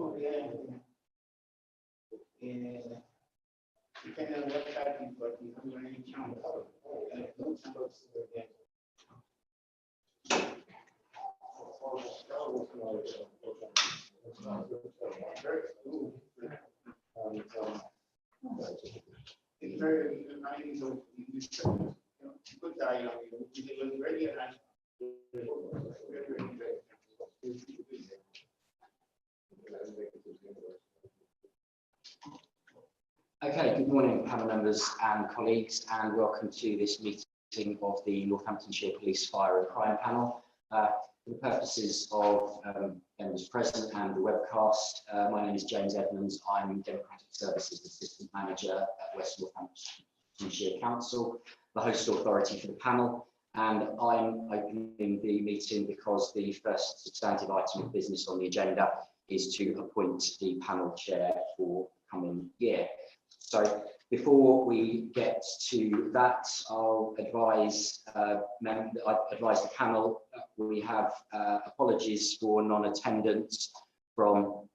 Oh, yeah. Depending on what type you got, you haven't got any chance. It's very nice of you put that on you, it was ready and I Okay, good morning, panel members and colleagues, and welcome to this meeting of the Northamptonshire Police Fire and Crime Panel. For the purposes of members present and the webcast, my name is James Edmonds. I'm Democratic Services Assistant Manager at West Northamptonshire Council, the host authority for the panel, and I'm opening the meeting because the first substantive item of business on the agenda is to appoint the panel chair for the coming year. So before we get to that, I'll advise the panel we have apologies for non-attendance from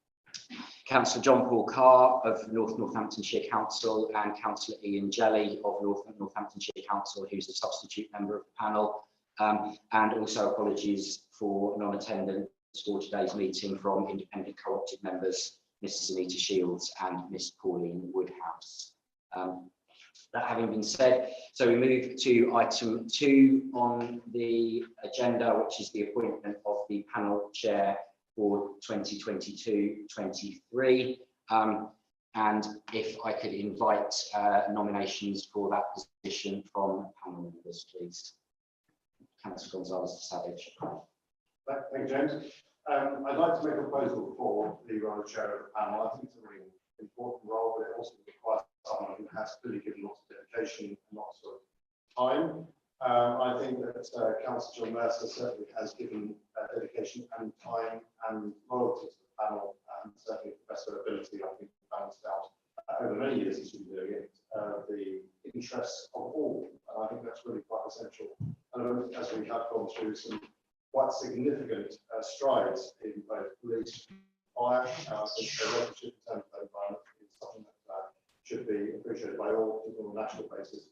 Councillor John Paul Carr of Northamptonshire Council and Councillor Ian Jelly of Northamptonshire Council, who's a substitute member of the panel, and also apologies for non-attendance for today's meeting from independent co-opted members Mrs. Anita Shields and Miss Pauline Woodhouse. That having been said, so we move to item 2 on the agenda, which is the appointment of the panel chair for 2022-23. And if I could invite nominations for that position from panel members, please. Councillor Gonzalez-Savage. Thank you, James. I'd like to make a proposal for the role of chair of the panel. I think it's a really important role, but it also requires someone who has really given lots of dedication and lots of time. I think that Councillor John Mercer certainly has given dedication and time and loyalty to the panel, and certainly Professor ability, I think, balanced out over many years he's been doing it, the interests of all. And I think that's really quite essential. And as we have gone through some quite significant strides in both police, fire, I think the relationship in terms of the environment is something that should be appreciated by all people on a national basis.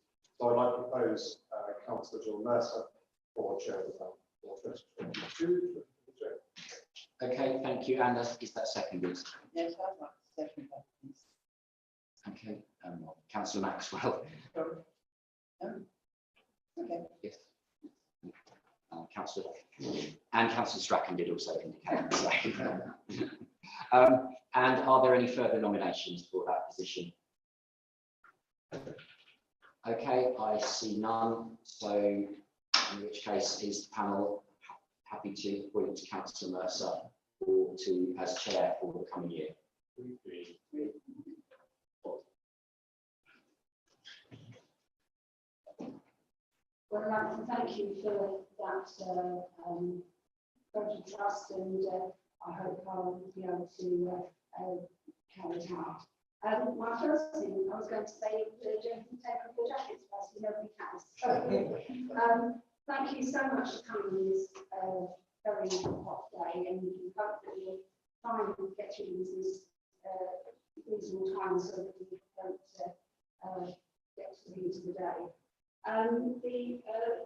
So I'd like to propose Councillor John Mercer for chair of the panel for 2022. Okay, thank you. And is that seconded? Yes, I'd like to second that, please. Okay, Councillor Maxwell. Okay. Yes. Councillor and Councillor Strachan did also indicate. So. And are there any further nominations for that position? Okay, I see none. So in which case is the panel happy to appoint Councillor Mercer as chair for the coming year? Well, I'd like to thank you for that vote of trust, and I hope I will be able to carry it out. My first thing I was going to say, Jonathan, take off your jackets first, nobody can. So, thank you so much for coming on this very hot day, and we hope that we'll try and get through these reasonable times so that we don't get to the end of the day.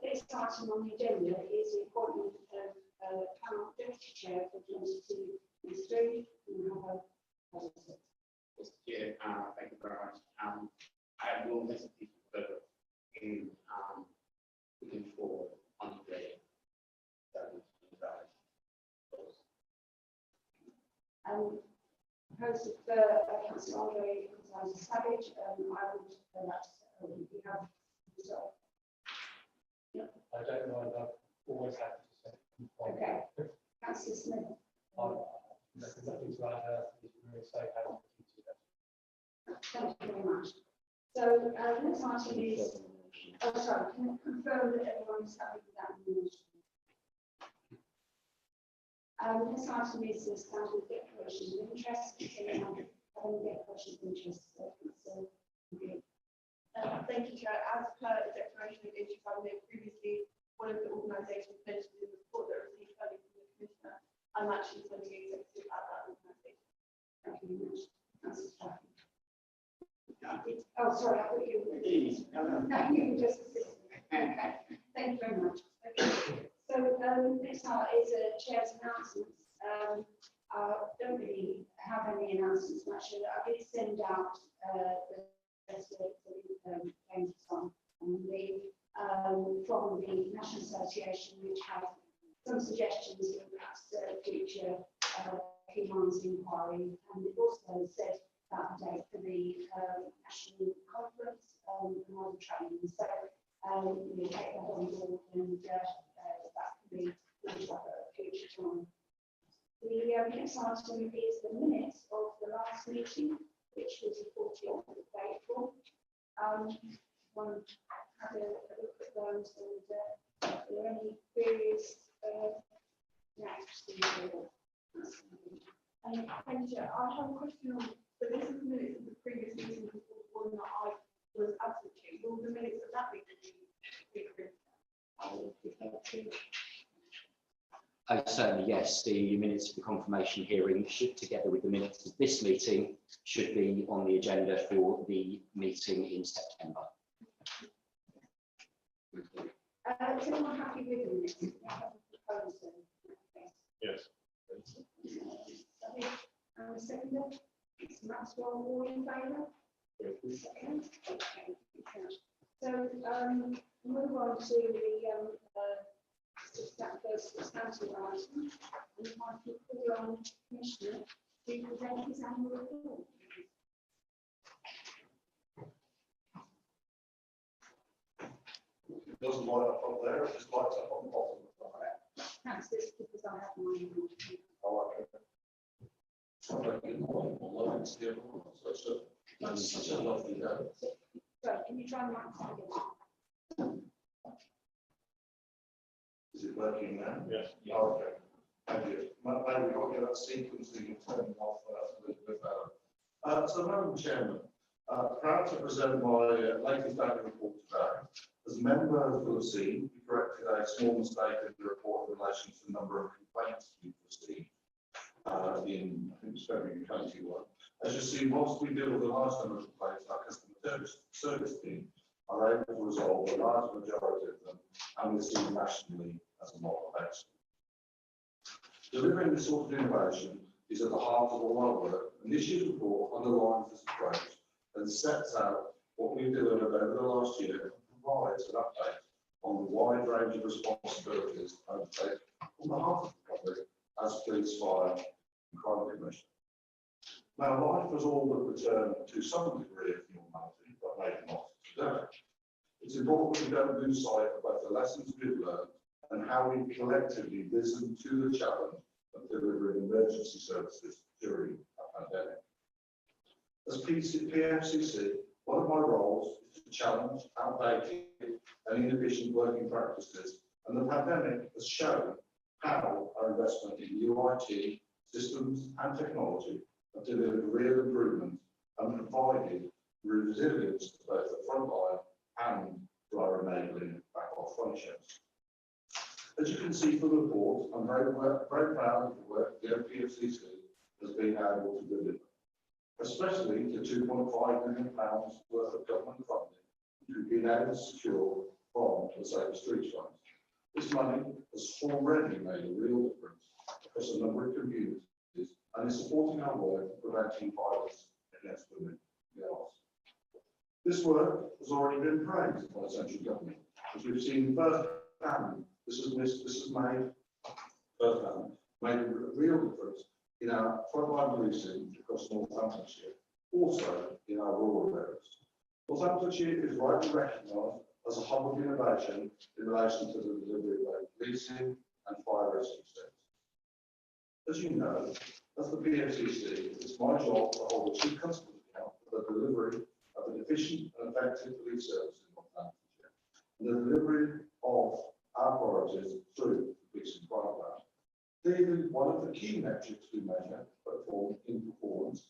This item on the agenda is the appointment of panel deputy chair for 2022-23. Yeah, thank you very much. I will miss people further in looking for on the day that we Proposed for Councillor Andre Gonzalez-Savage. I would like to we have. So, I don't know, I've always had to say. Okay, Councillor Smith. Nothing to add, Thank you very much. So, next item is, sorry, can you confirm that everyone is happy with that nomination? This item is the standard declaration of interest. Having declaration of interest. Thank you, Chair. As per the declaration of interest, I know previously one of the organisations mentioned in the report that received funding from the Commissioner. I'm actually 20 executive at that organisation. very much. Councillor Stafford. Oh, sorry, I thought you were. No, you were just assisting. Okay, thank you very much. Okay. So, next part is chair's announcements. I don't really have any announcements much. I did send out the rest of the claims on the from the National Association, which have some suggestions for perhaps future P1's inquiry, and it also said that date for the national conference and other training. So we take that on board, and that can be looked at a future time. The next item is the minutes of the last meeting, which was the 14th of April. One had a look at those, and are there any queries? And I have a question on, so this is minutes of the previous meeting, one that I was absent to. Will the minutes of that meeting be approved? I will give that to. Certainly, yes. The minutes of the confirmation hearing, should, together with the minutes of this meeting, should be on the agenda for the meeting in September. Is anyone happy with the minutes? Do you have a proposal? Yes. And the second, it's Maxwell, all in favour? Second. Okay. So, move on to the first substantive item. And I can call on Commissioner to present his annual report. It doesn't light up up there, it just lights up on the bottom. That's this because I have mine. Oh, okay. So, can you try and microphone again? Is it working now? Yes. Oh, okay. Thank you. Maybe we've got to get that sequencing and turning off a little bit better. So, Madam Chairman, proud to present my latest annual report today. As members will have seen, we corrected a small mistake in the report in relation to the number of complaints we've received in, I think it was February 21. As you see, whilst we deal with a large number of complaints, our customer service team are able to resolve a large majority of them, and we're seen nationally as a model of excellence. Delivering this sort of innovation is at the heart of all our work, and this year's report underlines this approach and sets out what we've delivered over the last year and provides an update on the wide range of responsibilities undertaken on behalf of the public as police, fire, and crime commission. Now, life has all but returned to some degree of normality, but maybe not today. It's important we don't lose sight of both the lessons we've learned and how we've collectively risen to the challenge of delivering emergency services during a pandemic. As PFCC, one of my roles is to challenge outdated and inefficient working practices, and the pandemic has shown how our investment in new IT, systems and technology have delivered real improvement and provided resilience to both the front line and to our enabling back-office functions. As you can see from the report, I'm very proud of the work the PFCC has been able to deliver, especially the £2.5 million worth of government funding which we've been able to secure from the Safer Streets Fund. This money has already made a real difference across a number of communities and is supporting our work in preventing violence against women and girls. This work has already been praised by the central government, as we've seen firsthand. This has made a real difference in our frontline policing across Northamptonshire, also in our rural areas. Northamptonshire is rightly recognised as a hub of innovation in relation to the delivery of both policing and fire rescue services. As you know, as the PFCC, it's my job to hold the Chief Constable account for the delivery of an efficient and effective police service in Northamptonshire, and the delivery of our priorities through the police and crime plan. Clearly, one of the key metrics we measure in performance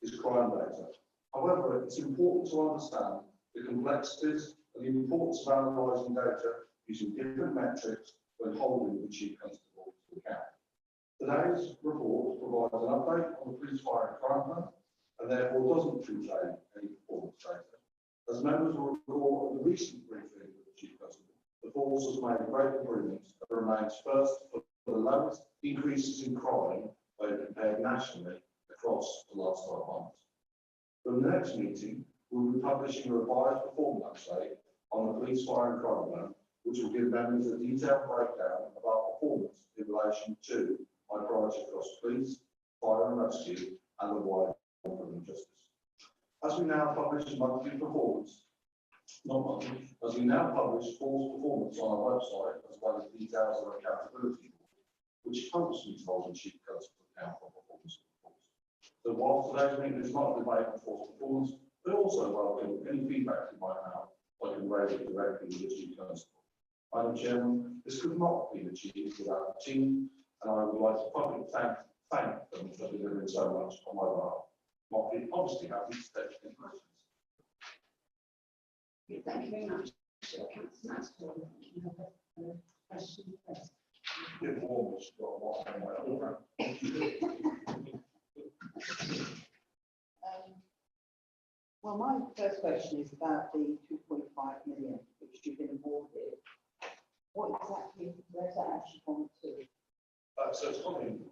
is crime data. However, it's important to understand the complexities and the importance of analysing data using different metrics when holding the Chief Constable to account. Today's report provides an update on the police fire and crime plan, and therefore doesn't contain any performance data. As members will recall at the recent briefing with the Chief Constable, the force has made great improvements and remains first for the lowest increases in crime when compared nationally across the last 12 months. For the next meeting, we will be publishing a revised performance update on the police fire and crime plan, which will give members a detailed breakdown of our performance in relation to my priority across police, fire and rescue, and the wider criminal justice. As we now publish monthly performance, not monthly, as we now publish force performance on our website, as well as details of our accountability board, which helps me hold the Chief Constable account for performance. So while today's meeting is not a debate on force performance, but also welcome any feedback you might have, I can raise it directly with the Chief Constable. Madam Chairman, this could not be achieved without the team, and I would like to publicly thank them for delivering so much on my behalf. Martin, obviously happy to take any questions. Thank you very much. Councillor Maxwell, you have a question first. Give almost got what I Well, my first question is about the 2.5 million which you've been awarded. What exactly, where's that actually gone to? So it's coming.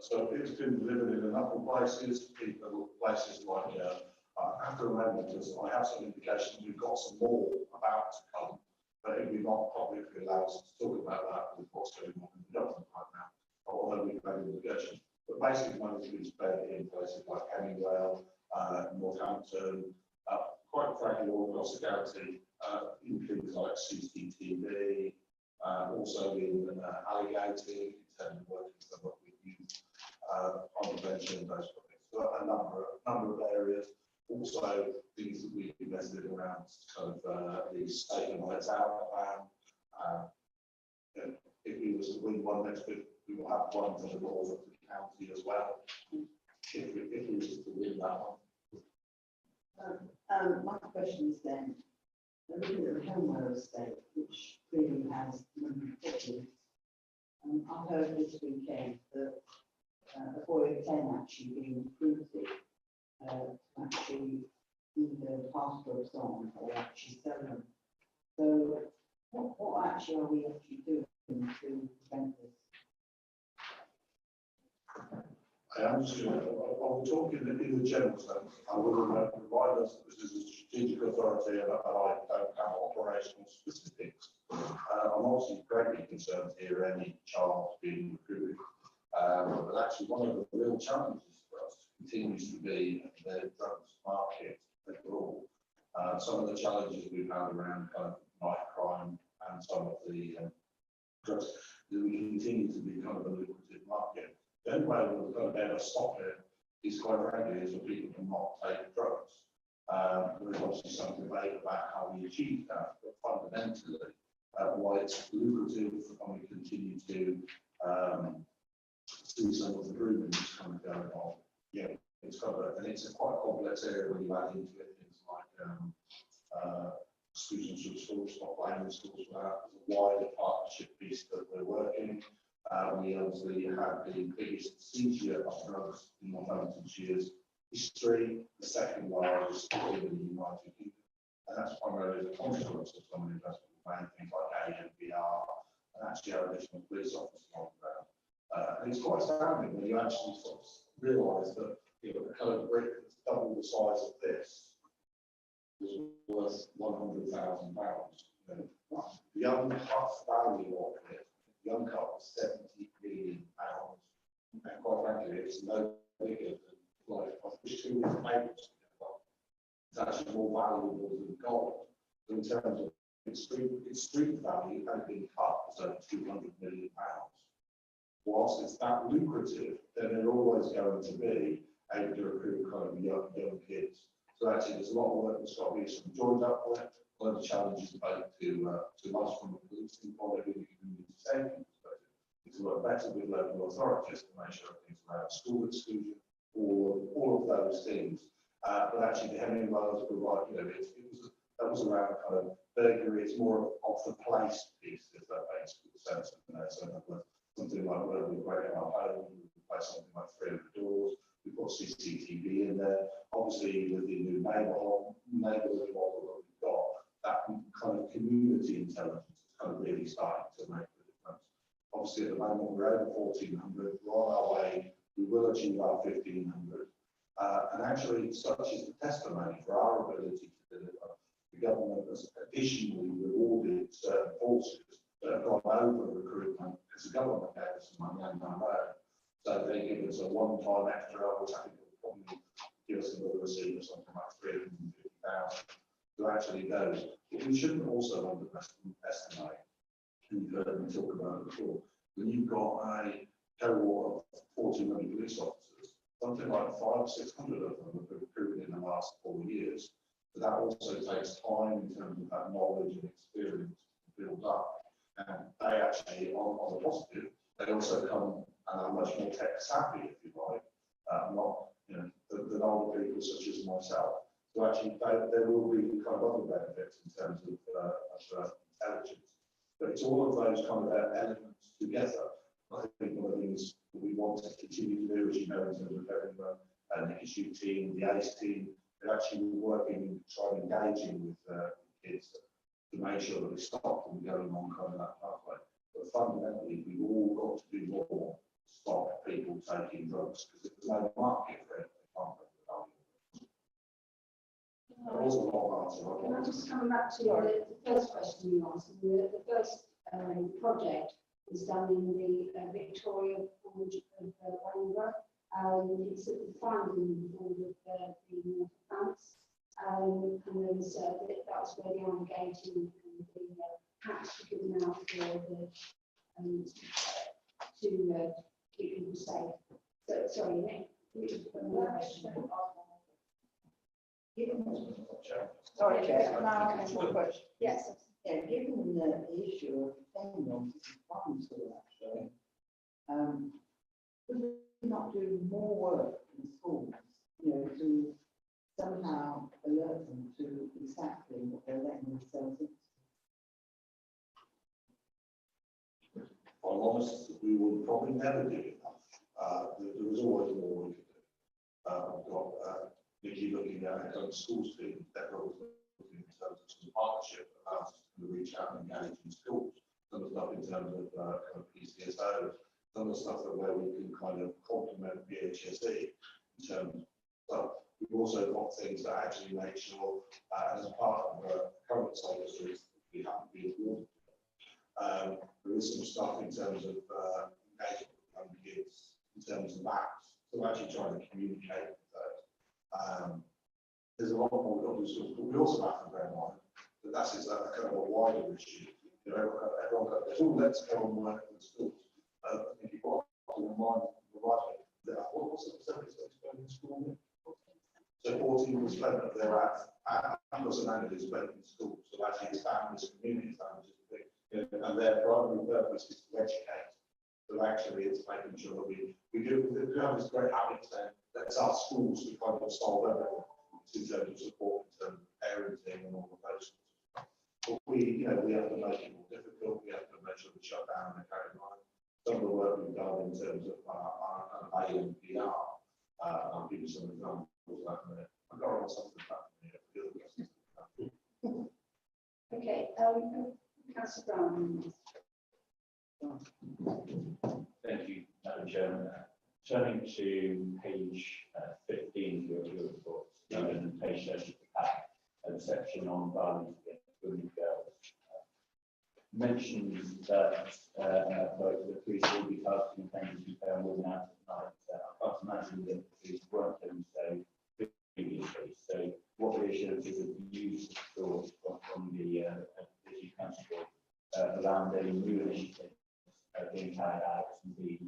So it's been delivered in a number of places, places like, I have to remember, because I have some indications we've got some more about to come, but it would be not publicly allowed us to talk about that with what's going on in the government right now, although we've had indications. But basically, money has been spent in places like Hemingwell, Northampton, quite frankly, all across the county, in things like CCTV, also in alligating, in terms of working with youth, on prevention and those topics. So a number of areas. Also, things that we've invested around kind of the statement lights out plan. If we was to win one next week, we will have one for the north of the county as well. If we was to win that one. My question is then, looking at the Hemwell estate, which really has many problems, I heard this weekend that a boy of 10 actually being recruited to actually either pass drugs on or actually sell them. So what actually are we actually doing to prevent this? I am just going to, I'll talk in the general sense. I will provide us, this is a strategic authority and I don't have operational specifics. I'm obviously greatly concerned here any child being recruited. But actually one of the real challenges for us continues to be the drugs market overall. Some of the challenges we've had around kind of night crime and some of the drugs that we continue to be kind of a lucrative market. The only way we're going to be able to stop it is quite frankly is for people to not take drugs. There's obviously some debate about how we achieve that, but fundamentally why it's lucrative and we continue to see some of the grooming that's kind of going on. Yeah, it's kind of, and it's a quite complex area when you add into it things like students from schools, not blaming schools for that. There's a wider partnership piece that we're working. We obviously have the biggest seizure of drugs in Northamptonshire's history, the second largest in the United Kingdom, and that's primarily the consequence of some of the investment we've made, things like ANPR, and actually our additional police officers on the ground. And it's quite astounding when you actually sort of realise that the kind of brick that's double the size of this was worth £100,000. The uncut value of it, the uncut was £70 million, and quite frankly, it's no bigger than like I wish 2 different papers. It's actually more valuable than gold. So in terms of its street value has been cut to £200 million. Whilst it's that lucrative, then they're always going to be able to recruit kind of young kids. So actually, there's a lot of work that's got to be joined up with. One of the challenges both to us from a policing point of view, community safety perspective, is to work better with local authorities to make sure things around school exclusion, all of those things. But actually, the Hemingwells provide, that was around kind of burglary. It's more of the place piece, if that makes sense. neighbourhood model that we've got, that kind of community intelligence is kind of really starting to make the difference. Obviously, at the moment, we're over 1,400, we're on our way, we will achieve our 1,500. And actually, such is the testimony for our ability to deliver. The government has additionally rewarded certain forces that have gone over recruitment because the government gave us some money and our own. So they give us a one-time extra, which I think will probably give us another receipt of something like 350,000 to actually go. But we shouldn't also underestimate, and you've heard me talk about it before, when you've got a cohort of 1,400 police officers, something like 500 or 600 of them have been recruited in the last 4 years. But that also takes time in terms of that knowledge and experience to build up. And they actually, on the positive, they also come and are much more tech savvy, if you like, not than older people such as myself. So actually, there will be kind of other benefits in terms of intelligence. But it's all of those kind of elements together. I think one of the things that we want to continue to do, as you know, in terms of having an issue team, the ACE team, they're actually working, trying engaging with kids to make sure that they stop them going on kind of that pathway. But fundamentally, we've all got to do more to stop people taking drugs, because if there's no market for it, they can't make the value. That was a long answer. Can I just come back to the first question you asked? The first project is done in the Victoria Gorge of Wanborough. It's at the finding board of the North France. And there was, that was where the alligating and the hats were given out for the, to keep people safe. So, sorry, Nick. Sorry, Chair, can I ask one question? Yes. Yeah, given the issue of defending funds actually, could we not do more work in schools, to somehow alert them to exactly what they're letting themselves into? I'm honest, we will probably never do enough. There is always more we can do. I've got Nikki looking at a schools team, Deborah was looking in terms of some partnership that allows us to reach out and engage in schools. Some of the stuff in terms of kind of PCSOs, some of the stuff that where we can kind of complement BHSE in terms of stuff. We've also got things that actually make sure, as part of the current services, we haven't been awarded. There is some stuff in terms of engagement with young kids, in terms of apps, so actually trying to communicate with those. There's a lot more we've got to do, but we also have to bear in mind that that is a kind of a wider issue. Everyone goes, oh, let's go and work in the schools. I think you've got to remind the right that what's the percentage that's going in school? So 14% of their personnel is spent in schools. So actually, it's families, community families, and their primary purpose is to educate. So actually, it's making sure that we have this great habit then that it's our schools to kind of solve everything in terms of support, in terms of parenting and all of those sorts of stuff. But we have to make it more difficult. We have to make sure we shut down the carry on. Some of the work we've done in terms of our A and PR, I'll give you some examples of that in a minute. I've got something about me. Okay, Councillor Brown. Thank you, Madam Chairman. Turning to page 15 of your report, and page 30 of the pack, the section on violence against women and girls, mentions that the police will be targeting offenders who play on women out at night. I can't imagine that the police weren't doing so previously. So, what reassurances have you used from the City Council around any new initiatives being carried out and the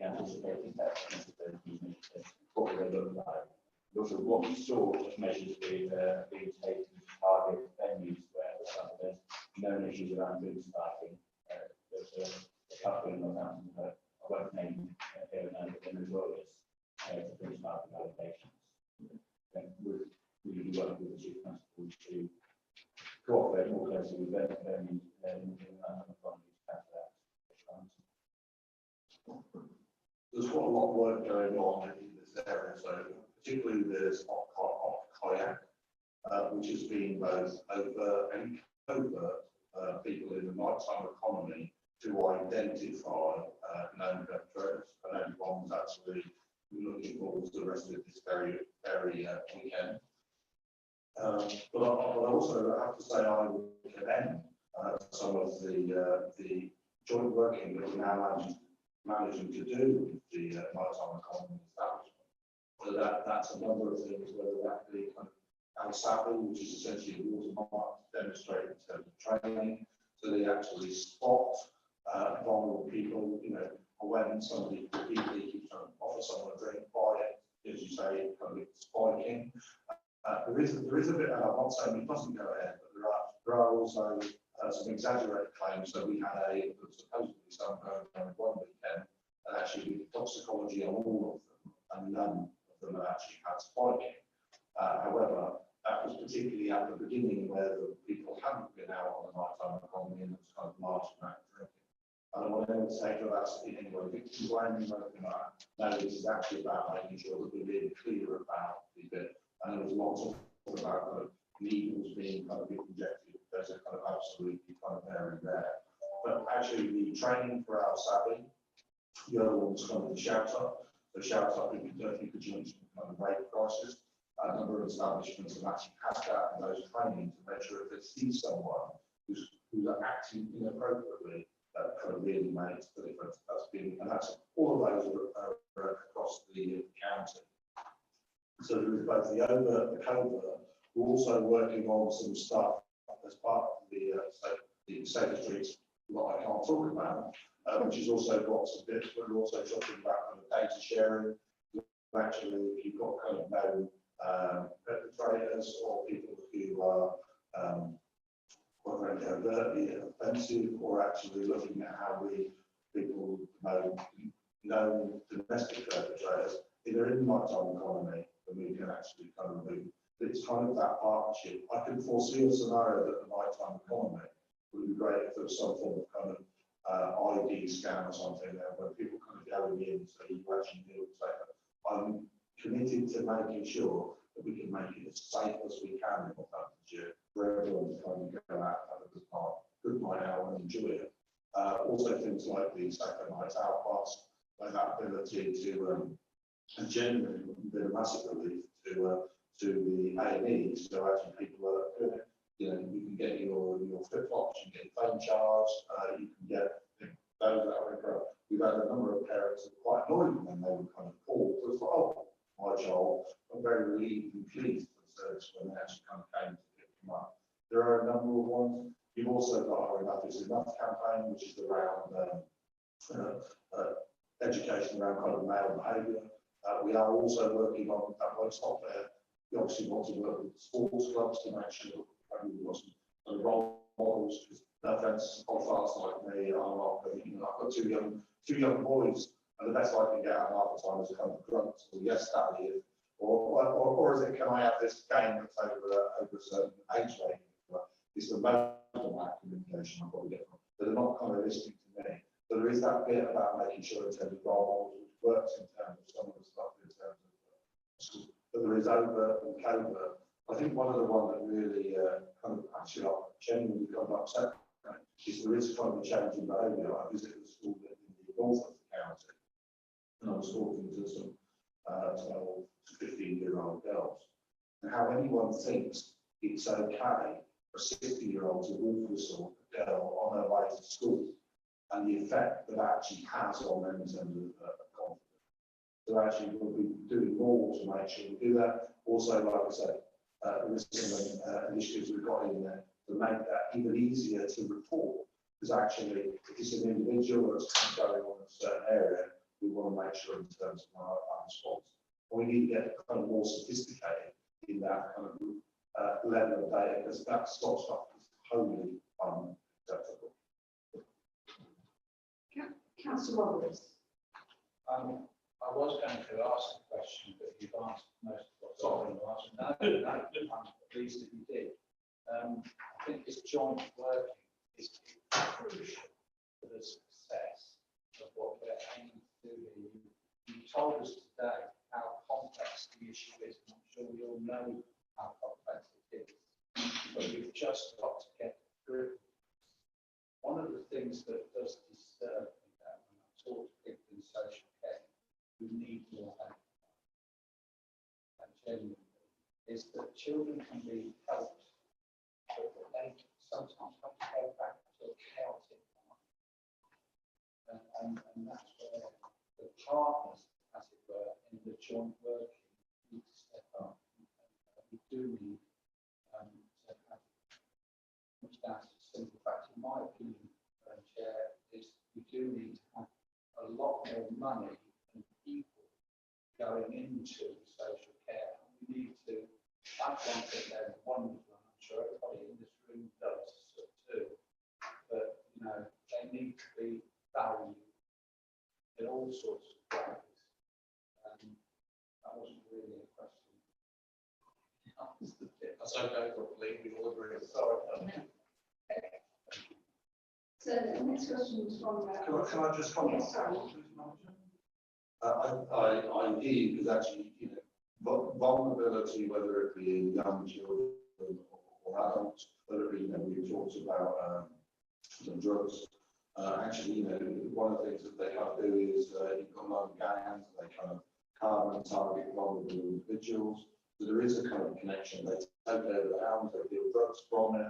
anticipated effectiveness of those new initiatives? What will they look like? Also, what sort of measures being taken to target venues where there's known issues around drink spiking? There's a couple in Northamptonshire, I won't name here and there, but then as well as drink spiking allegations. We'll be working with the Chief Constable to cooperate more closely with venues There's quite a lot of work going on in this area, so particularly there's which has been both overt and covert people in the maritime economy to identify known perpetrators. And everyone's actually looking forward to the rest of this very weekend. But I also have to say I would commend some of the joint working that we're now managing to do with the maritime economy establishment. So that's a number of things, whether that be kind of ALSAPI, which is essentially a watermark demonstrated in terms of training, so they actually spot vulnerable people, you know, when somebody repeatedly keeps trying to offer someone a drink, buy it, as you say, kind of spiking. There is a bit, and I'm not saying it doesn't go ahead, but there are also some exaggerated claims. So we had supposedly some going on one weekend, and actually we did toxicology on all of them, and none of them had actually had spiking. However, that was particularly at the beginning where the people hadn't been out on the nighttime economy and there was kind of large amount of drinking. I don't want anyone to say that that's in any way victim blaming or anything like that. No, this is actually about making sure that we're really clear about the bit. And there was lots of talk about kind of needles being kind of injected. There's a kind of absolutely kind of there. But actually the training for our savvy, the other one's kind of the shout up. The shout up in conjunction with kind of rape crisis. A number of establishments have actually had that in those training to make sure if they see someone who's acting inappropriately, that kind of really makes the difference. And that's all of those are across the county. So there is both the overt and the covert. We're also working on some stuff as part of the safer streets that I can't talk about, which is also got some bits, but we're also talking about kind of data sharing. Actually, if you've got kind of known perpetrators or people who are whether overtly offensive or actually looking at how people know domestic perpetrators, if they're in the maritime economy, then we can actually kind of move. It's kind of that partnership. I can foresee a scenario that the maritime economy would be great if there was some form of kind of ID scan or something there where people kind of going in, so you actually deal with safer. I'm committed to making sure that we can make it as safe as we can in Northamptonshire for everyone to come and go out, have a good night out and enjoy it. Also things like the safer nights out pass, like that ability to, and genuinely been a massive relief to the A&E, so actually people are doing it. You know, you can get your flip-flops, you can get phone charged, you can get those that are we've had a number of parents that were quite annoyed when they were kind of called. It was like, oh, my child, I'm very relieved and pleased for the service when they actually kind of came to pick them up. There are a number of ones. You've also got our Enough is Enough campaign, which is around education around kind of male behaviour. We are also working on that won't stop there. We obviously want to work with sports clubs to make sure that we've got some role models. No offence, podcasts like me, I'm not, you know, I've got two young boys, and the best I can get out of half the time is a couple of grunts, or yes, Daddy, or is it, can I have this game that's over a certain age range? It's the most of that communication I've got to get from. But they're not kind of listening to me. So there is that bit about making sure in terms of role models, which works in terms of some of the stuff in terms of school. But there is overt and covert. I think one of the ones that really kind of actually genuinely got upset is there is kind of a change in behaviour. I visited a school in the north of the county, and I was talking to some 12 to 15-year-old girls, and how anyone thinks it's okay for a 60-year-old to walk with a girl on her way to school, and the effect that actually has on them in terms of confidence. So actually we'll be doing more to make sure we do that. Also, like I said, there is some initiatives we've got in there to make that even easier to report, because actually if it's an individual that's going on in a certain area, we want to make sure in terms of our response. And we need to get kind of more sophisticated in that kind of level of data, because that sort of stuff is wholly unacceptable. Councillor Roberts. I was going to ask a question, but you've answered most of what's on the answer. No, I'm pleased that you did. I think this joint working is crucial for the success of what we're aiming to do here. You told us today how complex the issue is, and I'm sure we all know how complex it is. things that does disturb me that when I talk to people in social care who need more help, and genuinely, is that children can be helped, but they sometimes have to go back to a chaotic life. And that's where the partners, as it were, in the joint working need to step up. We do need to have, which that's a simple fact, in my opinion, Chair, is we do need to have a lot more money and people going into social care. We need to, I think that they're wonderful, and I'm sure everybody in this room does so too, but you know, they need to be valued in all sorts of ways. That wasn't really a question. That's okay, probably, we all agree. Sorry. So the next question is from. Can I just comment? Yes, sorry. I hear, because actually, you know, vulnerability, whether it be in young children or adults, whether it be, you know, we talked about drugs. Actually, you know, one of the things that they kind of do is you've got local gangs, they kind of target and target vulnerable individuals. So there is a kind of connection. They take over the house, they deal drugs from it.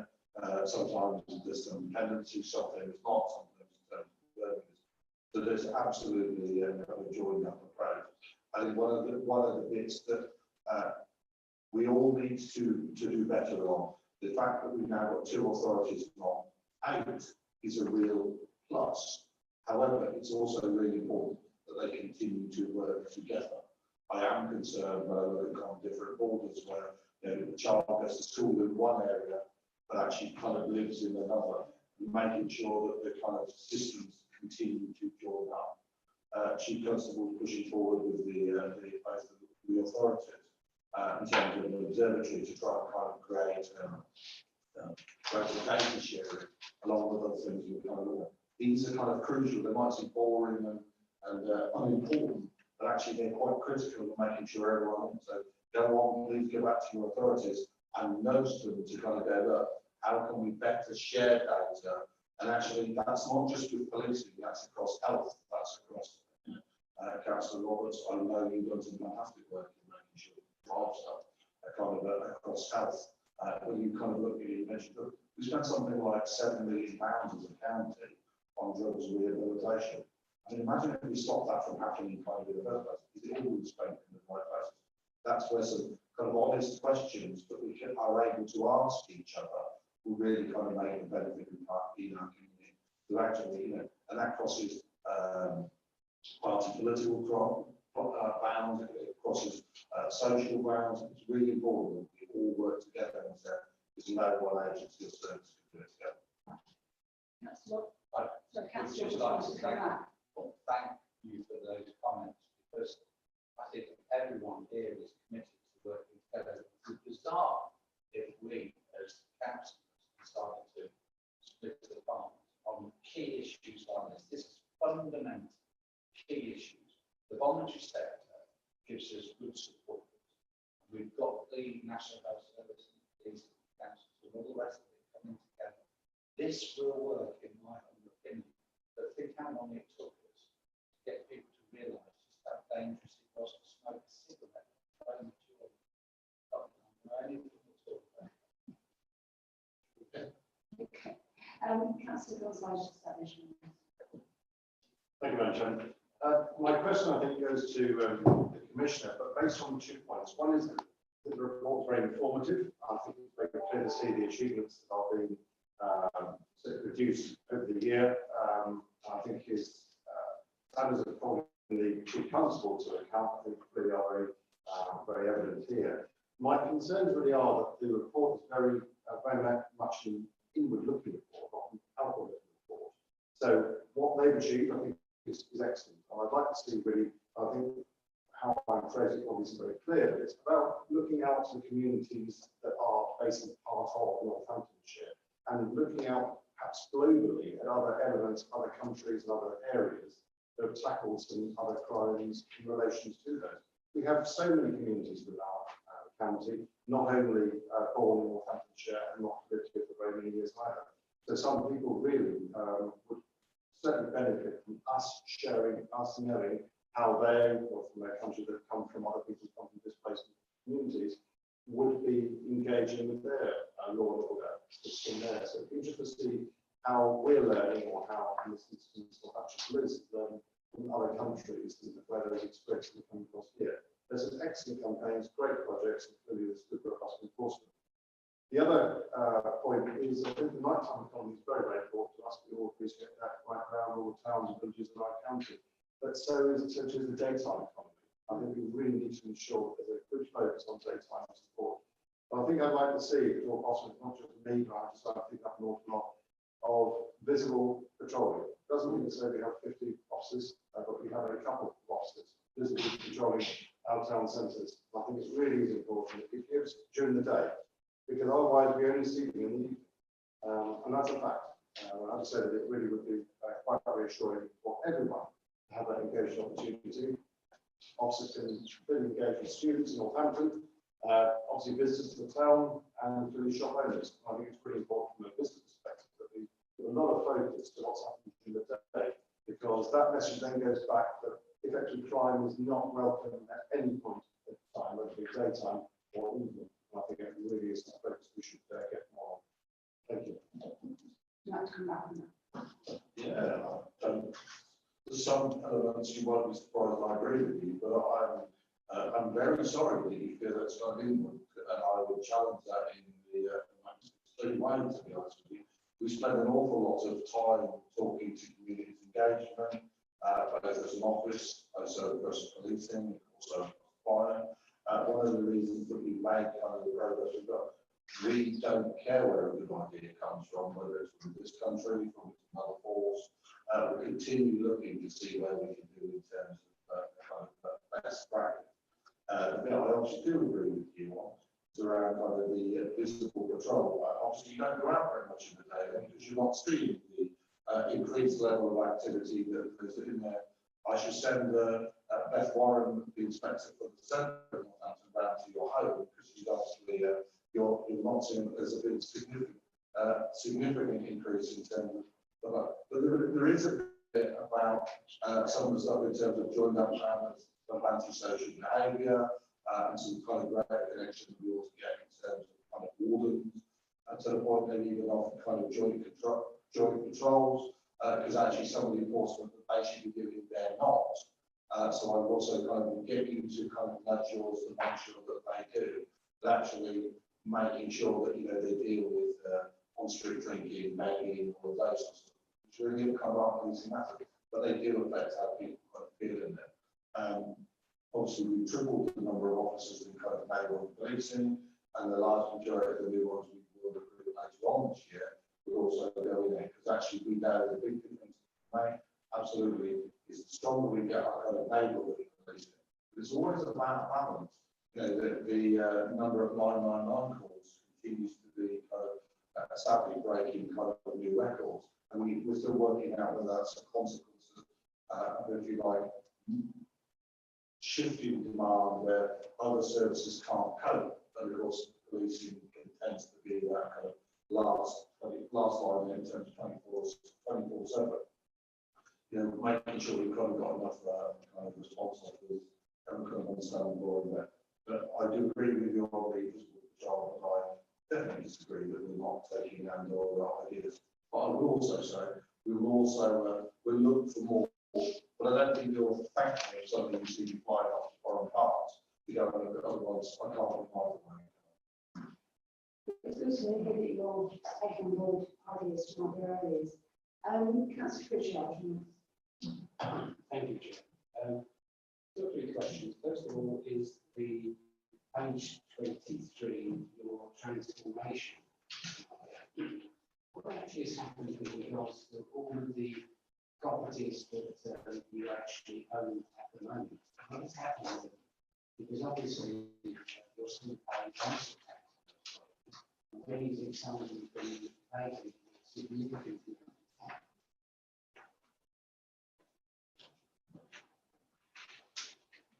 Sometimes there's some dependency, something is not, sometimes so there's absolutely a kind of joined up approach. I think one of the bits that we all need to do better on, the fact that we've now got 2 authorities, not 8, is a real plus. However, it's also really important that they continue to work together. I am concerned when I look on different borders where, you know, the child goes to school in one area, but actually kind of lives in another, making sure that the kind of systems continue to join up. Chief Constable pushing forward with the authorities in terms of an observatory to try and kind of create greater data sharing, along with other things we kind of look at. These are kind of crucial. They might seem boring and unimportant, but actually they're quite critical of making sure everyone. So go on, please go back to your authorities and nudge them to kind of go, look, how can we better share data? And actually, that's not just with policing, that's across health, that's across Councillor Roberts. I know you've done some fantastic work in making sure it drives up kind of across health. When you kind of look at it, you mentioned, look, we spent something like £7 million as a county on drugs rehabilitation. I mean, imagine if we stopped that from happening kind of in the first place. Is it all spent in the right places? That's where some kind of honest questions that we are able to ask each other will really kind of make a benefit in our community. So actually, you know, and that crosses party political bounds, it crosses social bounds. It's really important that we all work together and say, there's no one agency or service can do it together. That's what. I So would Councillor just wants like to to come back. thank you for those comments, because I think everyone here is committed to working together. It would be bizarre if we, as councillors, decided to split the funds on key issues like this. This is fundamental key issues. The voluntary sector gives us good support. We've got the National Health Service and these councils and all the rest of it coming together. This will work, in my humble opinion. But think how long it took us to get people to realise just how dangerous it was to smoke a cigarette. Okay. Councillor Gonzalez establishment. Thank you, Madam Chairman. My question, I think, goes to the Commissioner, but based on 2 points. One is that the report is very informative. I think it's very clear to see the achievements that are being produced over the year. I think his standards are probably too comfortable to account. I think really are very evident here. My concerns really are that the report is very much an inward-looking report, not an outward-looking report. So what they've achieved, I think, is excellent. And I'd like to see really, I think, how I phrase it probably is very clear, but it's about looking out to the communities that are basically part of Northamptonshire and looking out perhaps globally at other elements, other countries and other areas that have tackled some other crimes in relation to those. We have so many communities within our county, not only born in Northamptonshire and not lived here for very many years either. So some people really would certainly benefit from us sharing, us knowing how they, or from their country that come from other people who come from displaced communities, would be engaging with their law and order system there. So it's interesting to see how we're learning, or how, in this instance, Northamptonshire Police is learning from other countries and where those experiences are coming across here. There's some excellent campaigns, great projects, and clearly there's good robust enforcement. The other point is, I think the nighttime economy is very, very important to us. We all appreciate that right around all the towns and villages in our county. But so is the daytime economy. I think we really need to ensure that there's a good focus on daytime support. But I think I'd like to see, if you're possible, not just me, but I just like to think up north of visible patrolling. Doesn't mean to say we have 50 officers, but we have a couple of officers visibly patrolling our town centres. I think it's really important that it gives during the day, because otherwise we only see them in the evening. And that's a fact. I would say that it really would be quite reassuring for everyone to have that engaged opportunity. Officers can really engage with students in Northampton, obviously visitors to the town, and through shop owners. I think it's really important from a business perspective that we give a lot of focus to what's happening in the day, because that message then goes back that effective crime is not welcome at any point in time, whether it be daytime or evening. I think it really is a focus we should get more on. Thank you. Like to come back on that. Yeah, there's some elements you won't be surprised I agree with you, but I'm very sorry that you feel that's not inward, and I would challenge that in the extreme way, to be honest with you. We spend an awful lot of time talking to community engagement, both as an office, also as policing, also fire. One of the reasons that we made kind of the progress we've got, we don't care where a good idea comes from, whether it's from this country, from another force. We continue looking to see where we can do in terms of kind of best practice. The bit I also do agree with you on is around kind of the visible patrol. Obviously, you don't go out very much in the day because you're not seeing the increased level of activity that is in there. I should send Beth Warren, the inspector for the centre of Northampton, round to your home, because she's actually you're not seeing that there's a bit significant increase in terms of. But there is a bit about some of the stuff in terms of joined up families of antisocial behaviour and some kind of great connection we also get in terms of kind of wardens, and to the point that even often kind of joint patrols, because actually some of the enforcement that they should be doing, they're not. So I would also kind of get you to kind of nudge yours to make sure that they do, but actually making sure that, you know, they deal with on-street drinking, begging, all of those sorts of stuff. Which really kind of aren't policing matters, but they do affect how people kind of feel in them. Obviously, we tripled the number of officers in kind of neighbourhood policing, and the large majority of the new ones we will recruit later on this year will also go in there, because actually we know the big difference absolutely is the stronger we get our kind of neighbourhood policing. But it's always about balance. You know, the number of 999 calls continues to be kind of sadly breaking kind of new records, and we're still working out whether that's a consequence of, if you like, shifting demand where other services can't cope. And of course, policing tends to be that kind of last line in terms of 24/7. You know, making sure we've kind of got enough kind of response officers and kind of understand more of that. But I do agree with you on the visible patrol, but I definitely disagree that we're not taking and or ideas. But I will also say we will also we'll look for more. But I don't think you're thankful of something you see flying off to foreign parts. You don't want to, otherwise I can't reply to that. It's good to hear that you're taking on board ideas from other areas. Councillor Pritchard. Thank you, Chair. Two or three questions. First of all, is the page 23, your transformation. What actually has happened with regards to all of the properties that you actually own at the moment? What has happened with them? Because obviously you're still paying council tax. When you think some of them have been paid significantly.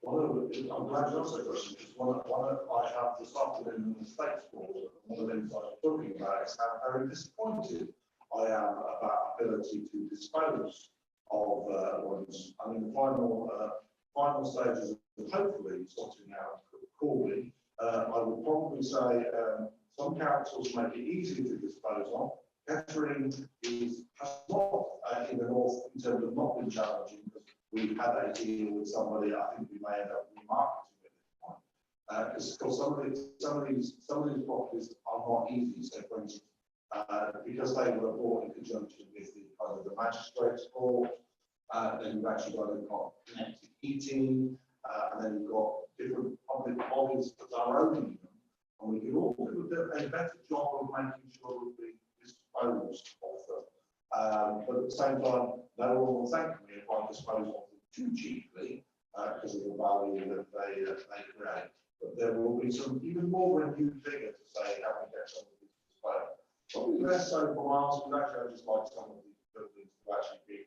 I'm glad you asked that question, because I have this afternoon in the States board, one of the things I was talking about is how very disappointed I am about ability to dispose of ones. And in the final stages of hopefully sorting out Corby, I would probably say some councils make it easy to dispose of. Kettering has not in the north in terms of not been challenging, because we've had a deal with somebody. I think we may end up remarketing at this point, because some of these properties are not easy. So, for instance, because they were bought in conjunction with the kind of the magistrates court, then you've actually got connected heating, and then you've got different public bodies that are owning them, and we can all do a better job of making sure that we dispose of them. But at the same time, no one will thank me if I dispose of them too cheaply, because of the value that they create. But there will be some even more renewed figure to say how we get some of these disposed. Probably less so from ours, but actually I just like some of these buildings to actually be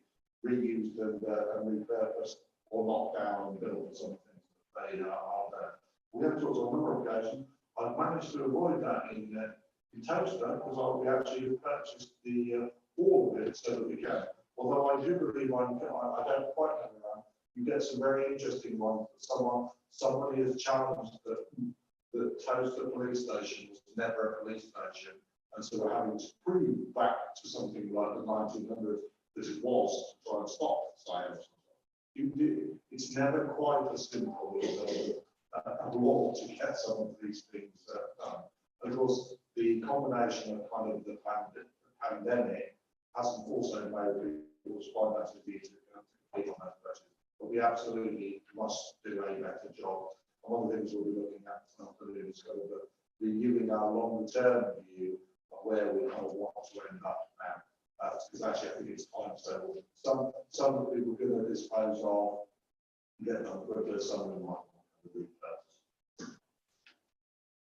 reused and repurposed or knocked down and built for some things that they are there. We have talked on a number of occasions. I've managed to avoid that in Toaster, because we actually have purchased all of it so that we can. Although I do believe I don't quite know around, you get some very interesting ones that somebody has challenged that Toaster police station was never a police station, and so we're having to prove back to something like the 1900s that it was to try and stop science. It's never quite as simple as a law to get some of these things done. And of course, the combination of kind of the pandemic hasn't also made people's finances easier to complete on those pressures. But we absolutely must do a better job. And one of the things we'll be looking at this afternoon is kind of reviewing our longer-term view of where we kind of want to end up now. Because actually, I think it's time so some that we were going to dispose of, get them quicker, some of them might want to repurpose.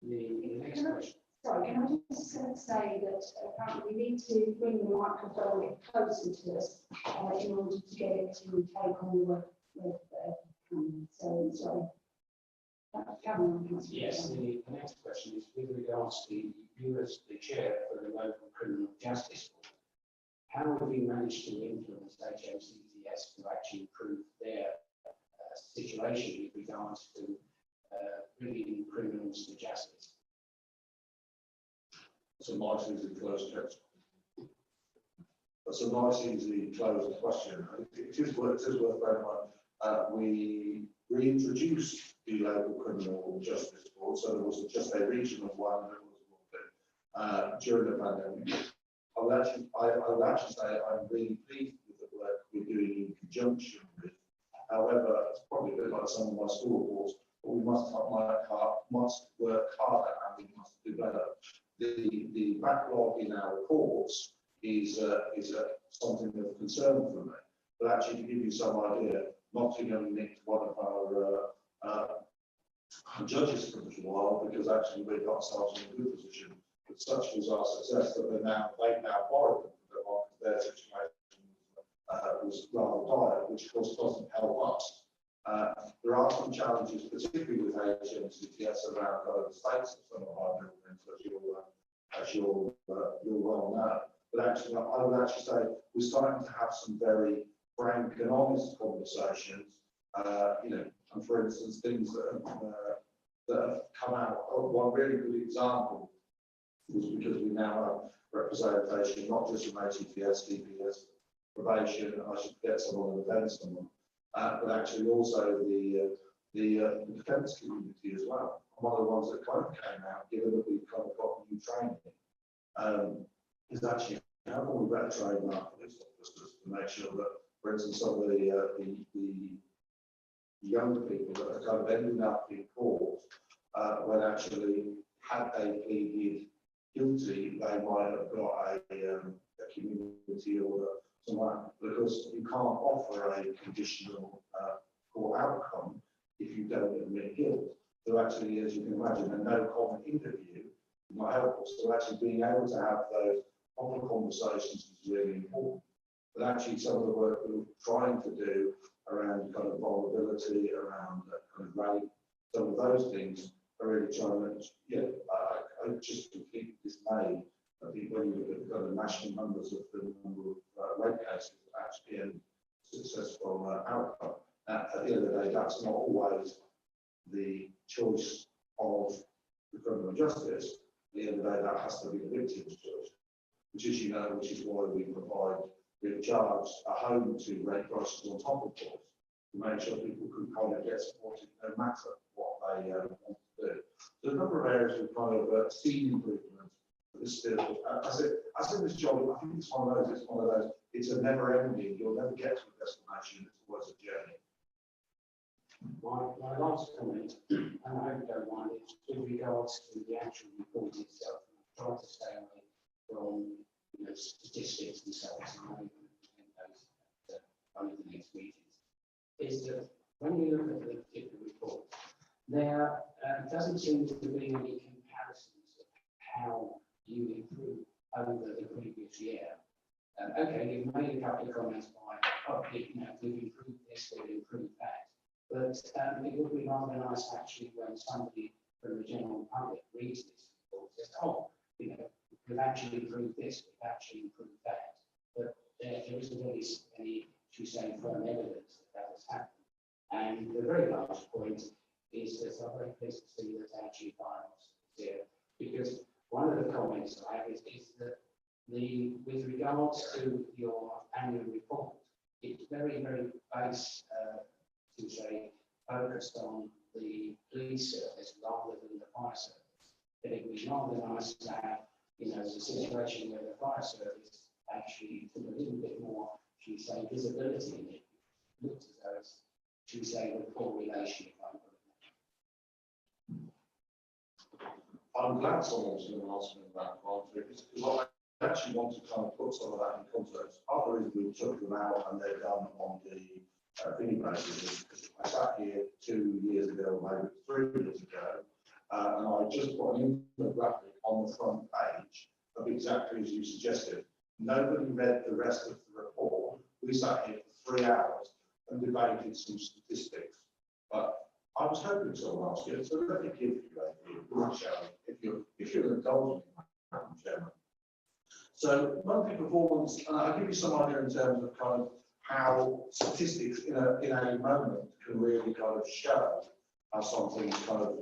The next question. Sorry, can I just say that apparently we need to bring the microphone a bit closer to us in order to get it to take on the work with so sorry. Yes, the next question is with regards to you as the chair for the local criminal justice board. How have you managed to influence HMCTS to actually improve their situation with regards to bringing criminals to justice? That's a nice, easy closed question. That's a nice, easy closed question. It is worth very much. We reintroduced the local criminal justice board, so there was just a regional one that was during the pandemic. I would actually say I'm really pleased with the work we're doing in conjunction with. However, it's probably a bit like some of my school reports, but we must work harder and we must do better. The backlog in our reports is something of concern for me. But actually, to give you some idea, Nottingham nicked one of our judges for a little while, because actually we got ourselves in a good position. But such was our success that they've now borrowed them because their situation was rather dire, which of course doesn't help us. There are some challenges, particularly with HMCTS around the states of some of our buildings, as you'll well know. But actually, I would actually say we're starting to have some very frank and honest conversations. And for instance, things that have come out. One really good example was because we now have representation not just from HTTS, DPS, probation. I should get someone on the defence someone, but actually also the defence community as well. And one of the ones that kind of came out, given that we've kind of got new training, is actually how can we better train our police officers to make sure that, for instance, some of the younger people that are kind of ending up in court, when actually had they pleaded guilty, they might have got a community or somewhere, because you can't offer a conditional court outcome if you don't admit guilt. So actually, as you can imagine, a no comment interview might help us. So actually being able to have those proper conversations is really important. But actually some of the work that we're trying to do around kind of vulnerability, around kind of rape, some of those things are really trying to, I just completely dismayed. I think when you look at the kind of national numbers of the number of and successful outcome. At the end of the day, that's not always the choice of the criminal justice. At the end of the day, that has to be the victim's choice, which, as you know, which is why we've charged a home to rate prices on top of course, to make sure people can kind of get supported no matter what they want to do. So a number of areas we've kind of seen improvement, but there's still, as in this job, I think it's one of those, it's a never ending, you'll never get to a destination, it's always a journey. My last comment, and I hope you don't mind, is with regards to the actual report itself. I've tried to stay away from statistics and so on. I know those one of the next meetings. Is that when you look at the particular report, there doesn't seem to be any comparisons of how you improve over the previous year. Okay, you've made a couple of comments by, we've improved this, we've improved that. But it would be rather nice actually when somebody from the general public reads this report says, oh, we've actually improved this, we've actually improved that. But there isn't really any, should we say, firm evidence that has happened. And the very last point is that I'm very pleased to see that our chief finance is here, because one of the comments I have is that with regards to your annual report, it's very, very base, to say, focused on the police service rather than the fire service. But it was rather nice to have, the situation where the fire service actually took a little bit more, should we say, visibility in it. It looked as though it's, should we say, a correlation, if I put it that way. I'm glad someone's going to ask me about because I actually want to kind of put some of that in context. Part of the reason we took them out and they're done on the thingy basis is because I sat here 2 years ago, maybe 3 years ago, and I just put an infographic on the front page of exactly as you suggested. Nobody read the rest of the report. We sat here for 3 hours and debated some statistics. But I was hoping someone asked you, so let me give you a show if you'll indulge me, Madam Chairman. So monthly performance, and I'll give you some idea in terms of kind of how statistics in a moment can really kind of show how something's kind of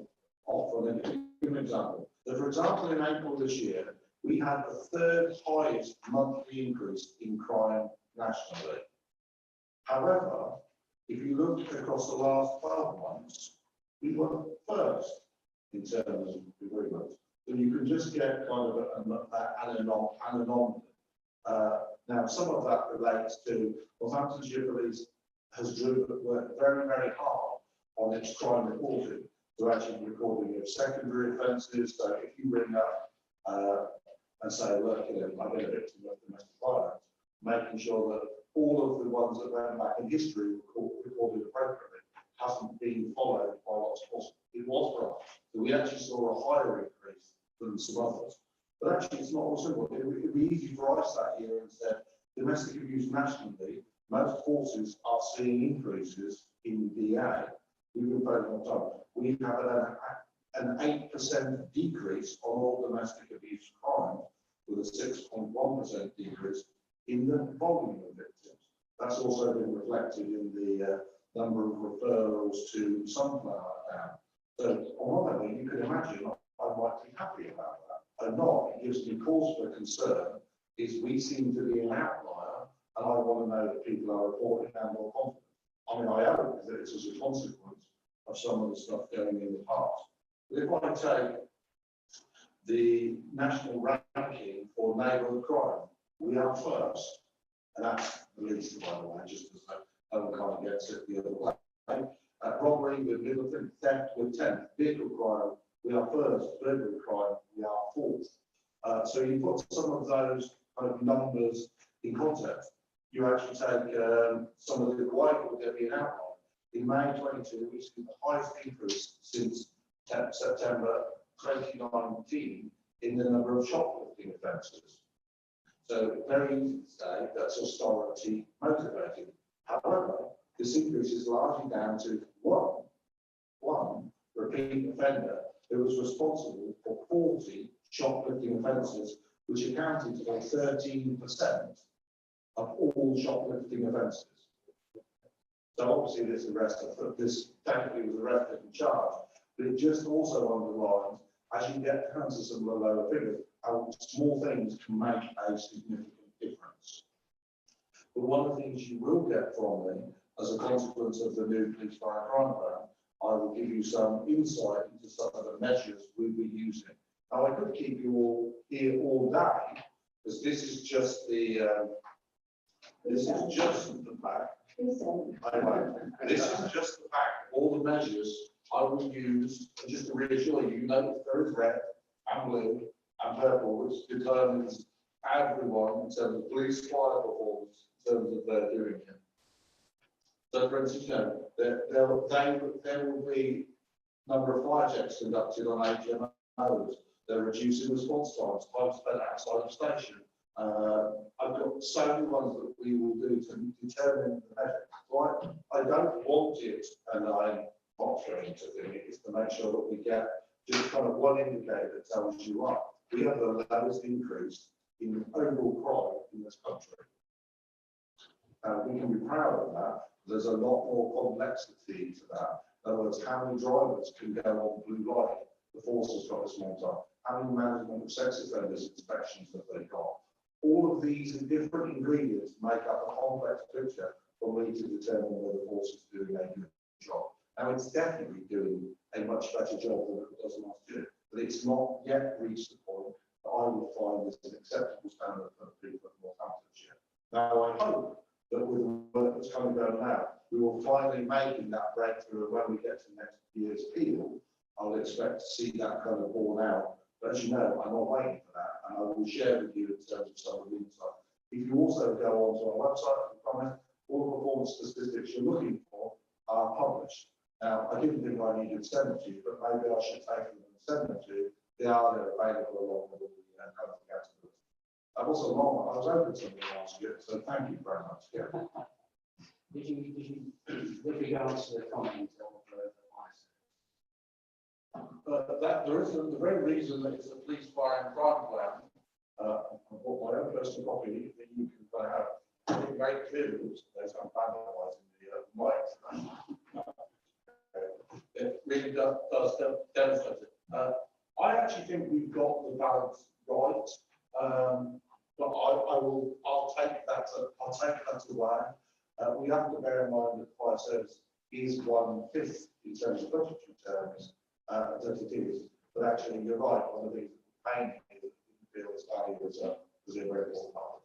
off. And give you an example. So for example, in April this year, we had the 3rd highest monthly increase in crime nationally. However, if you look across the last 12 months, we were first in terms of agreements. So you can just get kind of an anomaly. Now, some of that relates to Northamptonshire Police has worked very, very hard on its crime reporting. So actually recording of secondary offences. So if you ring up and say, look, I've been a victim of domestic violence, making sure that all of the ones that went back in history were recorded appropriately hasn't been followed by lots of us. It was for us. So we actually saw a higher increase than some others. But actually, it's not all simple. It would be easy for us that year and said, domestic abuse nationally, most forces are seeing increases in DA. We've been voting on top. We have an 8% decrease on all domestic abuse crimes, with a 6.1% decrease in the volume of victims. That's also been reflected in the number of referrals to Sunflower Down. So on one level, you can imagine I might be happy about that. And not, it gives me cause for concern, is we seem to be an outlier, and I want to know that people are reporting and more confident. I mean, I hope that it's as a consequence of some of the stuff going in the past. But if I take the national ranking for neighbourhood crime, we are first, and that's the least, by the way, just as no one kind of gets it the other way. Robbery with Middleton, theft with 10th, vehicle crime, we are first, burglary crime, we are 4th. So you put some of those kind of numbers in context. You actually take some of the white that we outlined. In May 22, we've seen the highest increase since September 2019 in the number of shoplifting offences. So very easy to say that's austerity motivated. However, this increase is largely down to one repeat offender who was responsible for 40 shoplifting offences, which accounted for 13% of all shoplifting offences. So obviously this arrest, this technically was arrested and charged, but it just also underlines, as you get down to some of the lower figures, how small things can make a significant difference. But one of the things you will get from me, as a consequence of the new police fire crime plan, I will give you some insight into some of the measures we'll be using. Now, I could keep you all here all day, because this is just the fact. This is just the fact. All the measures I will use, and just to reassure you, you know there is red and blue and purple, which determines everyone in terms of police fire performance, in terms of their doing it. So, for instance, you know, there will be a number of fire checks conducted on HMOs. They're reducing response times, time spent outside of station. I've got so many ones that we will do to determine the measure. So I don't want it, and I'm not trying to do it, is to make sure that we get just kind of one indicator that tells you what. We have the lowest increase in overall crime in this country. We can be proud of that. There's a lot more complexity to that. In other words, how many drivers can go on blue light? The force has got a small time. How many management of sex offenders inspections have they got? All of these different ingredients make up a complex picture for me to determine whether the force is doing a good job. Now, it's definitely doing a much better job than it does last year, but it's not yet reached the point that I would find is an acceptable standard for the people of Northamptonshire. Now, I hope that with the work that's coming down now, we will finally making that breakthrough, and when we get to next year's appeal, I'll expect to see that kind of borne out. But as you know, I'm not waiting for that, and I will share with you in terms of some of the insight. If you also go onto our website, I promise, all the performance statistics you're looking for are published. Now, I didn't think I needed to send them to you, but maybe I should take them and send them to you. They are there available along with all the categories. That was a long one. I was open to something last year, so thank you very much. Yeah. Did you, with regards to the comment of the That there is the very reason that it's a police fire and crime plan. I've got my own personal copy that you can kind of have. I think very clearly, there's some vandalising the lights. It really does demonstrate it. I actually think we've got the balance right, but I'll take that away. We have to bear in mind that fire service is 1/5 in terms of budgetary terms. That it is, but actually you're right, one of the things that pain is that you feel as value as a very important part.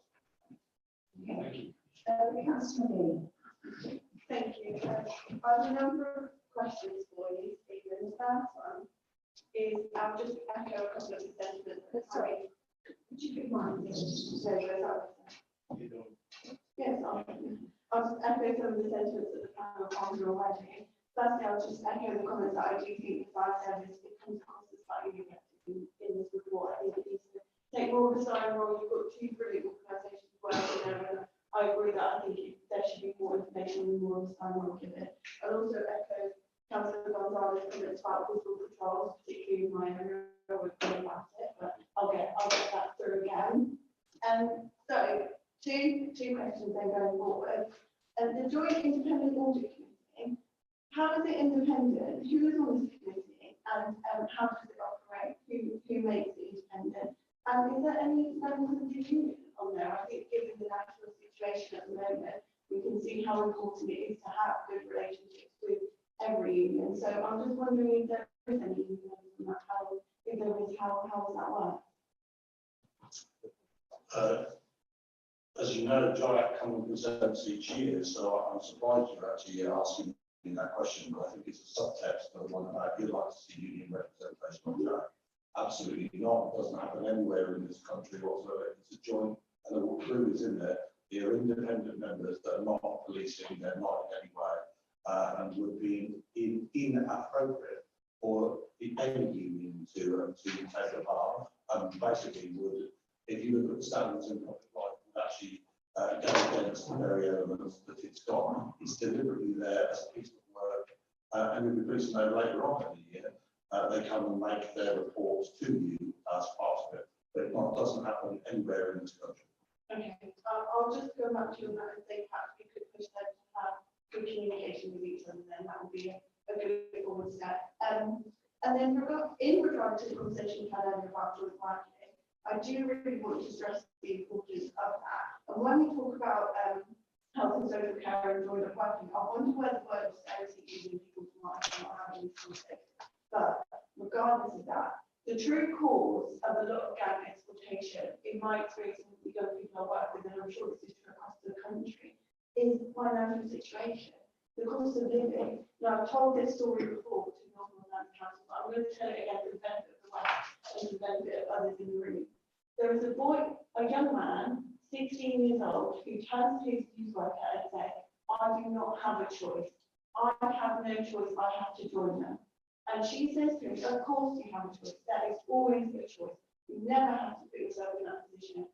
Thank you. Councillor Thank you. I have a number of questions for you, Stephen. The first one is, I'll just echo a couple of the sentiments. Sorry, could you keep mine? Yes, I'll just echo some of the sentiments that the panel have already. Firstly, I'll just echo the comments that I do think the fire service becomes across as slightly negative in this report. I think it needs to take more of a sign role. You've got two brilliant organisations working there, and I agree that I think there should be more information and more of a sign role given. I'll also echo Councillor Gonzalez's comments about visual patrols, particularly in my area. I would say about it, but I'll get that through again. So two questions then going forward. The joint independent audit committee. How is it independent? Who is on this committee, and how does it operate? Who makes it independent? And is there any members of the union on there? I think given the national situation at the moment, we can see how important it is to have good relationships with every union. So I'm just wondering if there is any union on that. If there is, how does that work? As you know, JIAC comes and presents each year, so I'm surprised you're actually asking that question, but I think it's a subtext of one about you'd like to see union representation on JIAC. Absolutely not. It doesn't happen anywhere in this country whatsoever. It's a joint, and the clue is in there. They are independent members that are not policing, they're not in any way, and would be inappropriate for any union to take a part. Basically, would, if you look at the standards in public life, would actually go against the very elements that it's got. It's deliberately there as a piece of work, and you'll be pleased to know later on in the year, they come and make their reports to you as part of it. But it doesn't happen anywhere in this country. Okay, I'll just go back to you on that and say perhaps we could push them to have good communication with each other, then that would be a good forward step. And then in regard to the conversation we had earlier about joint working, I do really want to stress the importance of that. And when we talk about health and social care and joint working, I wonder where the word austerity is in people's minds. I'm not having this conversation. But regardless of that, the true cause of a lot of gang exploitation, in my experience with the young people I work with, and I'm sure it's true across the country, is the financial situation, the cost of living. Now, I've told this story before to Northamptonshire Council, but I'm going to tell it again for the benefit of the West and for the benefit of others in the room. There is a boy, a young man, 16 years old, who turns to his youth worker and says, I do not have a choice. I have no choice, I have to join them. And she says to him, of course you have a choice. There is always a choice. You never have to put yourself in that position.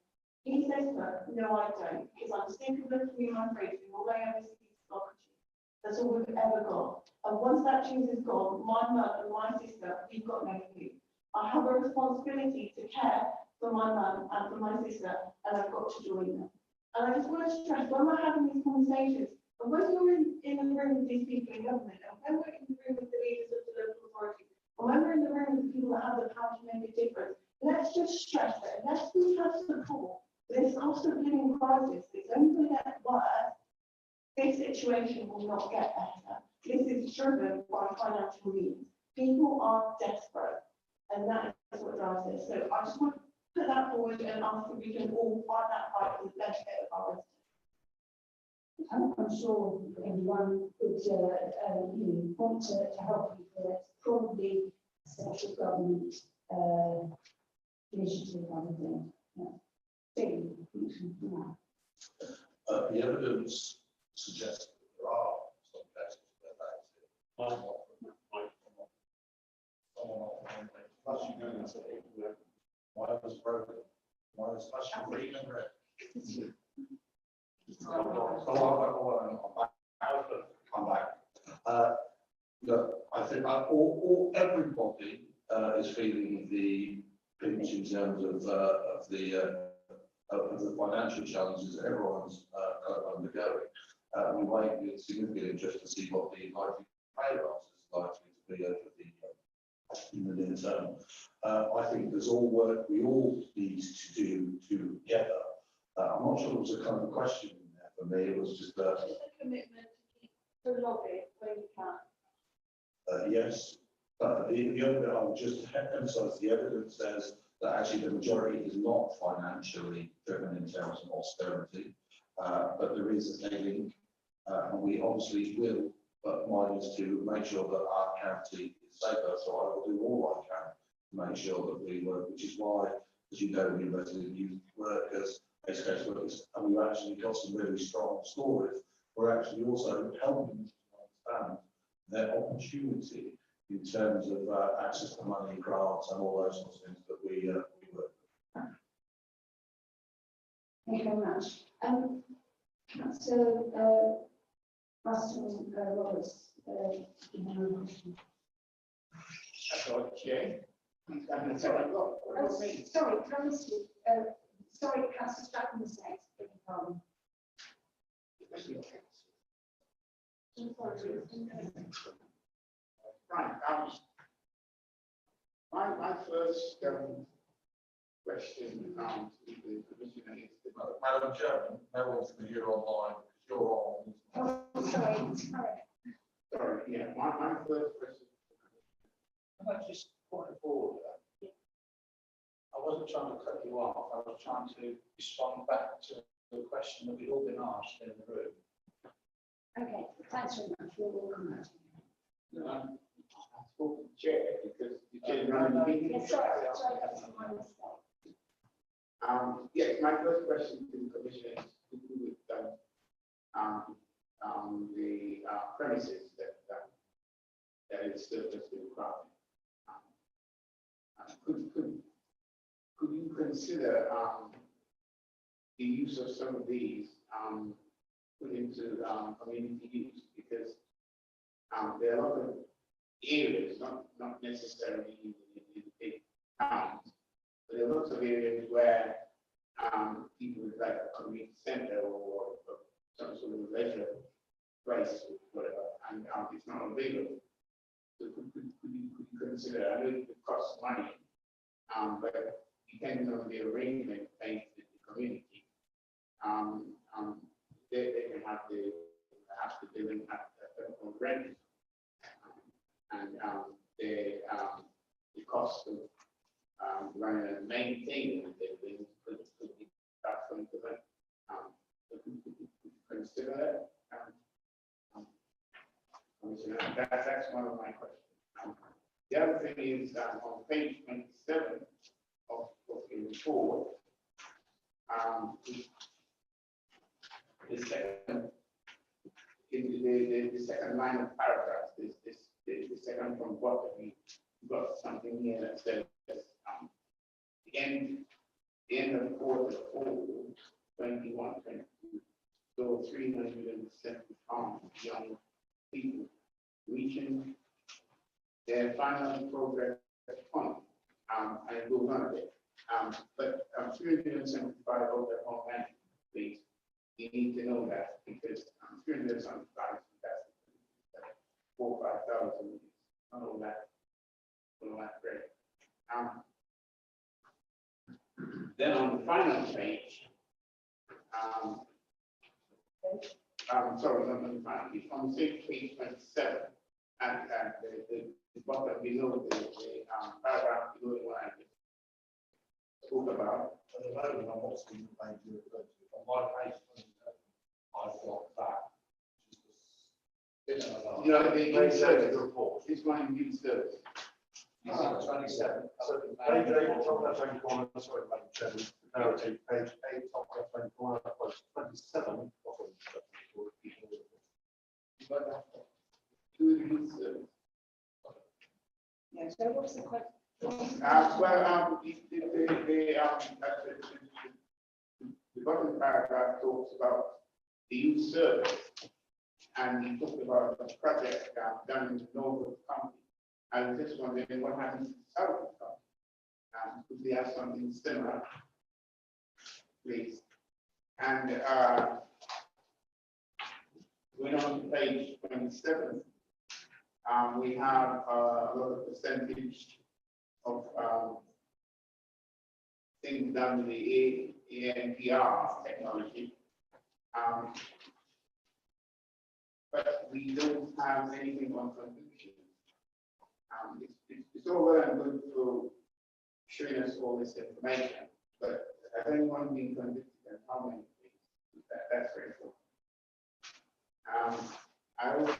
He says to her, no, I don't, because I'm sick of looking in my fridge and all I ever see is blockage. That's all we've ever got. And once that cheese is gone, my mum and my sister, we've got no food. I have a responsibility to care for my mum and for my sister, and I've got to join them. And I just want to stress, when we're having these conversations, and when you're in the room with these people in government, and when we're in the room with the leaders of the local authority, and when we're in the room with the people that have the power to make a difference, let's just stress that unless we have support for this cost of living crisis, it's only going to get worse. This situation will not get better. This is driven by financial needs. People are desperate, and that is what drives this. So I just want to put that forward and ask if we can all fight that fight for the benefit of our residents. I'm sure everyone would want to help people. It's probably a central government initiative rather than thing. The evidence suggests that there are some cases where that is it. Why was broken? Why was flashing green and red? Come back. Look, I think everybody is feeling the pinch in terms of the financial challenges everyone's undergoing. We wait with significant interest to see what the likely pay rise is likely to be over in the near term. I think there's all work we all need to do together. I'm not sure there was a kind of a question in there for me. It was just a commitment to lobby where you can. yes. But the other bit I would just emphasise, the evidence says that actually the majority is not financially driven in terms of austerity, but there is a link, and we obviously will, but mine is to make sure that our county is safer, so I will do all I can to make sure that we work, which is why, as you know, we invested in youth workers, education workers, and we've actually got some really strong stories. We're actually also helping to understand their opportunity in terms of access to money, grants, and all those sorts of things that we work with. Thank you very much. Councillor Russell Roberts, you have a question. Chair. Sorry, promise sorry, Councillor Stratton was next. Beg your pardon. Right. My first question to the Commissioner is Madam Chairman, no one's going to hear online because you're on. Oh, sorry. sorry, yeah, my first question. Can I just point it forward? I wasn't trying to cut you off. I was trying to respond back to the question that we've all been asked in the room. Okay, thanks very much. You're welcome. I'm talking to the chair because the chair running the meeting. Yes, sorry, that's my mistake. Yes, my first question to the Commissioner is to do with the premises that is still just in crowd. Could you consider the use of some of these put into community use, because there are a lot of areas, not necessarily in big towns, but there are lots of areas where people with like a community center or some sort of leisure place or whatever, and it's not available. So could you consider, I know it costs money, but depending on the arrangement made with the community, they can have the building at on rent, and the cost of running and maintaining the building could be that from the rent. So could you consider that? That's one of my questions. The other thing is on page 27 of the report, the second line of paragraph, the second from bottom, we got something here that says the end of quarter 4, 21, 22, so 370 pounds young people reaching their final progress point, and it goes on a bit. But 375 of their home land, please. You need to know that because 375, that's 4,000 or 5,000. I know that. Great. Then on the final page, sorry, not on the final page, on page 27, and the bottom below the paragraph below the one I just spoke about. At the moment, I'm not seeing the page you're referring to. On my page, I've got that. You know, the youth service report. this one in youth service. 27. So page 8, top left hand corner, sorry, Madam Chairman, narrative, page 8, top left hand corner, 27. Youth service. Yeah, so what's the question? The bottom paragraph talks about the youth service, and he talked about a project done in the north of the county. I was just wondering what happens in the south of the county. Could we have something similar, please? And going on to page 27, we have a lot of percentage of things done with the ANPR technology. But we don't have anything on conviction. It's all well and good for showing us all this information, but has anyone been convicted and how many things? That's very important. I also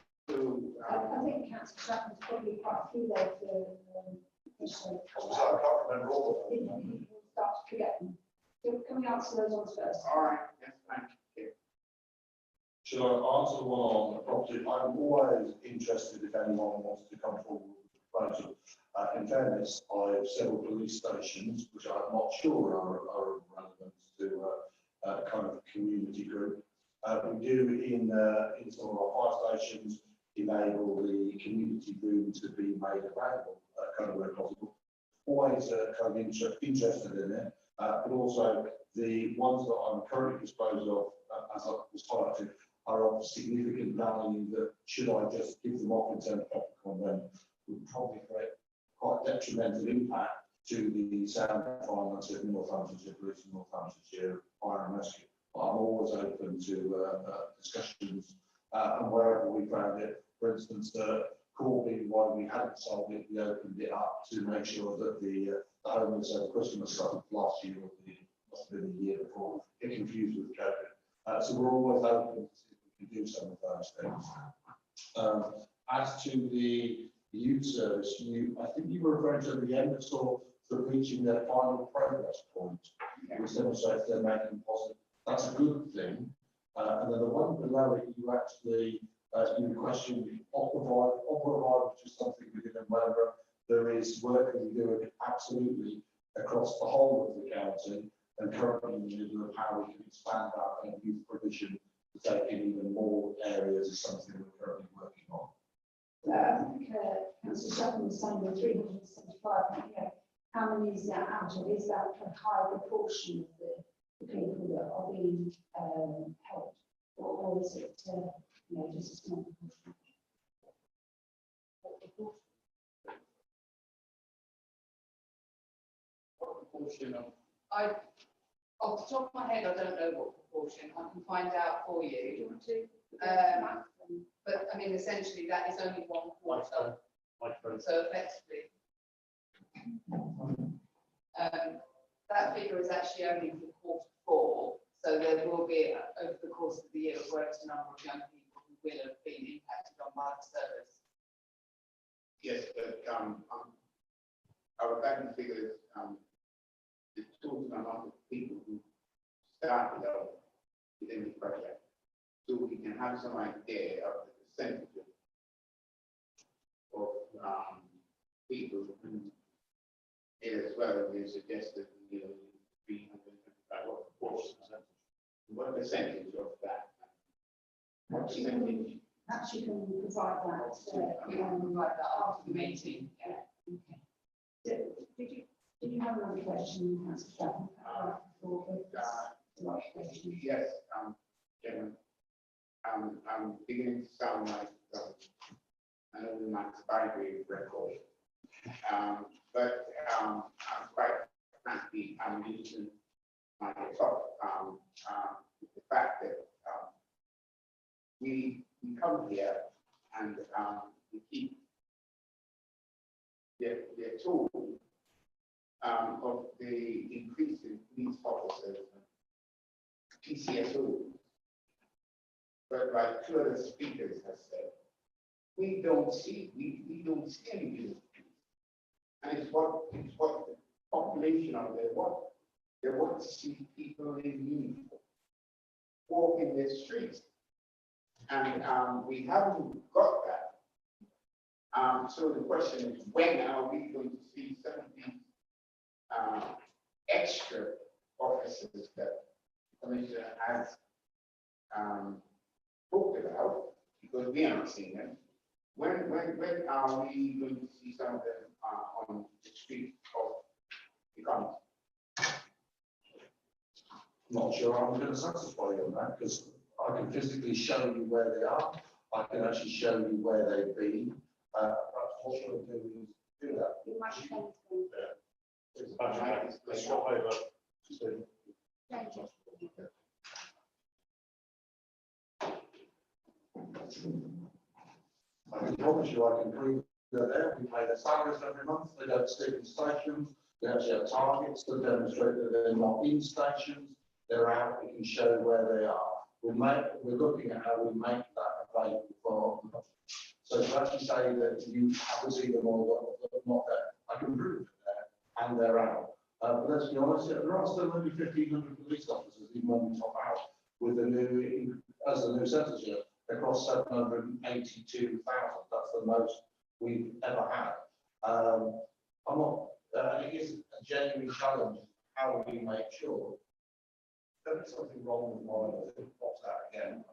I think Councillor Chapman's probably quite a few there to So I can't remember all of them. We'll start to forget them. So can we answer those ones first? all right, yes, thank you. Should I answer the one on the property? I'm always interested if anyone wants to come forward with a proposal. In fairness, I have several police stations, which I'm not sure are relevant to a kind of community group. We do in some of our fire stations enable the community room to be made available, kind of where possible. Always kind of interested in it, but also the ones that I'm currently disposed of, as I was highlighted, are of significant value that should I just give them off in terms of traffic content would probably create quite detrimental impact to the sound finance of Northamptonshire Police and Northamptonshire Fire and Rescue. But I'm always open to discussions and wherever we found it. For instance, Corby, while we hadn't sold it, we opened it up to make sure that the homeless over Christmas stuff last year or must have been the year before get confused with COVID. So we're always open to see if we can do some of those things. As to the youth service, I think you were referring to the end of sort of reaching their final progress point, which demonstrates they're making positive. That's a good thing. And then the one below it, you actually you questioned Operabide, which is something we did in Wales. There is work that we do absolutely across the whole of the county, and currently in the middle of how we can expand our kind of youth provision to take in even more areas is something we're currently working on. I think Councillor Chapman was saying the 375, how many is that out of? Is that a high proportion of people that are being helped, or is it, just a small proportion? What proportion of Off the top of my head, I don't know what proportion. I can find out for Do you. you want to? But I mean, essentially, that is only 1/4. So effectively, that figure is actually only for Q4. So there will be, over the course of the year, a greater number of young people who will have been impacted on by the service. Yes, but our guidance figures, the total amount of people who started out within the project. So we can have some idea of the percentage of people who did as well. We suggested, 325, what percentage of that? What percentage? Perhaps you can provide that. We can provide that after the meeting. Yeah. Okay. Did you have another question, Councillor Stratton? Yes, Chairman. I'm beginning to sound like another Max Bygrave record. But I'm quite frankly, I'm using my talk with the fact that we come here and we keep the tool of the increase in police officers, PCSO. But like two other speakers have said, we don't see any business. And it's what the population out there want. They want to see people in uniform walk in the streets. And we haven't got that. So the question is, when are we going to see some of these extra officers that the Commissioner has talked about, because we haven't seen them? When are we going to see some of them on the street of the county? Not sure I'm going to satisfy you on that, because I can physically show you where they are. I can actually show you where they've been. Perhaps what we'll do is do that. You might be able Let's swap over. I can promise you, I can prove they're there. We pay their salaries every month. They don't stick in stations. They actually have targets to demonstrate that they're not in stations. They're out. We can show where they are. We're looking at how we make that available for them. So to actually say that you have to see them all, not there, I can prove it there and they're out. But let's be honest, there are still only 1,500 police officers, even when we top out with the new, as the new censorship, across 782,000. That's the most we've ever had. I'm not, it is a genuine challenge. How do we make sure there is something wrong with mine? I think pops out again.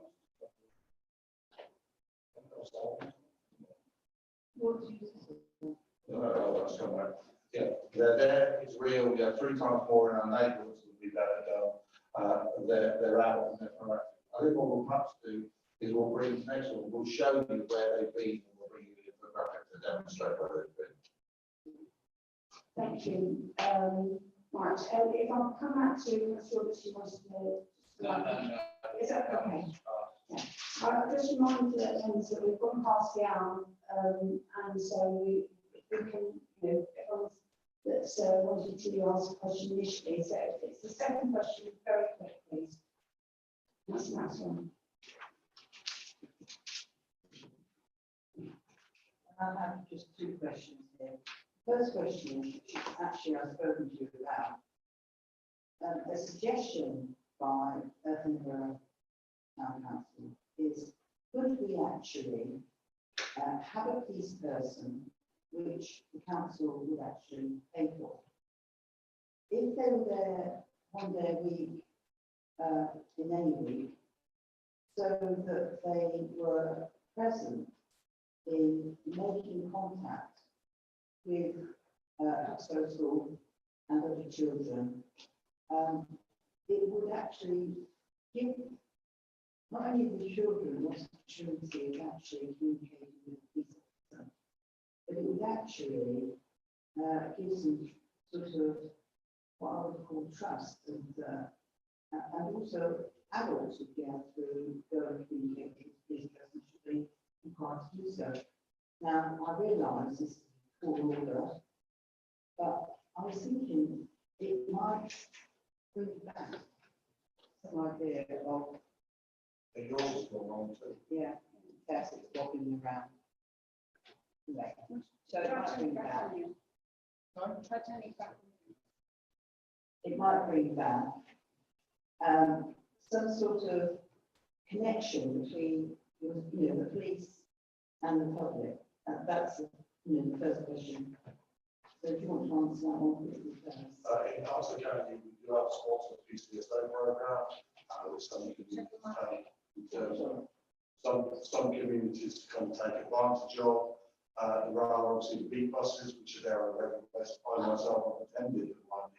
No, that's come back. Yeah, they're there, it's real. We have 3 times more in our neighbourhoods would be better done. They're out and they're proactive. I think what we'll perhaps do is we'll bring next one, we'll show you where they've been and we'll bring you the infographic to demonstrate where they've been. Thank you. Right, if I'll come back to you, I'm sure that she wants to. No. Is that okay? Yeah. I'll just remind the members that we've gone past the hour, and so we can, everyone that's wanted to ask a question initially. So if it's the second question, very quick, please. That's the next one. I have just 2 questions here. First question, which actually I've spoken to you about, a suggestion by Edinburgh Town Council is, could we actually have a police person which the council would actually pay for? If they were there one day a week, in any week, so that they were present in making contact with social and other children, it would actually give not only the children the opportunity of actually communicating with the police officer, but it would actually give some sort of what I would call trust, and also adults would be able to go and communicate with the police person should be required to do so. Now, I realise this is a full order, but I was thinking it might bring back some idea of, And yours has gone wrong too. yeah, that's it's bobbing around. Yeah. So it might bring back, it might bring back some sort of connection between, the police and the public. That's, the first question. So if you want to answer that one quickly first. In Arts Academy, we do have sponsored PCSO program, which some communities take in terms of some communities to come take advantage of. There are obviously the beat buses, which are there on a regular basis. I myself have attended one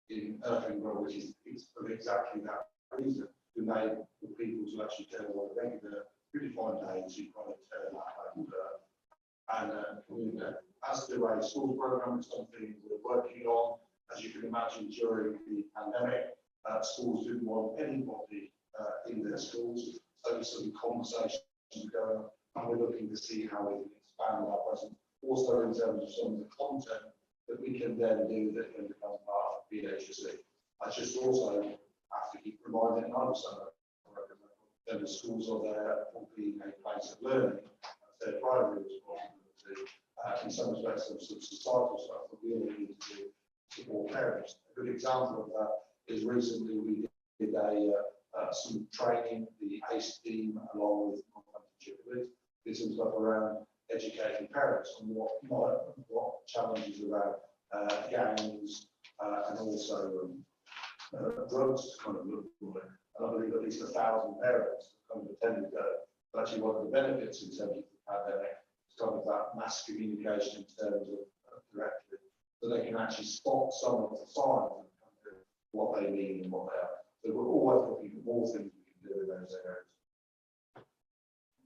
in Irvingrove, which is it's for exactly that reason, to enable people to actually turn on a regular, really fine day to kind of turn that and communicate. As to a school program, it's something we're working on. As you can imagine, during the pandemic, schools didn't want anybody in their schools. So some conversations are going on, and we're looking to see how we can expand our presence. Also, in terms of some of the content that we can then do that can become part of BHSC. I just also have to keep reminding, and I also recommend that the schools are there for being a place of learning. That's their primary responsibility. In some respects, some societal stuff that we all need to do to support parents. A good example of that is recently we did some training, the ACE team, along with Northamptonshire Police, did some stuff around educating parents on what challenges around gangs and also drugs to kind of look for it. And I believe at least 1,000 parents have kind of attended that. But actually, one of the benefits in terms of the pandemic is kind of that mass communication in terms of directly, so they can actually spot some of the signs and what they mean and what they are. So we're always looking for more things we can do in those areas.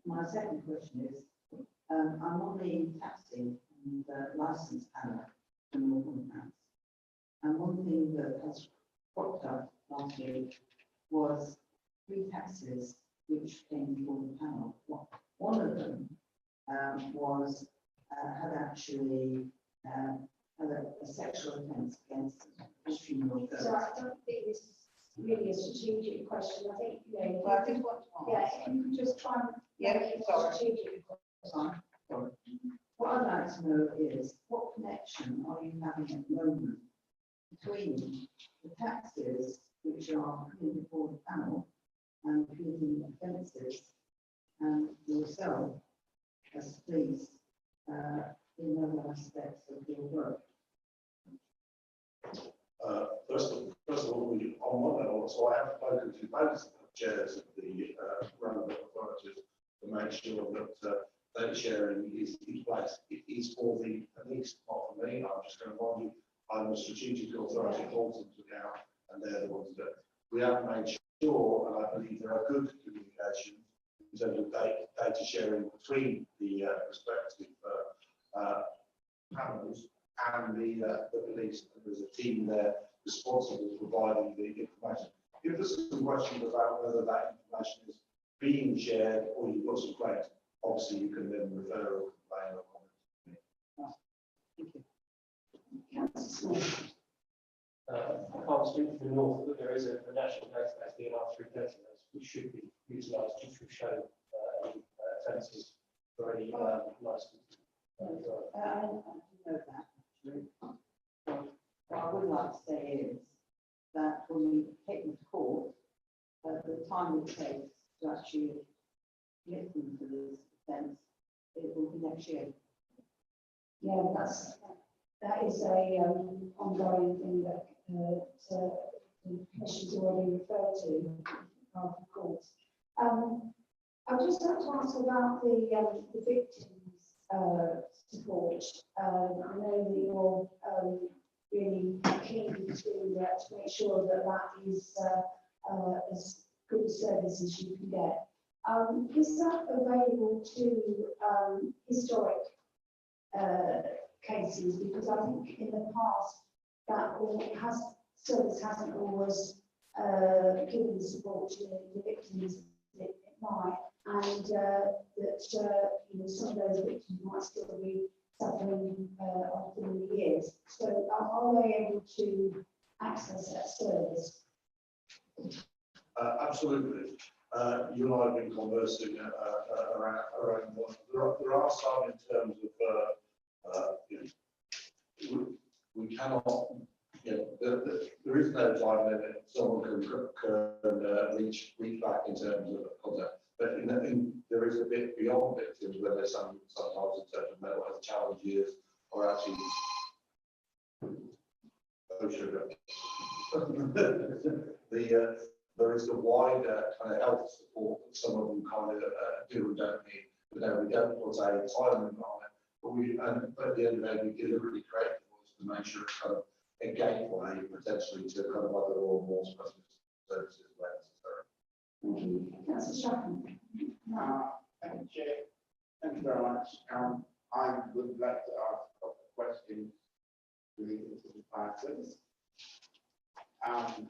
My second question is, I'm on the taxi and licence panel for Northamptonshire. And one thing that has popped up last week was 3 taxis which came before the panel. One of them was had actually had a sexual offence against a female girl. So I don't think this is really a strategic question. I think, Well, I just want to yeah, ask. if you could just try and Yeah, make it sorry. strategic. Sorry. What I'd like to know is what connection are you having at the moment between the taxes which are coming before the panel and committing offences and yourself as police in other aspects of your work? First of all, on one level, so I have spoken to both chairs of the relevant authorities to make sure that data sharing is in place. It is for the police, not for me. I'm just going to remind you, I'm a strategic authority at Halton to now, and they're the ones that we have made sure, and I believe there are good communications in terms of data sharing between the respective panels and the police. There's a team there responsible for providing the information. If there's some questions about whether that information is being shared or you've got some claims, obviously you can then refer or complain on it. Thank you. I can't speak for the North, but there is a national database, the NR3 database, which should be utilised just to show any offences for any licence. I know that, actually. What I would like to say is that when we take them to court, the time it takes to actually get them to this offence, it will be next year. Yeah, that is a ongoing thing that the Commission's already referred to, of course. I'd just like to ask about the victims support. I know that you're really keen to make sure that that is as good a service as you can get. Is that available to historic cases? Because I think in the past that service hasn't always given support to the victims. It might, and that some of those victims might still be suffering after many years. So are they able to access that service? Absolutely. You and I have been conversing around what there are some in terms of we cannot. There is no time limit. Someone can reach back in terms of contact, but there is a bit beyond victims where there's sometimes in terms of mental health challenges or actually. Oh, sugar. There is the wider kind of health support that some of them kind of do and don't need. But no, we don't put a time limit on it. But at the end of the day, we deliberately create the to make sure it's kind of a gateway potentially to kind of other or more specialist services where necessary. Thank you. Councillor Stratton. Thank you, Chair. Thank you very much. I would like to ask a question relating to the fire service. On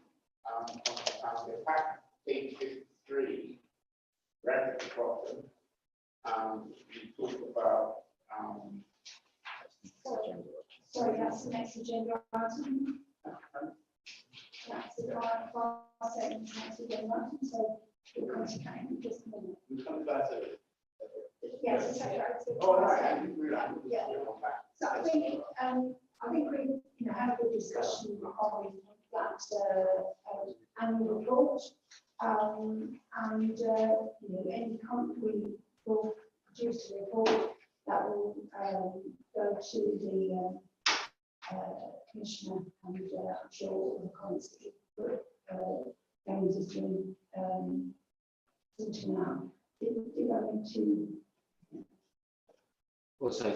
the fact, page 53, right at the bottom, we talk about Sorry, that's the next agenda item. That's the last sentence, next agenda item, so we're concentrating just a minute. we come back to it. Yes, it's okay. Oh, right, I didn't realize. Yeah. So I think we had a good discussion on that annual report. Any company will produce a report that will go to the commissioner, and I'm sure all the comments that James has been sorting out. Did I need to? Also,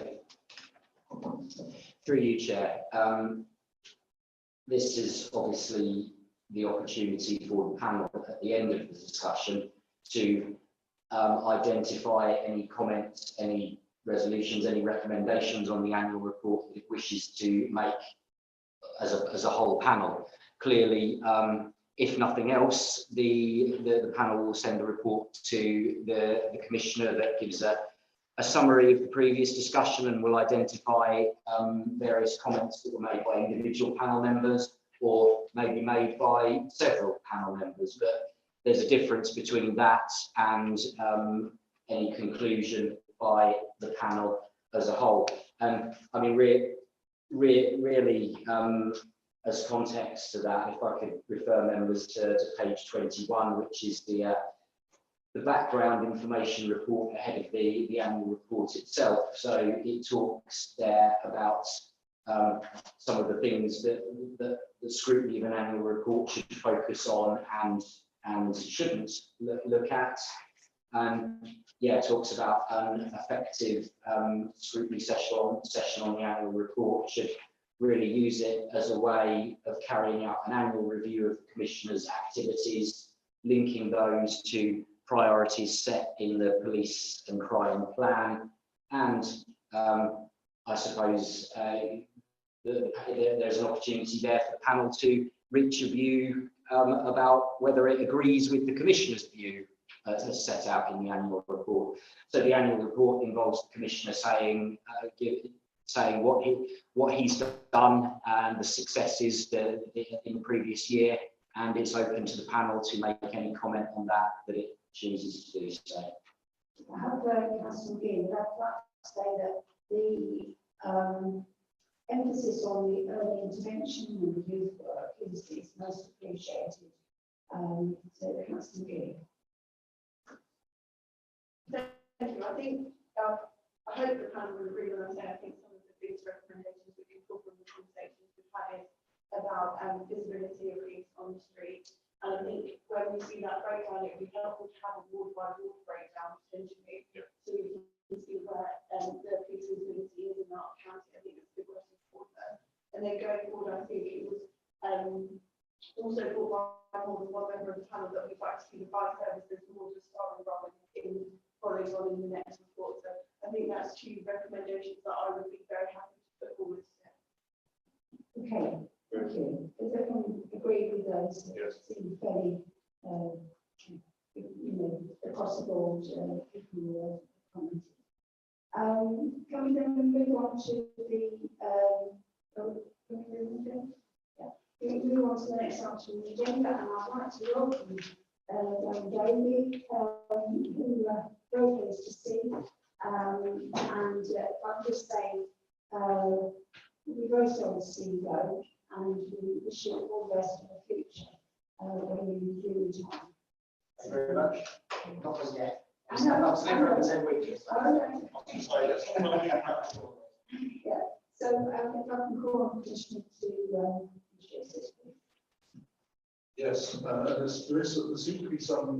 through you, Chair, this is obviously the opportunity for the panel at the end of the discussion to identify any comments, any resolutions, any recommendations on the annual report that it wishes to make as a whole panel. Clearly, if nothing else, the panel will send a report to the Commissioner that gives a summary of the previous discussion and will identify various comments that were made by individual panel members or maybe made by several panel members. But there's a difference between that and any conclusion by the panel as a whole. And I mean, really, as context to that, if I could refer members to page 21, which is the background information report ahead of the annual report itself. So it talks there about some of the things that the scrutiny of an annual report should focus on and shouldn't look at. Yeah, it talks about an effective scrutiny session on the annual report, should really use it as a way of carrying out an annual review of the Commissioner's activities, linking those to priorities set in the police and crime plan. And I suppose there's an opportunity there for the panel to reach a view about whether it agrees with the Commissioner's view as set out in the annual report. So the annual report involves the Commissioner saying what he's done and the successes in the previous year, and it's open to the panel to make any comment on that it chooses to do so. I have Councillor Gill, I'd like to say that the emphasis on the early intervention and youth work is most appreciated. So Councillor Gill. Thank you. I think, I hope the panel will agree when I say I think some of the biggest recommendations we can pull from the conversations we've had about visibility of police on the street. And I think when we see that breakdown, it would be helpful to have a ward by ward breakdown potentially. Yeah. So we can see where the police visibility is in our county. I think it's a good question for them. And then going forward, I of the panel that we'd like to see the fire services more just far rather in following on in the next report. So I think that's two recommendations that I would be very happy to put forward today. Okay, thank you. Does everyone agree with those? Yes. Seem fairly, you know, across the board, people commented. Can we then move on to the, we move on to the next item on the agenda, and I'd like to welcome Jamie, who very pleased to see. And I'll just say, we're very sorry to see you go, and we wish you all the best in the future when you do retire. Thank you very much. Not as yet. I know, Not to I know. represent weakness. Yeah, so if I can call on Commissioner to introduce it. Yes, there seems to be some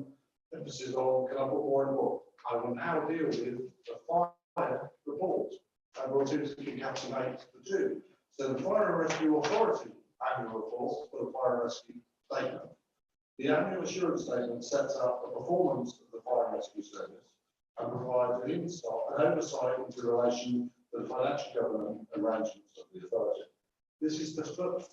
emphasis on, can I put more in the book? I will now deal with the fire report. I brought in to encapsulate the two. So the Fire and Rescue Authority annual report for the Fire and Rescue statement. The annual assurance statement sets out the performance of the Fire and Rescue Service and provides an insight and oversight into relation to the financial government arrangements of the authority. This is the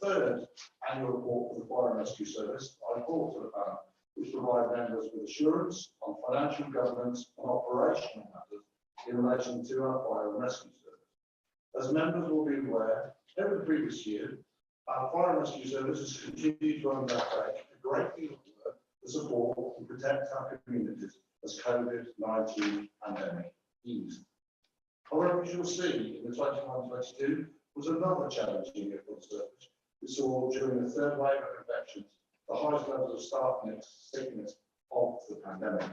third annual report for the Fire and Rescue Service I brought to the panel, which provide members with assurance on financial governance and operational matters in relation to our Fire and Rescue Service. As members will be aware, over the previous year, our Fire and Rescue Service has continued to undertake a great deal of work to support and protect our communities as COVID-19 pandemic eased. However, as you'll see in the 21-22 was another challenging year for the service. We saw during the third wave of infections the highest levels of staff sickness of the pandemic.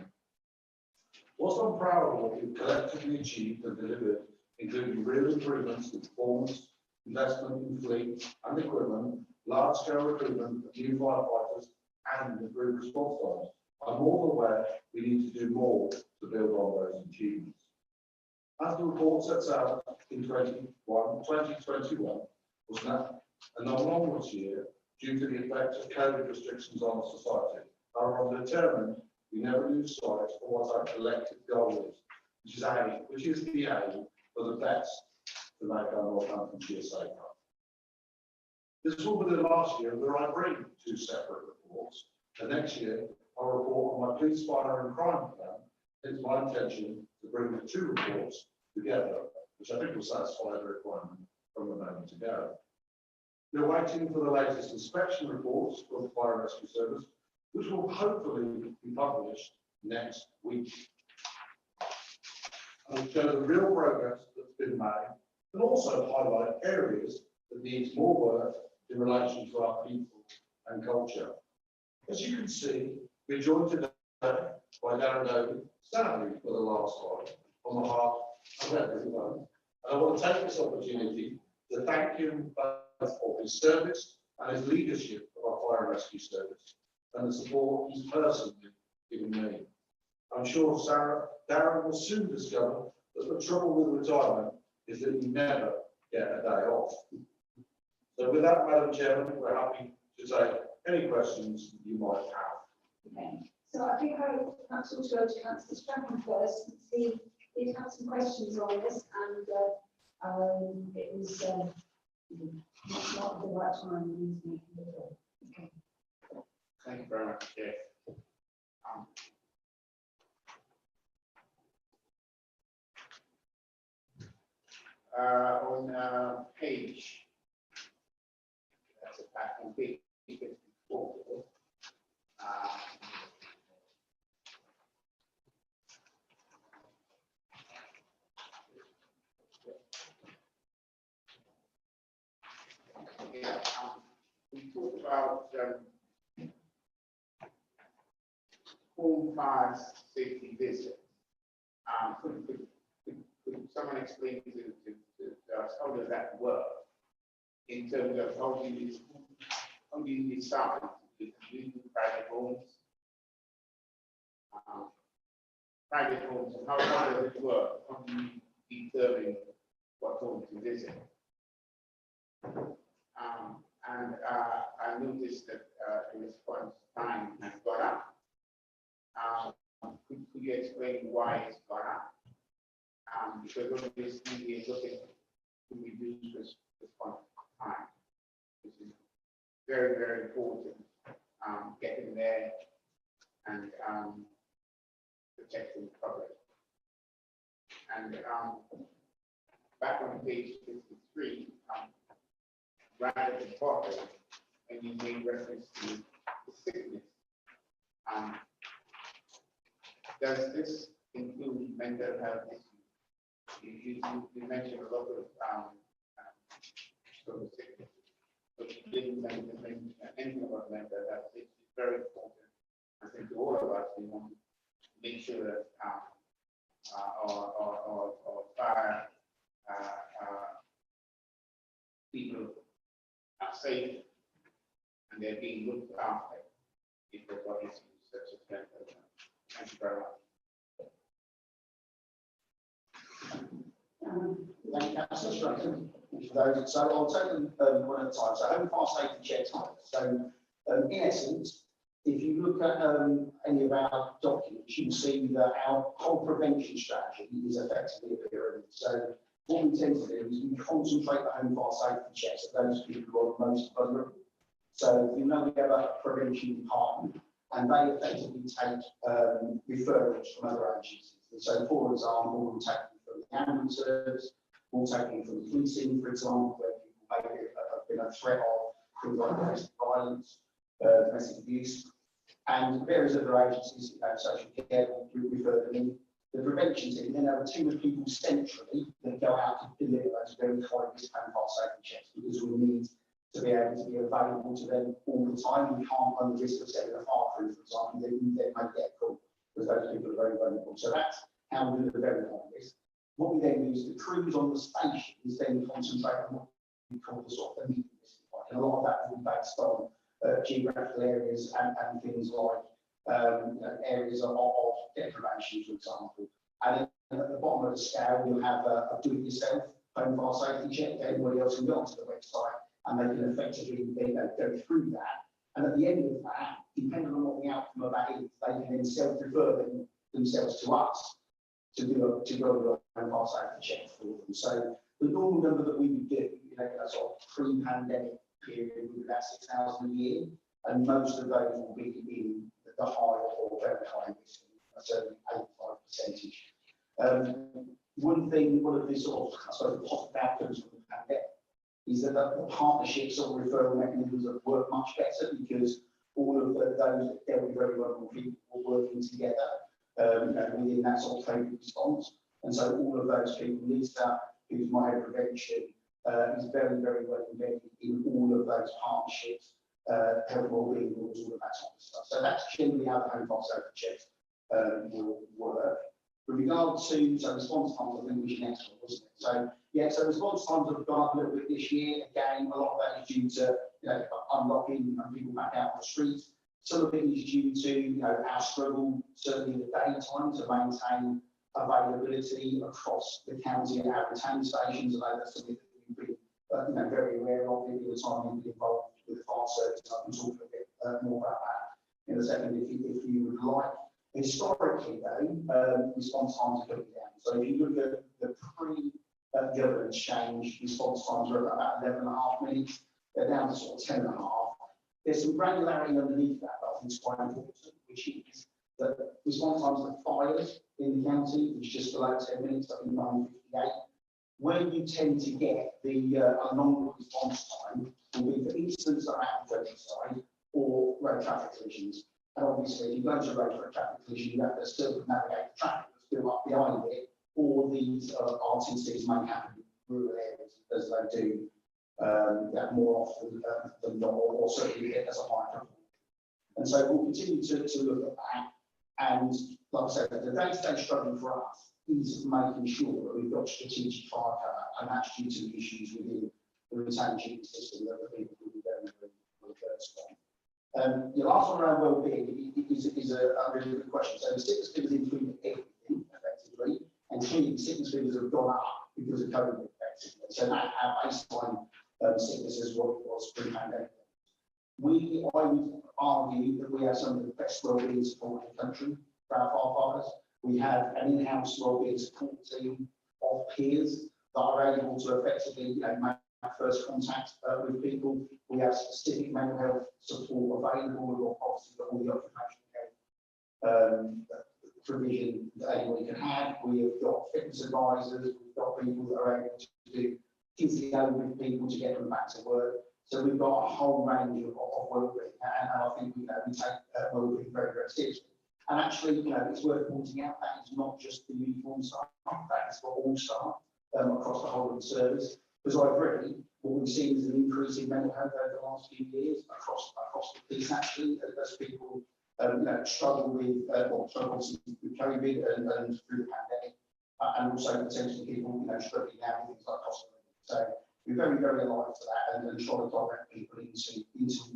Whilst I'm proud of what we've collectively achieved and delivered, including real improvements in performance, investment in fleet and equipment, large-scale recruitment of new firefighters, and improved response times, I'm all aware we need to do more to build on those achievements. As the report sets out, in 2021 was an anomalous year due to the effect of COVID restrictions on our society. However, I'm determined we never lose sight of what our collective goal is, which is the aim for the best to make our Northamptonshire safer. This will be the last year where I bring two separate reports. The next year, I'll report on my police, fire and crime plan. It's my intention to bring the two reports together, which I think will satisfy the requirement from a moment ago. We're waiting for the latest inspection reports for the Fire and Rescue Service, which will hopefully be published next week. And will show the real progress that's been made and also highlight areas that needs more work in relation to our people and culture. As you can see, we're joined today by Darren Owen, sadly for the last time, on behalf of everyone. And I want to take this opportunity to thank him both for his service and his leadership of our Fire and Rescue Service and the support he's personally given me. I'm sure Darren will soon discover that the trouble with retirement is that you never get a day off. So with that, Madam Chairman, we're happy to take any questions you might have. Okay, so I think I perhaps also go to Councillor Stratton first and see if you have some questions on this, and it was not the right time to use me before. Okay. Thank you very much, Chair. On page, that's a back on page 54. Yeah, we talked about home fire safety visit. Could someone explain to us how does that work in terms of how do you decide if you do private homes? Private homes, how does it work? How do you determine what home to visit? And I noticed that in response time has gone up. Could you explain why it's gone up? Because obviously we are looking to reduce response time, which is very, very important. Getting there and protecting the public. And back on page 53, right at the bottom, and you made reference to the sickness. Does this include mental health issues? You mentioned a lot of sort of sickness, but you didn't mention anything about mental health. It's very important. I think to all of us, we want to make sure that our fire people are safe and they're being looked after if they've got issues such as mental health. Thank you very much. Thank you, Councillor Stratton. Thank you for those. So I'll take them one at a time. So home fire safety check time. So in essence, if you look at any of our documents, you can see that our whole prevention strategy is effectively a pyramid. So what we tend to do is we concentrate the home fire safety checks at those people who are most vulnerable. So you know we have a prevention department and they effectively take referrals from other agencies. And so for example, we'll take them from the ambulance service, we'll take them from the policing, for example, where people maybe have been a threat of things like domestic violence, domestic abuse, and various other agencies, social care, we refer them in. The prevention team then have a team of people centrally that go out to deliver those very high risk home fire safety checks because we need to be able to be available to them all the time. We can't run the risk of setting a fire crew, for example, they may get a call because those people are very vulnerable. So that's how we do the very high risk. What we then do is the crews on the stations then concentrate on what we call the sort of immediate risk. And a lot of that will be based on geographical areas and things like areas of deprivation, for example. And then at the bottom of the scale, you'll have a do-it-yourself home fire safety check. Everybody else can go onto the website and they can effectively go through that. And at the end of that, depending on what the outcome of that is, they can then self-refer themselves to us to go a home fire safety check for them. So the normal number that we would do, a sort of pre-pandemic period would be about 6,000 a year, and most of those will be in the high or very high risk, certainly 85%. One of the sort of, I suppose, positive outcomes from the pandemic is that the partnerships or referral mechanisms have worked much better because all of those that dealt with very vulnerable people were working together within that sort of COVID response. And so all of those people, Lisa, who's my head of prevention, is very, very well embedded in all of those partnerships, health wellbeing rules, all of that sort of stuff. So that's generally how the home fire safety checks will work. With regard to response times, I think we should next one, wasn't it? So yeah, so response times have gone up a little bit this year. Again, a lot of that is due to unlocking and people back out on the streets. Some of it is due to our struggle, certainly in the daytime, to maintain availability across the county and our retain stations. And that's something that we've been very aware of in the time we've been involved with the fire service. I can talk a bit more about that in a second if you would like. Historically, though, response times are going down. So if you look at the pre-governance change, response times are about 11.5 minutes. They're down to sort of 10.5. There's some granularity underneath that I think is quite important, which is that response times for fires in the county is just below 10 minutes, I think 9:58. Where you tend to get the longer response time will be for incidents that are out of countryside or road traffic collisions. And obviously, if you go to a road for a traffic collision, you have to circumnavigate the traffic that's built up behind it, or these RTCs may happen in rural areas as they do that more often than not, or certainly as a higher problem. And so we'll continue to look at that. And like I said, the day-to-day struggle for us is making sure that we've got strategic fire cover, and that's due to the issues within the retention system that the people will be very, very first on. Your last one around well-being is a really good question. So the sickness figures include everything effectively, and clearly the sickness figures have gone up because of COVID effectively. So that our baseline sickness is what it was pre-pandemic. I would argue that we have some of the best wellbeing support in the country for our firefighters. We have an in-house wellbeing support team of peers that are able to effectively, make first contact with people. We have specific mental health support available. We've got obviously got all the occupational health provision that anybody can have. We have got fitness advisors. We've got people that are able to do physio with people to get them back to work. So we've got a whole range of wellbeing, and I think we take wellbeing very, very seriously. And actually, it's worth pointing out that it's not just the uniform staff, that is for all staff across the whole of the service. Because I agree, what we've seen is an increase in mental health over the last few years across the piece, actually, as people struggle with COVID and through the pandemic, and also potentially people struggling now with things like cost of living. So we're very, very alive to that, and try to direct people into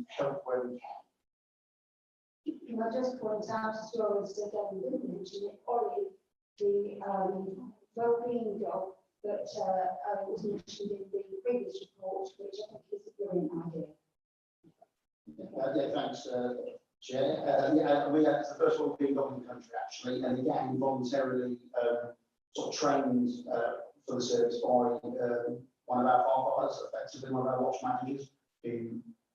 help where we can. Can I just point out as well as Devin didn't mention it, Ollie, the wellbeing job that was mentioned in the previous report, which I think is a brilliant idea. Thanks, Chair. We had the first wellbeing job in the country, actually, and again, voluntarily sort of trained for the service by one of our firefighters, effectively one of our watch managers, who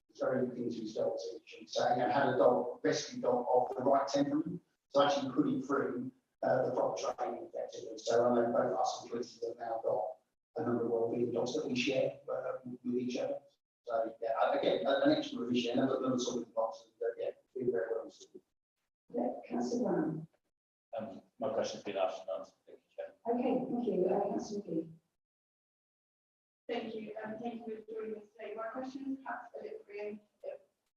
was very into his dogs, I should say, and had a rescue dog of the right temperament, so actually put him through the proper training effectively. So I know both us and Chris have now got a number of wellbeing dogs that we share with each other. So yeah, again, an extra revision, another sort of box, but yeah, doing very well. Councillor Brown. My question's been asked and answered. Thank you, Chair. Okay, thank you. Councillor McGee. Thank you. Thank you for joining us today. My question is perhaps a little bit.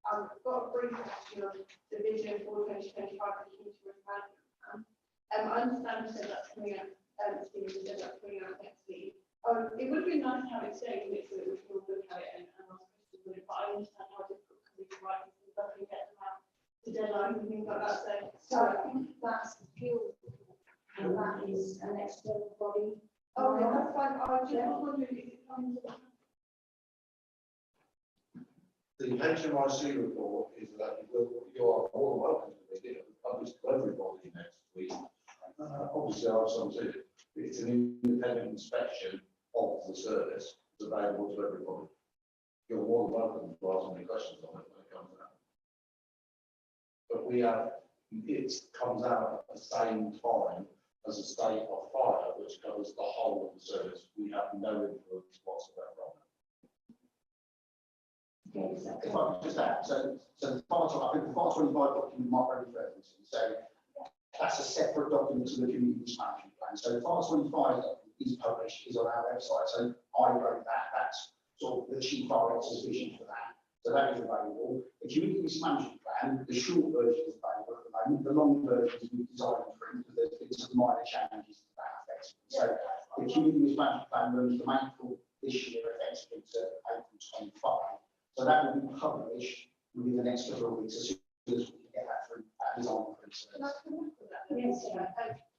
I've got a brief question on the vision for 2025 and community risk management. I understand you said that's coming out, Steve, you said that's coming out next week. It would be nice to have it today, so that we can all look at it and ask questions on it, but I understand how difficult it can be to write things and stuff and get them out to deadlines and things like that. So I think that's the fuel, and that is an external body. Oh, yeah, that's fine. I just was wondering if it comes to The HMRC report is that you are more than welcome to read it. It will publish to everybody next week. Obviously, I've submitted it. It's an independent inspection of the service. It's available to everybody. You're more than welcome to ask any questions on it when it comes out. But it comes out at the same time as a state of fire, which covers the whole of the service. We have no influence whatsoever on it. Okay, so If I could just add, so the I think the FAR 25 document might be referred to, so that's a separate document to the community risk management plan. So the FAR 25 document is published, is on our website. So I wrote that. That's sort of the chief director's vision for that. So that is available. The community risk management plan, the short version is available at the moment. The long version is we've designed for it because there's been some minor changes to that effectively. So the community risk management plan runs from April this year effectively to April 25. So that will be published within the next couple of weeks as soon as we can get that through that design print. yes,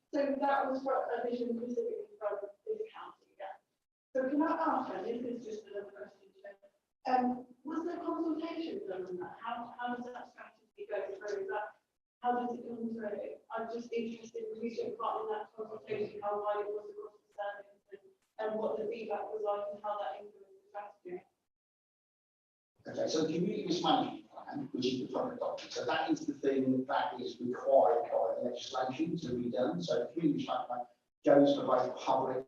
So that was for a vision specifically from this county, yeah. So can I ask, and this is just another question, was there consultation done on that? How does that strategy go through? How does it come through? I'm just interested in research part in that consultation, how wide it was across the service and what the feedback was like and how that influenced the strategy. Okay, so the community risk management plan, which is the public document, so that is the thing that is required by the legislation to be done. So the community risk management plan goes for both public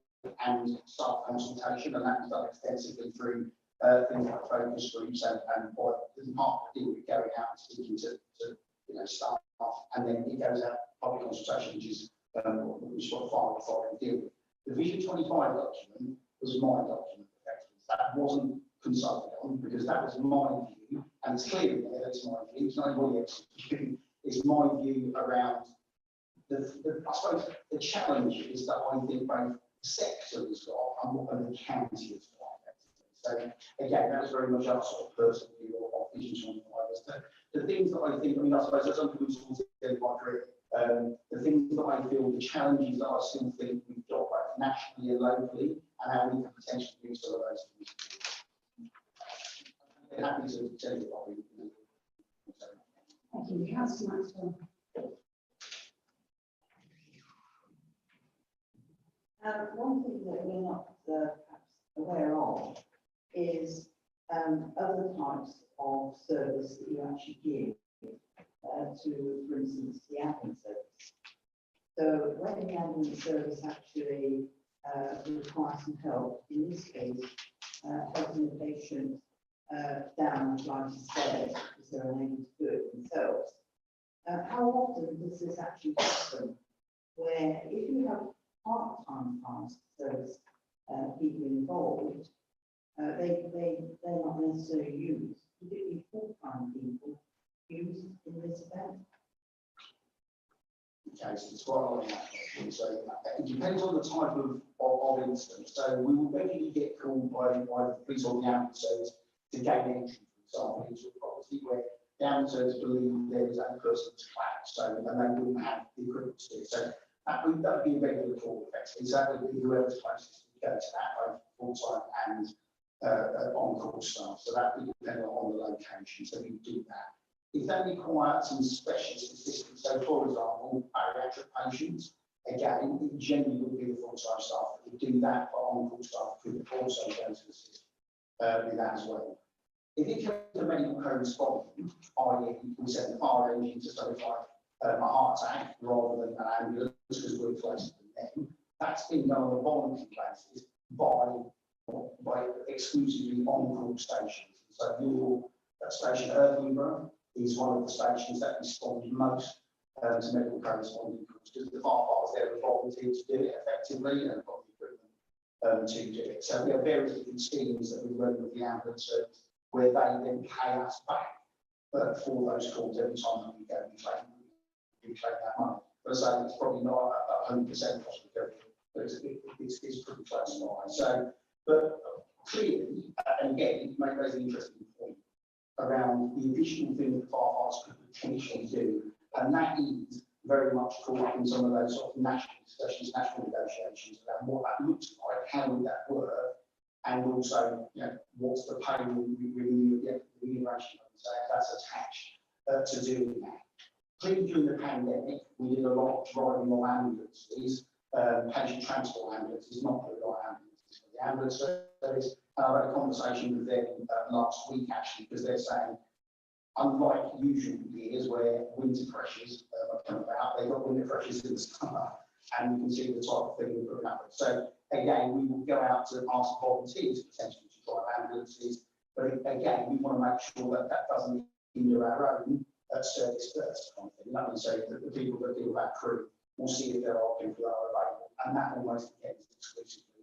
and staff consultation, and that is done extensively through things like focus groups and or the department deal with going out and speaking to staff, and then it goes out public consultation, which is what fire authority deal with. The Vision 25 document was my document, effectively. That wasn't consulted on because that was my view, and it's clear in there that it's my view. It's not anybody else's view. It's my view around I suppose the challenges that I think both the sector has got and the county has got. So again, that was very much our sort of personal view of Vision 25. The things that I think, I suppose as something who's towards the end of my career, the things that I feel, the challenges that I still think we've got both nationally and locally, and how we can potentially do some of those things. I'm happy to tell you what we Thank you, Councillor Maxwell. One thing that we're not perhaps aware of is other types of service that you actually give to, for instance, the ambulance service. So when the ambulance service actually requires some help, in this case, helping the patient down a flight of stairs because they're unable to do it themselves. How often does this actually happen? Where if you have part-time fire service people involved, they're not necessarily used. Would it be full-time people used in this event? Okay, so it's quite a lot of that. So it depends on the type of incident. So we will regularly get called by the police or the ambulance service to gain entry, for example, into a property where the ambulance service believe there is a person to collapse, so and they wouldn't have the equipment to do it. So that would be a regular call, effectively. So that would be whoever's closest to go to that, both full-time and on-call staff. So that would depend on the location. So we do that. If they require some specialist assistance, so for example, bariatric patients, again, it generally would be the full-time staff that would do that, but on-call staff could also go to assist with that as well. If it comes to medical co-responding, i.e. we send the fire engine to something like a heart attack rather than an ambulance because we're closer than them, that's been done on a voluntary basis by exclusively on-call stations. So your station Earthingborough is one of the stations that responds most to medical corresponding calls because the firefighters there are volunteered to do it effectively and have got the equipment to do it. So we have various different schemes that we run with the ambulance service where they then pay us back for those calls every time that we go and claim that money. But I say it's probably not 100% cost recovery, but it's pretty close by. So, but clearly, and again, you raise an interesting point around the additional thing that firefighters could potentially do, and that is very much caught up in some of those sort of national discussions, national negotiations around what that looks like, how would that work, and also, you know, what's the pay remuneration that's attached to doing that. Clearly, during the pandemic, we did a lot of driving of ambulances, patient transport ambulances, not the right ambulances for the ambulance service. And I had a conversation with them last week actually, because they're saying, unlike usual years where winter pressures have come about, they've got winter pressures in the summer, and you can see the type of thing that could happen. So again, we will go out to ask volunteers potentially to drive ambulances, but again, we want to make sure that that doesn't hinder our own service first kind of thing. That means say that the people that deal with that crew will see if there are people that are available, and that almost again is exclusively,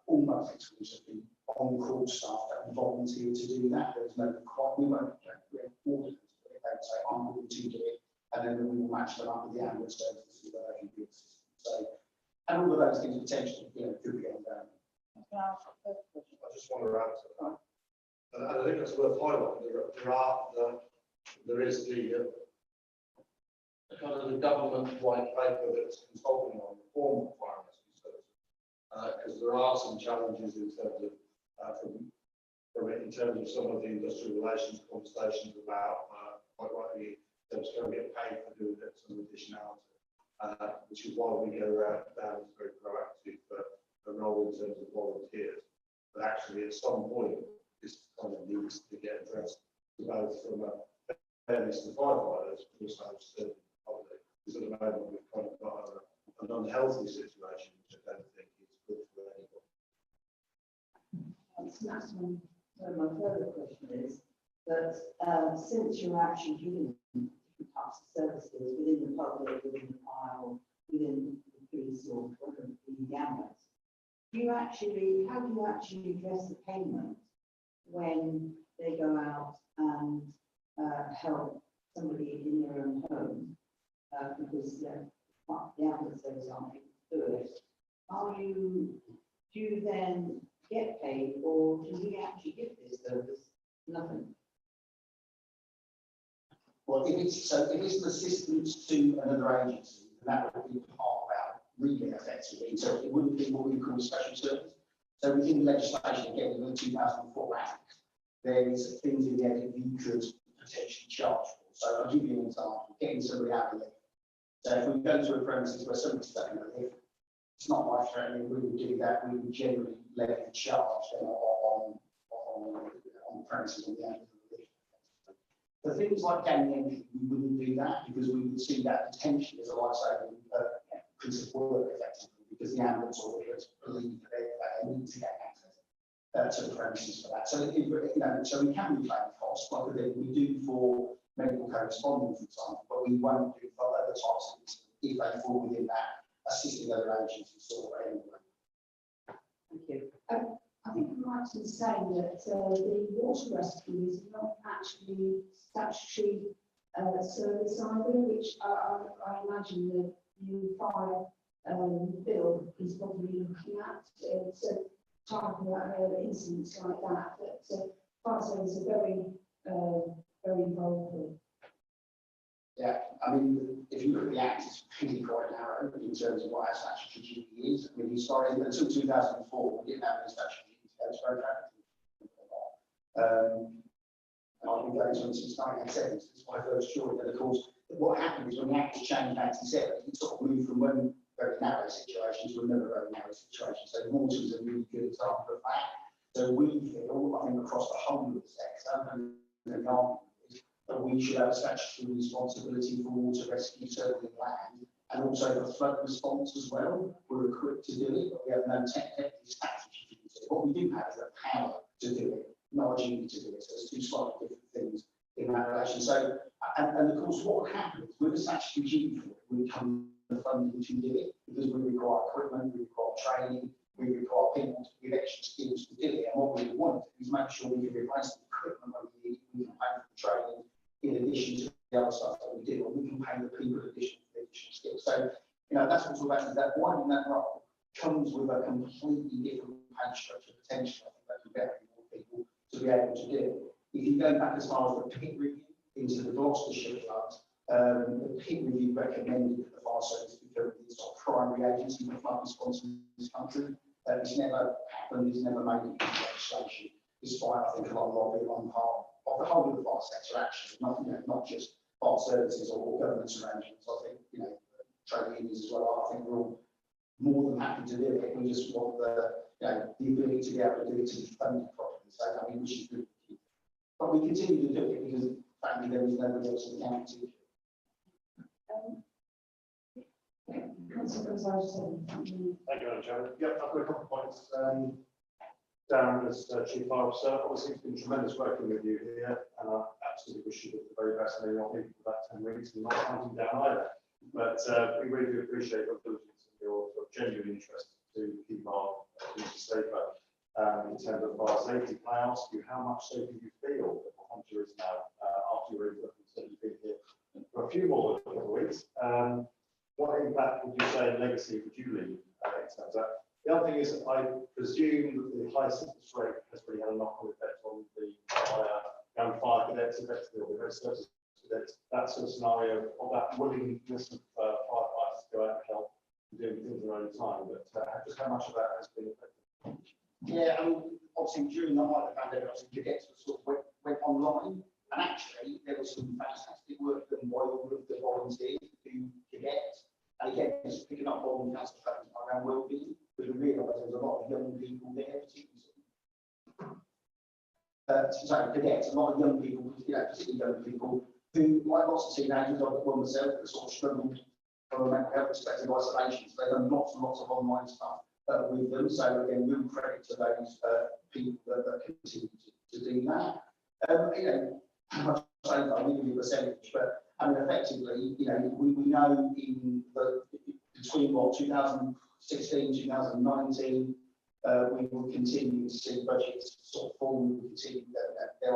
almost exclusively on-call staff that volunteer to do that. There's no we won't we have orders, but if they say I'm willing to do it, and then we will match them up with the ambulance service to see whether they can be assistance. So, and all of those things potentially, you know, could be ongoing. I just want to add to that. And I think it's worth highlighting. There is the kind of the government white paper that's consulting on reform of fire rescue services, because there are some challenges in terms of in terms of some of the industrial relations conversations about quite rightly in terms of get paid for doing some additionality, which is why we go down as very proactive a role in terms of volunteers. But actually, at some point, this kind of needs to get addressed both from a fairness to firefighters, but also to the public. Because at the moment, we've kind of got an unhealthy situation, which I don't think is good for anybody. So my further question is that since you're actually giving different types of services within the public, within the fire, within the police or the ambulance, how do you actually address the payment when they go out and help somebody in their own home because the ambulance service aren't able to do it? Do you then get paid, or do we actually give this service nothing? Well, if it's an assistance to another agency, then that would be part of our remit effectively. So it wouldn't be what we call a special service. So within the legislation, again, in the 2004 Act, there is things in there that you could potentially charge for. So I'll give you an example, getting somebody out of the lift. So if we go to a premises where somebody's stuck in a lift, it's not life threatening, we would do that, we would generally levy a charge then on the premises on the end of the lift. For things like gaining entry, we wouldn't do that because we would see that potentially as a life-saving piece of work effectively, because the ambulance or believe that they need to get access to the premises for that. So, so we can reclaim costs like we do for medical correspondence, for example, but we won't do for other types of incidents if they fall within that assisting other agencies sort of anyway. Thank you. I think I'm right in saying that the water rescue is not actually statutory service either, which I imagine the new fire bill is probably looking at. So talking about incidents like that, but fire service are very, very involved with. Yeah, I mean, if you look at the Act, it's really quite narrow in terms of what our statutory duty is. I mean, historically, until 2004, we didn't have any statutory duty to go to road traffic. And I've been going to them since 1987, since my first job. And of course, what happened is when the Act was changed in 1987, it sort of moved from one very narrow situation to another very narrow situation. So water is a really good example of that. So we feel, I think, across the whole of the sector, and that we should have a statutory responsibility for water rescue, certainly land, and also for flood response as well. We're equipped to do it, but we have no technical statutory duty. What we do have is the power to do it, not a duty to do it. So there's two slightly different things in that relation. So, and of course, what would happen is with a statutory duty for it, would come the funding to do it, because we require equipment, we require training, we require people with extra skills to do it. And what we want is make sure we can replace the equipment when we need, we can pay for the training, in addition to the other stuff that we do, and we can pay the people in addition to the additional skills. So, that's what we're about, is that widening that role comes with a completely different pay structure potential. I think that can benefit more people to be able to do. If you go back as far as the pit review into the Gloucestershire flood, the pit review recommended that the fire service become the sort of primary agency for flood response in this country. It's never happened, it's never made it into legislation, despite, I think, a lot of lobbying on part of the whole of the fire sector, actually, not just fire services or government arrangements. I think, trade unions as well. I think we're all more than happy to do it. We just want the ability to be able to do it to be funded properly. So, which is good. But we continue to do it because, frankly, there is nobody else in the county. Thank you, Madam Chairman. Yep, I've got a couple of points. Darren, as Chief Fire Officer, obviously it's been tremendous working with you here, and I absolutely wish you the very best. I know you're not leaving for about 10 weeks and not counting down either. But we really do appreciate your diligence and your sort of genuine interest to keep our community safer. In terms of fire safety, can I ask you how much safer you feel that Northamptonshire is now after you've been here for a few more than a couple of weeks? What impact would you say in legacy would you leave in terms of that? The other thing is, I presume that the high sickness rate has really had a knock-on effect on the young fire cadets, effectively, or the rest of cadets. That sort of scenario of that willingness of firefighters to go out and help and do things in their own time. But just how much of that has been affected? Yeah, obviously during the height of the pandemic, obviously cadets sort of went online, and actually there was some fantastic work done by all of the volunteers who cadets. And again, just picking up on Councillor Phelan's around wellbeing, because we realised there was a lot of young people there, cadets, a lot of young people, particularly young people who, like lots of teenagers, I've got one myself, that sort of struggled from a mental health perspective, isolation. So they've done lots and lots of online stuff with them. So again, real credit to those people that continue to do that. How much safer, I won't give you a percentage, but effectively, we know in between 2016, 2019, we will continue to see budgets sort of fall. We will continue that there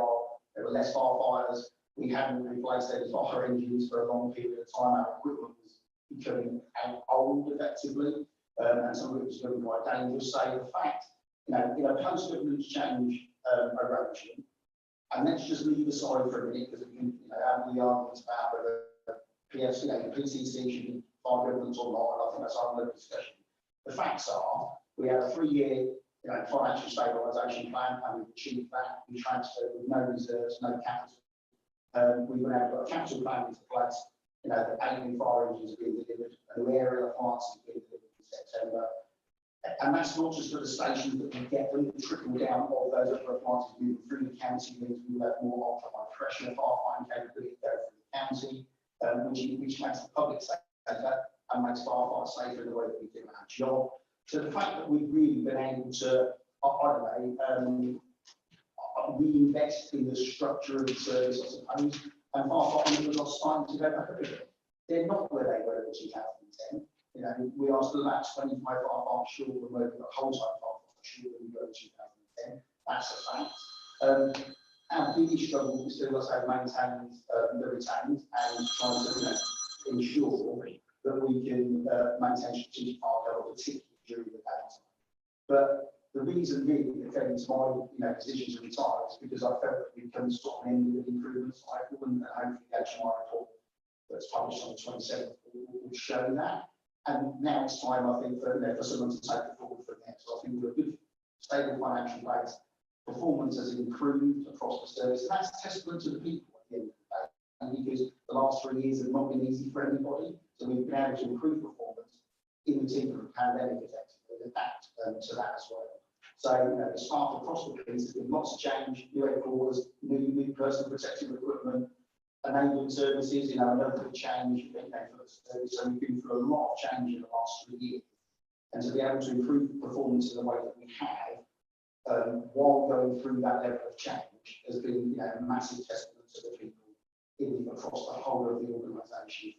were less firefighters. We hadn't replaced any fire engines for a long period of time. Our equipment was becoming old effectively, and some of it was becoming quite dangerous. So the fact, in a post-government change erosion, and let's just leave aside for a minute because we can have the arguments about whether PTC should be fire government or not, and I think that's another discussion. The facts are we have a 3-year financial stabilisation plan, and we've achieved that. We transferred with no reserves, no capital, We've now got a council plan into place, you know, the 8 new fire engines have been delivered, and the aerial appliances have been delivered in September. And that's not just for the stations that we get, them, the trickle down of those other appliances moving through the county means we will have more ultra-high pressure firefighting capability go through the county, which makes the public safer and makes firefighters safer in the way that we do our job. So the fact that we've really been able to, I don't know, reinvest in the structure of the service, I suppose, and firefighting numbers are starting to go back a bit. They're not where they were in 2010. You know, we are still at 25 firefighters short from where we've got wholesale firefighters short than we were in 2010. That's a fact. Our biggest struggle is still, as I say, maintain the retained and trying to, ensure that we can maintain strategic fire cover, particularly during the daytime. But the reason really that came into my position to retire is because I felt that we'd come to sort of an end of the improvement cycle, and hopefully the HMI report that's published on the 27th will show that. And now it's time, I think, for someone to take it forward from there. So I think we're a good, stable financial base. Performance has improved across the service, and that's a testament to the people at the end of the day. And because the last 3 years have not been easy for anybody, so we've been able to improve performance in the team of the pandemic effectively, and adapt to that as well. So, the staff across the piece, there's been lots of change, new headquarters, new personal protective equipment, enabling services, another big change, for the service. So we've been through a lot of change in the last 3 years. And to be able to improve performance in the way that we have, while going through that level of change, has been, a massive testament to the people across the whole of the organisation,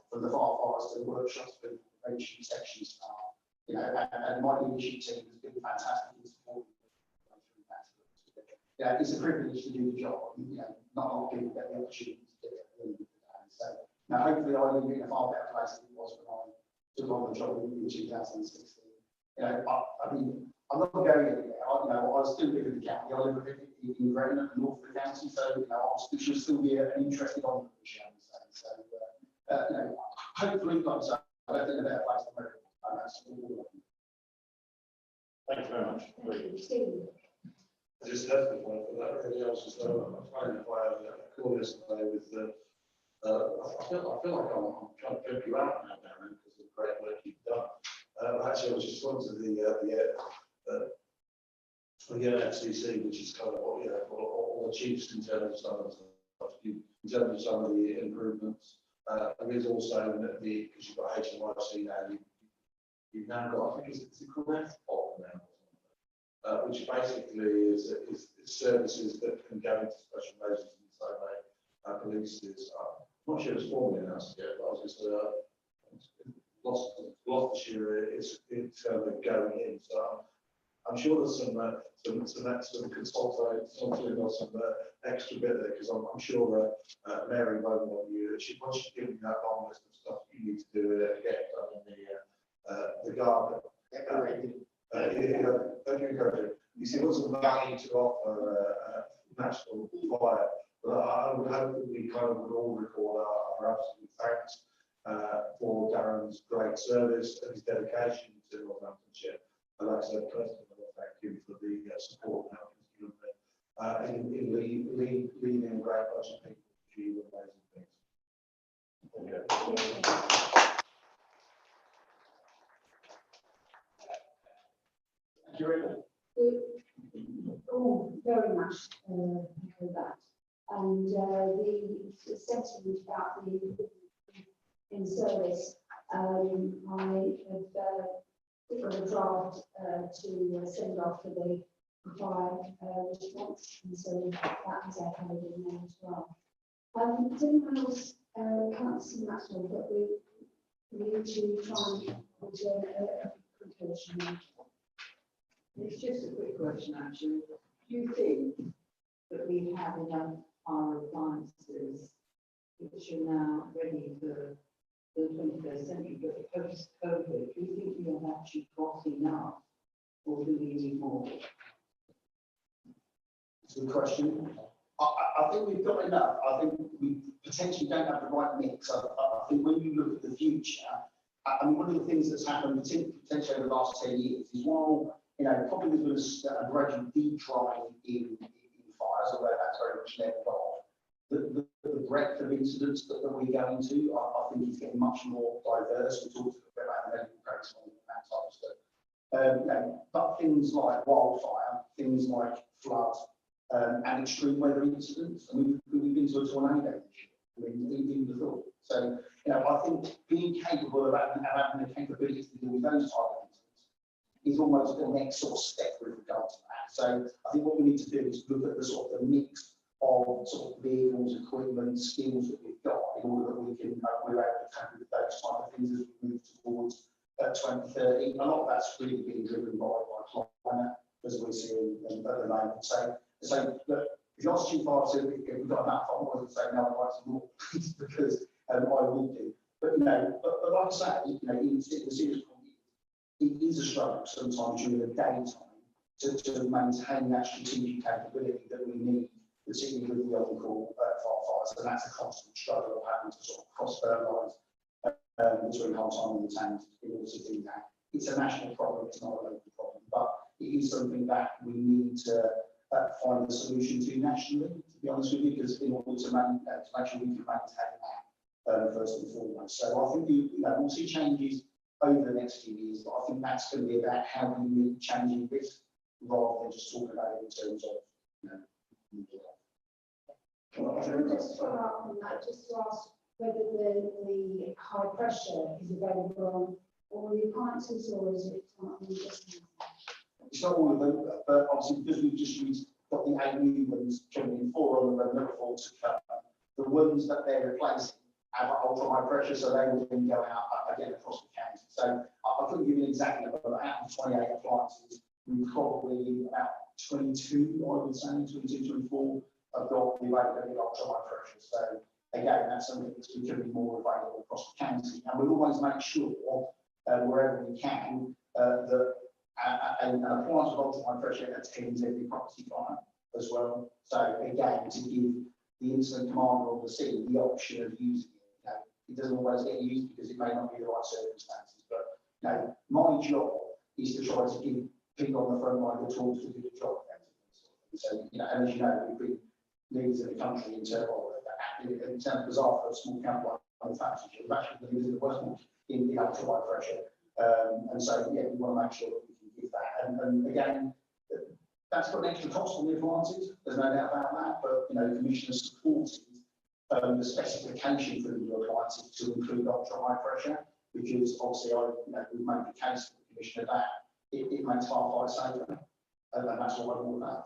from the firefighters to the workshops, to the prevention section staff. And my leadership team has been fantastic in supporting that. It's a privilege to do the job. Not a lot of people get the opportunity to do it at the end of the day. So now hopefully I will be in a far better place than it was when I took on the job in 2016. I mean, I'm not going anywhere. I still live in the county. I live in Greenham, north of the county. So I should still be an interested on the shall we say. So hopefully, like I say, I don't think a better place than where I'm at. Thank you very much. Stephen. I just have the point for that. Really, I was just I'm trying to find a call yesterday with the. I feel like I'm trying to joke you out now, Darren, because of the great work you've done. Actually, I was just going to the FCC, which is kind of what all achieved in terms of some of the improvements. There is also because you've got HMIC now, you've now got, I think it's called FPOP now, which basically is services that can go into special measures in the same way police is. I'm not sure it's formally announced yet, but I was just Gloucestershire is going in. So I'm sure there's some consulting or some extra bit there, because I'm sure Mary won't want you. Once she's given you that long list of stuff you need to do get done in the garden. Don't you encourage it? You see, lots of value to offer national fire, but I would hope that we kind of would all record our absolute thanks for Darren's great service and his dedication to Northamptonshire. And like I said, personally, I want to thank you for the support and help in leading a great bunch of people to achieve amazing things. Thank you very much. Oh, very much echo that. And the sentiment about the in service, I have put a draft to send off to the fire response, and so that is echoed in there as well. Does anyone else can't see Maxwell, but we need to try and return a conclusion. It's just a quick question, actually. Do you think that we have enough fire appliances which are now ready for the 21st century, but post-COVID? Do you think we have actually got enough, or do we need more? It's a good question. I think we've got enough. I think we potentially don't have the right mix. I think when you look at the future, I mean, one of the things that's happened potentially over the last 10 years is while probably there's been a gradual decline in fires, although that's very much leveled off. the breadth of incidents that we go into, I think is getting much more diverse. We talked a bit about the medical practice and that type of stuff. But things like wildfire, things like flood, and extreme weather incidents. And we've been to a tornado this year. I mean, even before. So, I think being capable of having the capability to deal with those type of incidents is almost the next sort of step with regard to that. So, I think what we need to do is look at the sort of the mix of sort of vehicles, equipment, skills that we've got in order that we can we're able to cope with those type of things as we move towards 2030. A lot of that's really being driven by climate, as we're seeing at the moment. So look, if you ask Chief Arthur if we've got enough, I wouldn't say no, I'd like some more, because I would do. But but like I say, the serious point is, it is a struggle sometimes during the daytime to maintain that strategic capability that we need, particularly with the on-call firefighters. And that's a constant struggle of having to sort of cross-fertilise between whole time and the Thames in order to do that. It's a national problem, it's not a local problem, but it is something that we need to find a solution to nationally, to be honest with you, because in order to make sure we can maintain that first and foremost. So I think we'll see changes over the next few years, but I think that's going to be about how we meet changing this rather than just talking about it in terms of, Can I just follow up on that, just to ask whether the high pressure is available on all the appliances, or is it not just? It's not all of them, but obviously because we've just got the 8 new ones coming in, 4 on the road, another 4 to come. The ones that they're replacing have ultra high pressure, so they will then go out again across the county. So I couldn't give you an exact number, but out of 28 appliances, we probably about 22, I would say, 22, 24 have got the availability of ultra high pressure. So again, that's something that's becoming more available across the county, and we'll always make sure wherever we can that an appliance with ultra high pressure attends every property fire as well. So again, to give the incident commander on the scene the option of using it. It doesn't always get used because it may not be the right circumstances. But my job is to try to give people on the front line the tools to do the job. So and as you know, we've been leaders in the country in terms of bizarre for a small camp like Northamptonshire. We've actually been leaders in the West in the ultra high pressure. And so we want to make sure that we can give that. And again, that's got an extra cost on the appliances. There's no doubt about that. But the Commissioner supported the specification for the new appliances to include ultra high pressure, because obviously we've made the case for the Commissioner that it makes firefighters safer, and that's what I want about.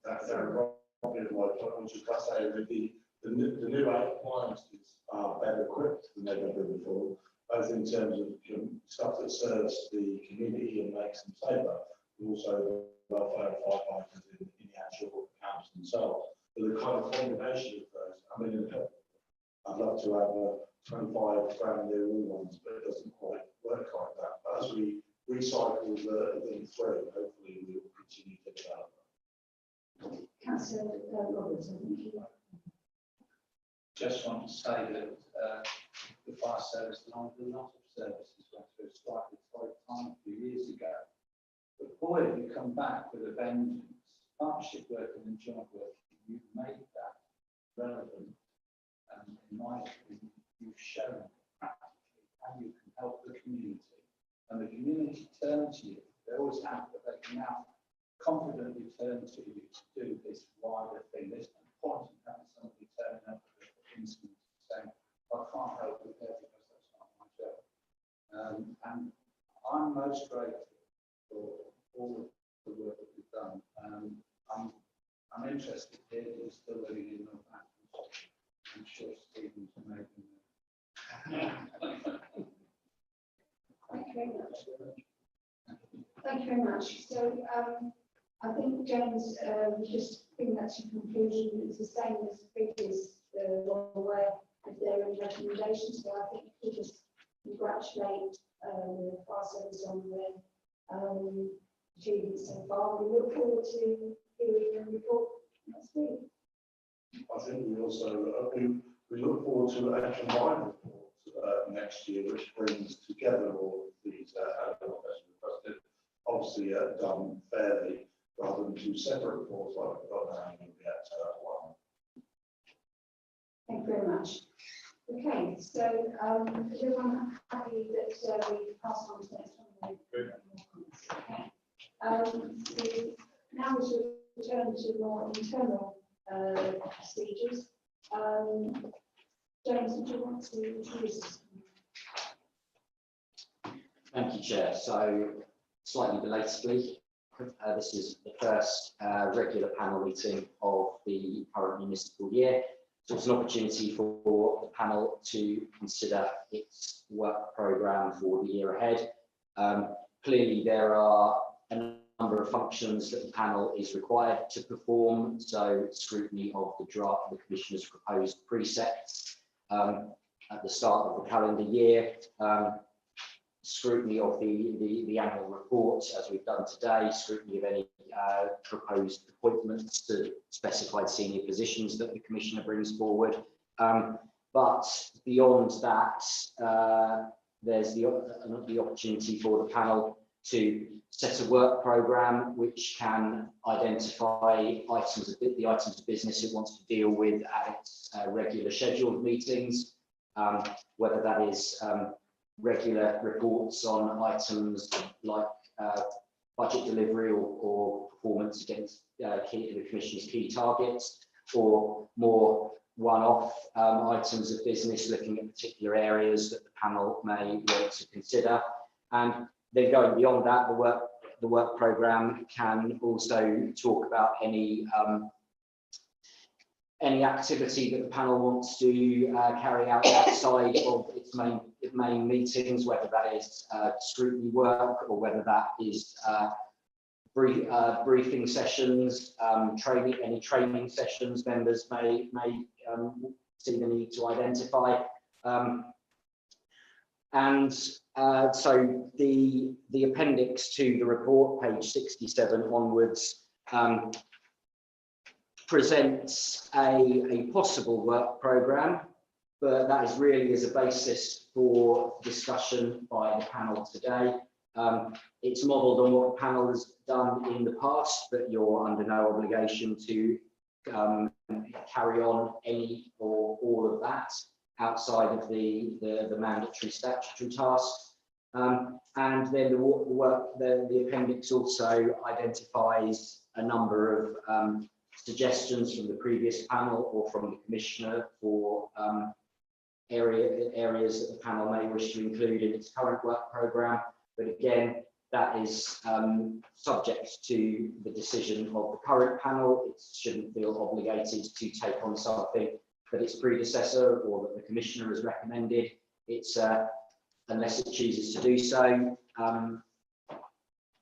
That's probably my point. I was just going to say that the new appliances are better equipped than they've ever been before, both in terms of stuff that serves the community and makes them safer, and also the welfare of firefighters in the actual camps themselves. But the kind of combination of those, I mean, I'd love to have a 25 brand new ones, but it doesn't quite work like that. But as we recycle them through, hopefully we will continue to develop them. Councillor Roberts, I think you. Just want to say that the fire service along with a lot of services went through a slightly torrid time a few years ago. But boy, have you come back with a vengeance. Partnership working and joint working, you've made that relevant. And in my opinion, you've shown practically how you can help the community. And the community turn to you. They always have, but they can now confidently turn to you to do this wider thing. There's no point in having somebody turning up at the incident saying, I can't help with that because that's not my job. And I'm most grateful for all of the work that we've done. I'm interested here that you're still living in Northamptonshire. I'm sure Stephen's making Thank you very much. Thank you very much. So I think James, just bring that to conclusion. It's the same as the previous one where there are recommendations. So I think we just congratulate the fire service on their achievements so far. We look forward to hearing the report next week. I think we also we look forward to a combined report next year, which brings together all of these elements requested, obviously done fairly, rather than 2 separate reports like we've got now. We get one. Thank you very much. Okay, so is everyone happy that we pass on to the next one? Okay. So now we should return to more internal procedures. James, would you want to introduce this? Thank you, Chair. So slightly belatedly, this is the first regular panel meeting of the current municipal year. So it's an opportunity for the panel to consider its work programme for the year ahead. Clearly, there are a number of functions that the panel is required to perform. So scrutiny of the draft of the Commissioner's proposed precepts at the start of the calendar year, scrutiny of the annual reports, as we've done today, scrutiny of any proposed appointments to specified senior positions that the Commissioner brings forward. But beyond that, there's the opportunity for the panel to set a work programme which can identify the items of business it wants to deal with at its regular scheduled meetings, whether that is regular reports on items like budget delivery or performance against the Commission's key targets, or more one-off items of business looking at particular areas that the panel may want to consider. And then going beyond that, the work programme can also talk about any activity that the panel wants to carry out outside of its main meetings, whether that is scrutiny work or whether that is briefing sessions, any training sessions members may see the need to identify. So the appendix to the report, page 67 onwards, presents a possible work programme, but that is really as a basis for discussion by the panel today. It's modelled on what the panel has done in the past, but you're under no obligation to carry on any or all of that outside of the mandatory statutory tasks. And then the appendix also identifies a number of suggestions from the previous panel or from the Commissioner for areas that the panel may wish to include in its current work programme. But again, that is subject to the decision of the current panel. It shouldn't feel obligated to take on something that its predecessor or that the Commissioner has recommended. It's unless it chooses to do so.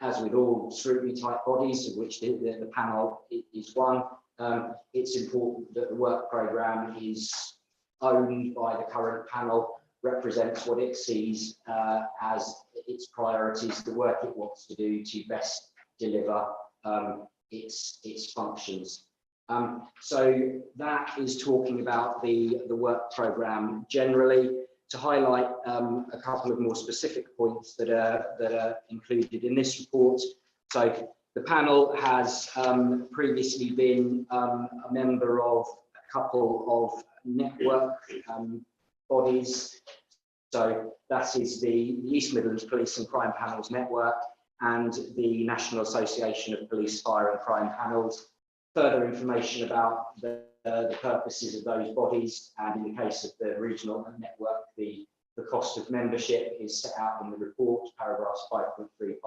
As with all scrutiny type bodies, of which the panel is one, it's important that the work programme is owned by the current panel, represents what it sees as its priorities, the work it wants to do to best deliver its functions. So that is talking about the work programme generally. To highlight a couple of more specific points that are included in this report. So the panel has previously been a member of a couple of network bodies. So that is the East Midlands Police and Crime Panels Network and the National Association of Police, Fire and Crime Panels. Further information about the purposes of those bodies, and in the case of the regional network, the cost of membership is set out in the report, paragraphs 5.3,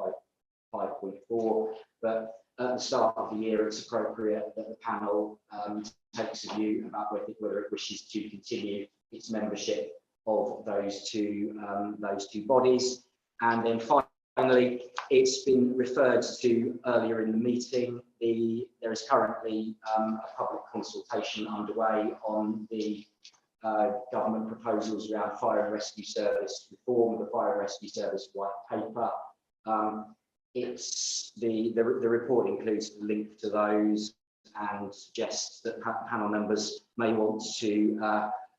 5.4. But at the start of the year, it's appropriate that the panel takes a view about whether it wishes to continue its membership of those two bodies. And then finally, it's been referred to earlier in the meeting. There is currently a public consultation underway on the government proposals around fire and rescue service reform, the fire and rescue service white paper. The report includes a link to those and suggests that panel members may want to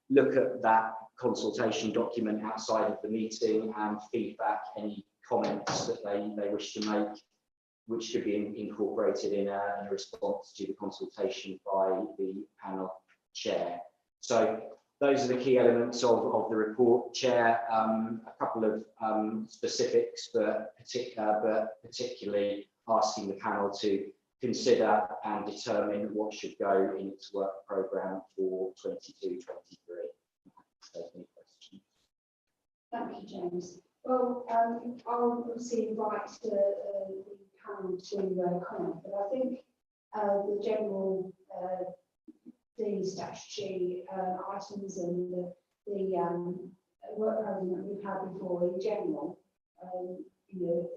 look at that consultation document outside of the meeting and feedback any comments that they wish to make, which could be incorporated in a response to the consultation by the panel chair. So those are the key elements of the report, Chair. A couple of specifics, but particularly asking the panel to consider and determine what should go in its work programme for 22-23. Any questions? Thank you, James. Well, I'll obviously invite the panel to comment, but I think the general the statutory items and the work programme that we've had before in general, you know,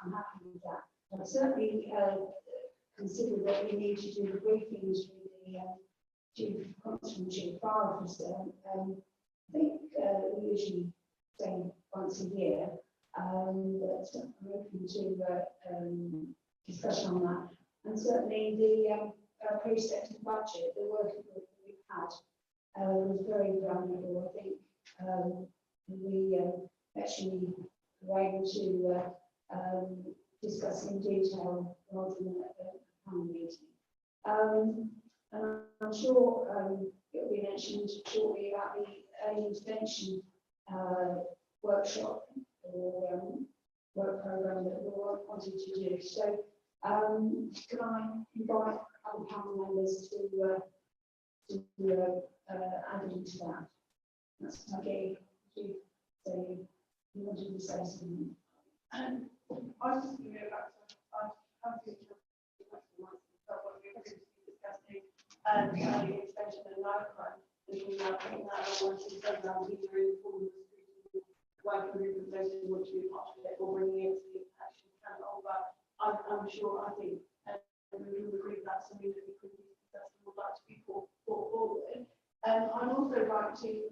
I'm happy with that. I certainly consider that we need to do the briefings with the Chief Constable Chief Fire Officer. I think we usually say once a year, but I'm open to discussion on that. And certainly the preset and budget, the working group that we've had was very valuable. I think we actually were able to discuss in detail rather than at the panel meeting. And I'm sure it will be mentioned shortly about the early intervention workshop or work programme that we're wanting to do. So can I invite other panel members to add into that? That's okay. So you wanted to say something? I was just going to go back to, I'm thinking of what we were discussing, early intervention and life crime. And I think that I want to say that either in form of working group of those who want to be part of it or bringing it to the action panel. But I'm sure, I think, we will agree that's something that we could discuss and would like to be brought forward. I'd also like to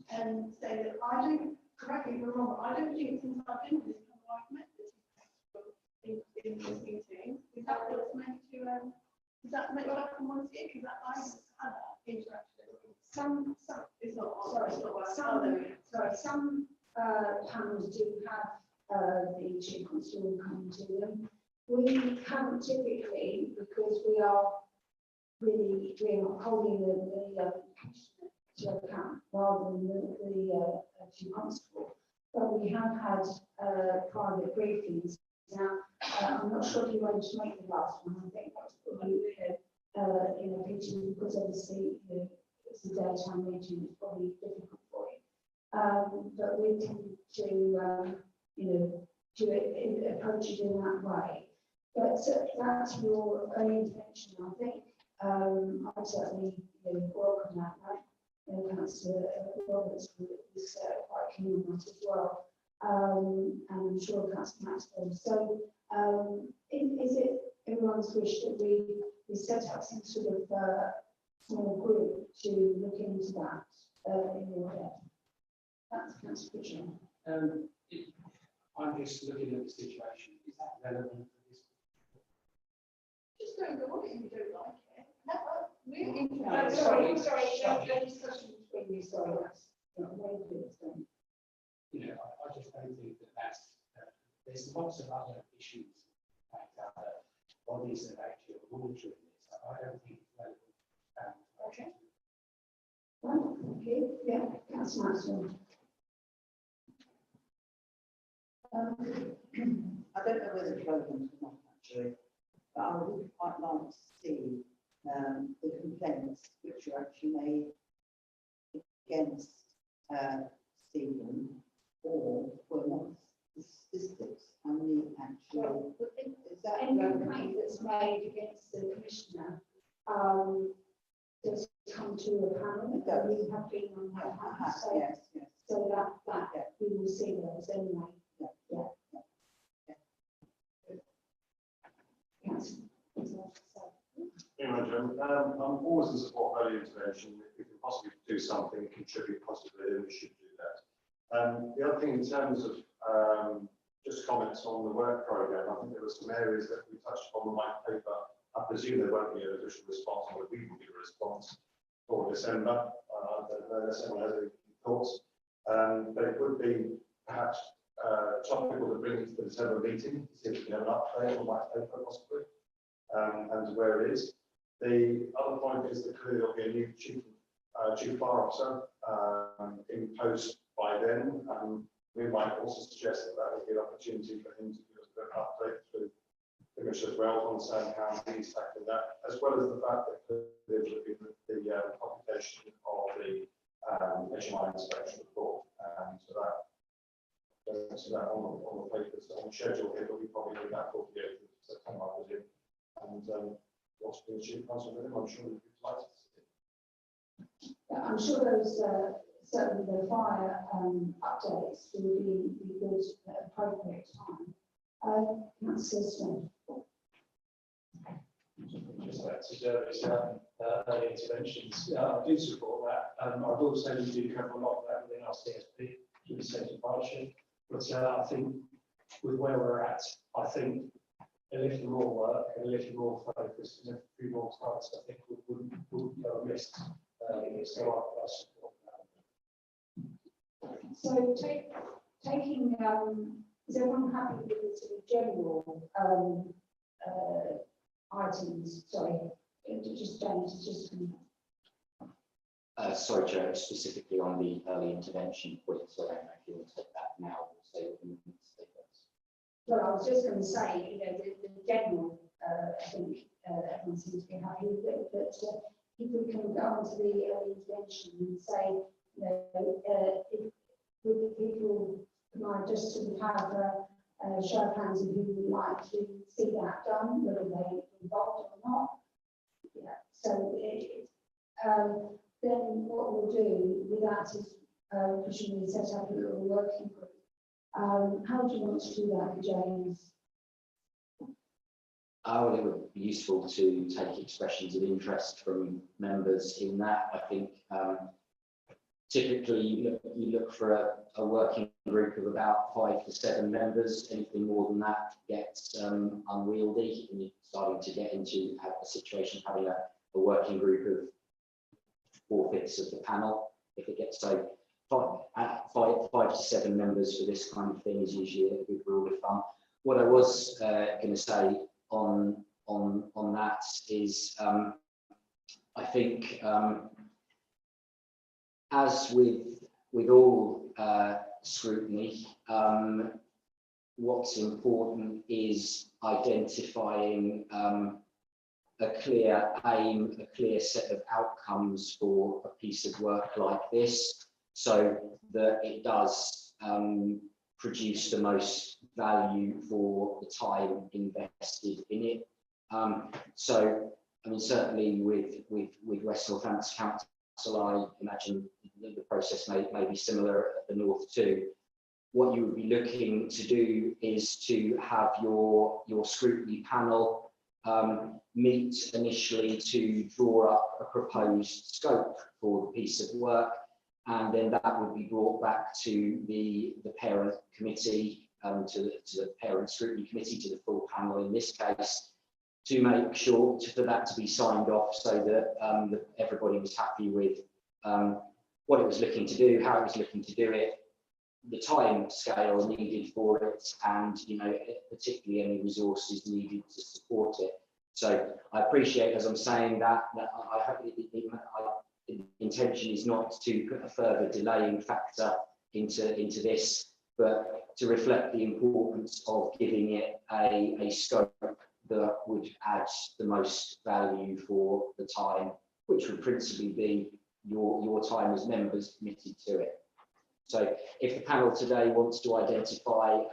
say that I don't, correct me if I'm wrong, I don't think since I've been with this panel, I've met this in this meeting. Is that what's meant to, is that meant to happen once a year? Because I had that interaction. Some It's not, sorry, it's not some panels do have the Chief Constable come to them. We haven't typically, because we are holding the commissioner to account rather than the Chief Constable. But we have had private briefings. Now, I'm not sure if you wanted to make the last one. I think that's probably meeting because obviously it's a daytime meeting. It's probably difficult for you. But we tend to approach it in that way. But that's your own intention, I think. I certainly welcome that. Councillor Roberts was quite keen on that as well. And I'm sure Councillor Maxwell. So is it everyone's wish that we set up some sort of small group to look into that in your head? That's Councillor Fisher. I'm just looking at the situation. Is that relevant for this? Just don't go on it if you don't like it. No, sorry, no discussion between you, sorry, that's not very good. I just don't think that's, there's lots of other issues like other bodies that actually are monitoring this. I don't think it's relevant. Okay. Well, okay, yeah, that's nice one. I don't know whether it's relevant or not, actually, but I would quite like to see the complaints which are actually made against Stephen, or were not the statistics and the actual. Is that any complaint that's made against the commissioner does come to a panel that we have been on that panel. So, yes. So that we will see those anyway. Anyway, Jim, I'm always in support of early intervention. If we can possibly do something, contribute positively, then we should do that. The other thing in terms of just comments on the work programme, I think there were some areas that we touched upon the white paper. I presume there won't be an official response, or we will give a response for December. I don't know if someone has any thoughts. But it would be perhaps topical to bring it to the December meeting, see if we can have an update on white paper possibly, and where it is. The other point is that clearly there'll be a new chief fire officer in post by then. We might also suggest that that would be an opportunity for him to give us an update through the commission as well to understand how he's tackling that, as well as the fact that there will be the publication of the HMI inspection report. So that on the papers, on the schedule here, but we probably do that for the 8th of September, I presume. And what's been achieved, Councillor William, I'm sure you'd be delighted to see. Yeah, I'm sure those, certainly the fire updates will be good at appropriate time. Councillor Smith. Just back to Jeremy's early interventions, I do support that. I will say we do cover a lot of that within our CSP, with the centre partnership. But I think with where we're at, I think a little more work and a little more focus and a few more targets, I think would go amiss. So I support that. So taking, is everyone happy with the sort of general items? Sorry, just James, just. Sorry, Chair, specifically on the early intervention point, so I don't know if you want to take that now or say what you need to say first. Well, I was just going to say, you know, the general, I think everyone seems to be happy with it, but if we can go on to the early intervention and say, you know, if would people might just sort of have a show of hands of who would like to see that done, whether they're involved or not. Yeah, so then what we'll do with that is presumably set up a little working group. How do you want to do that, James? Well, it would be useful to take expressions of interest from members in that. I think typically you look for a working group of about 5 to 7 members. Anything more than that gets unwieldy, and you're starting to get into a situation of having a working group of 4/5 of the panel. If it gets so 5 to 7 members for this kind of thing is usually a good rule of thumb. What I was going to say on that is I think as with all scrutiny, what's important is identifying a clear aim, a clear set of outcomes for a piece of work like this, so that it does produce the most value for the time invested in it. So, I mean, certainly with West Northampton Council, I imagine the process may be similar at the North too. What you would be looking to do is to have your scrutiny panel meet initially to draw up a proposed scope for the piece of work, and then that would be brought back to the parent committee, to the parent scrutiny committee, to the full panel in this case, to make sure for that to be signed off, so that everybody was happy with what it was looking to do, how it was looking to do it, the time scale needed for it, and particularly any resources needed to support it. So I appreciate, as I'm saying that I hope the intention is not to put a further delaying factor into this, but to reflect the importance of giving it a scope that would add the most value for the time, which would principally be your time as members committed to it. So if the panel today wants to identify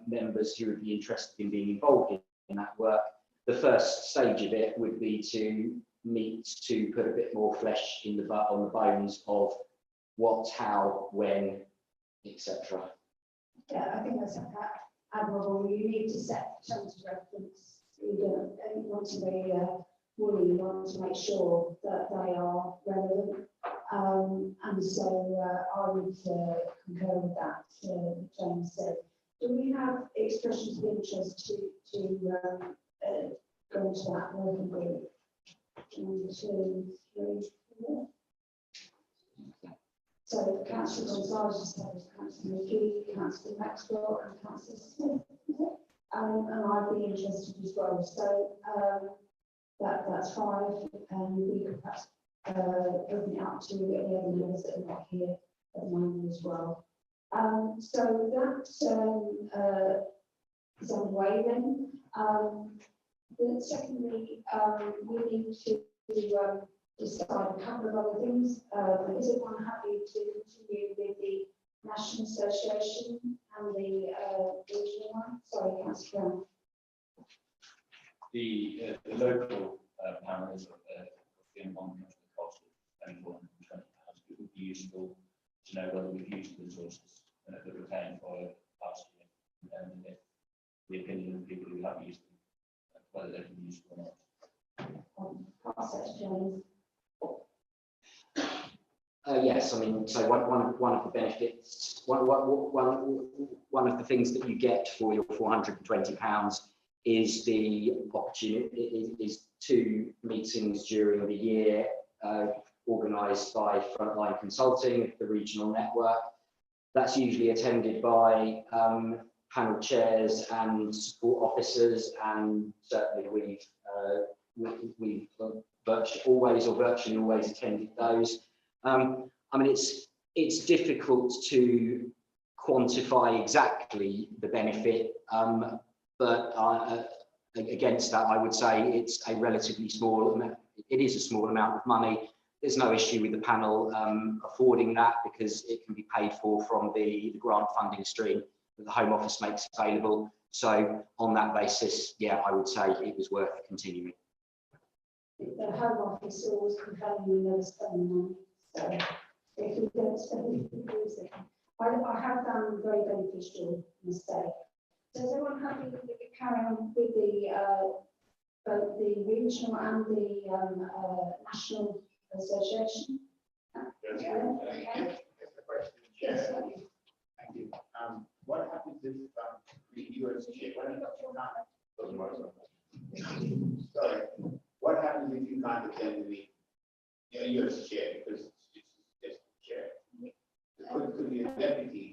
members who would be interested in being involved in that work, the first stage of it would be to meet to put a bit more flesh on the bones of what, how, when, etc. Yeah, I think that's admirable. You need to set terms of reference. You don't want to be woolly, you want to make sure that they are relevant. And so I would concur with that, James said. Do we have expressions of interest to go into that working group? 1, 2, 3, 4. So Councillor Gonzalez, Councillor McGee, Councillor Maxwell, and Councillor Smith. And I'd be interested as well. So that's 5, and we could perhaps open it up to any other members that are not here at the moment as well. So that is underway then. Then secondly, we need to decide a couple of other things. Is everyone happy to continue with the National Association and the regional one? Sorry, Councillor Brown. The local panel is in one of the cost of £2420. It would be useful to know whether we've used the resources that were retained for last year, and if the opinion of people who have used them, whether they've been useful or not. Pass that to James. Yes, I mean, so one of the benefits, one of the things that you get for your £420 is the opportunity, is 2 meetings during the year organised by Frontline Consulting, the regional network. That's usually attended by panel chairs and support officers, and certainly we've virtually always attended those. I mean, it's difficult to quantify exactly the benefit, but against that, I would say it's a relatively small amount. It is a small amount of money. There's no issue with the panel affording that, because it can be paid for from the grant funding stream that the Home Office makes available. So on that basis, yeah, I would say it was worth continuing. The Home Office always complaining we never spend money. So if we don't spend it, we lose it. I have found it very beneficial mistake. Does everyone happy with the carry on with both the regional and the national association? Yes. Yeah, okay. That's the question, Yes, Chair. okay. Thank you. What happens if the USGA, sorry, what happens if you can't attend the meeting? USGA, because it's just chair. Could be a deputy.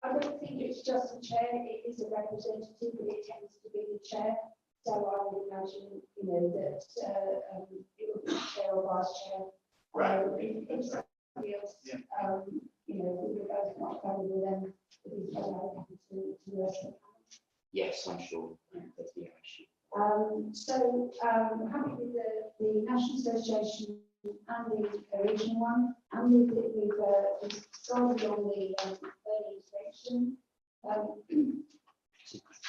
I don't think it's just a chair, it is a representative, but it tends to be the chair. So I would imagine, that it would be chair or vice chair. Right. If somebody else, Yeah. if we're both not available, then it is allowed to the rest of the panel. Yes, I'm sure that's the issue. So happy with the National Association and the regional one, and we've started on the early inspection.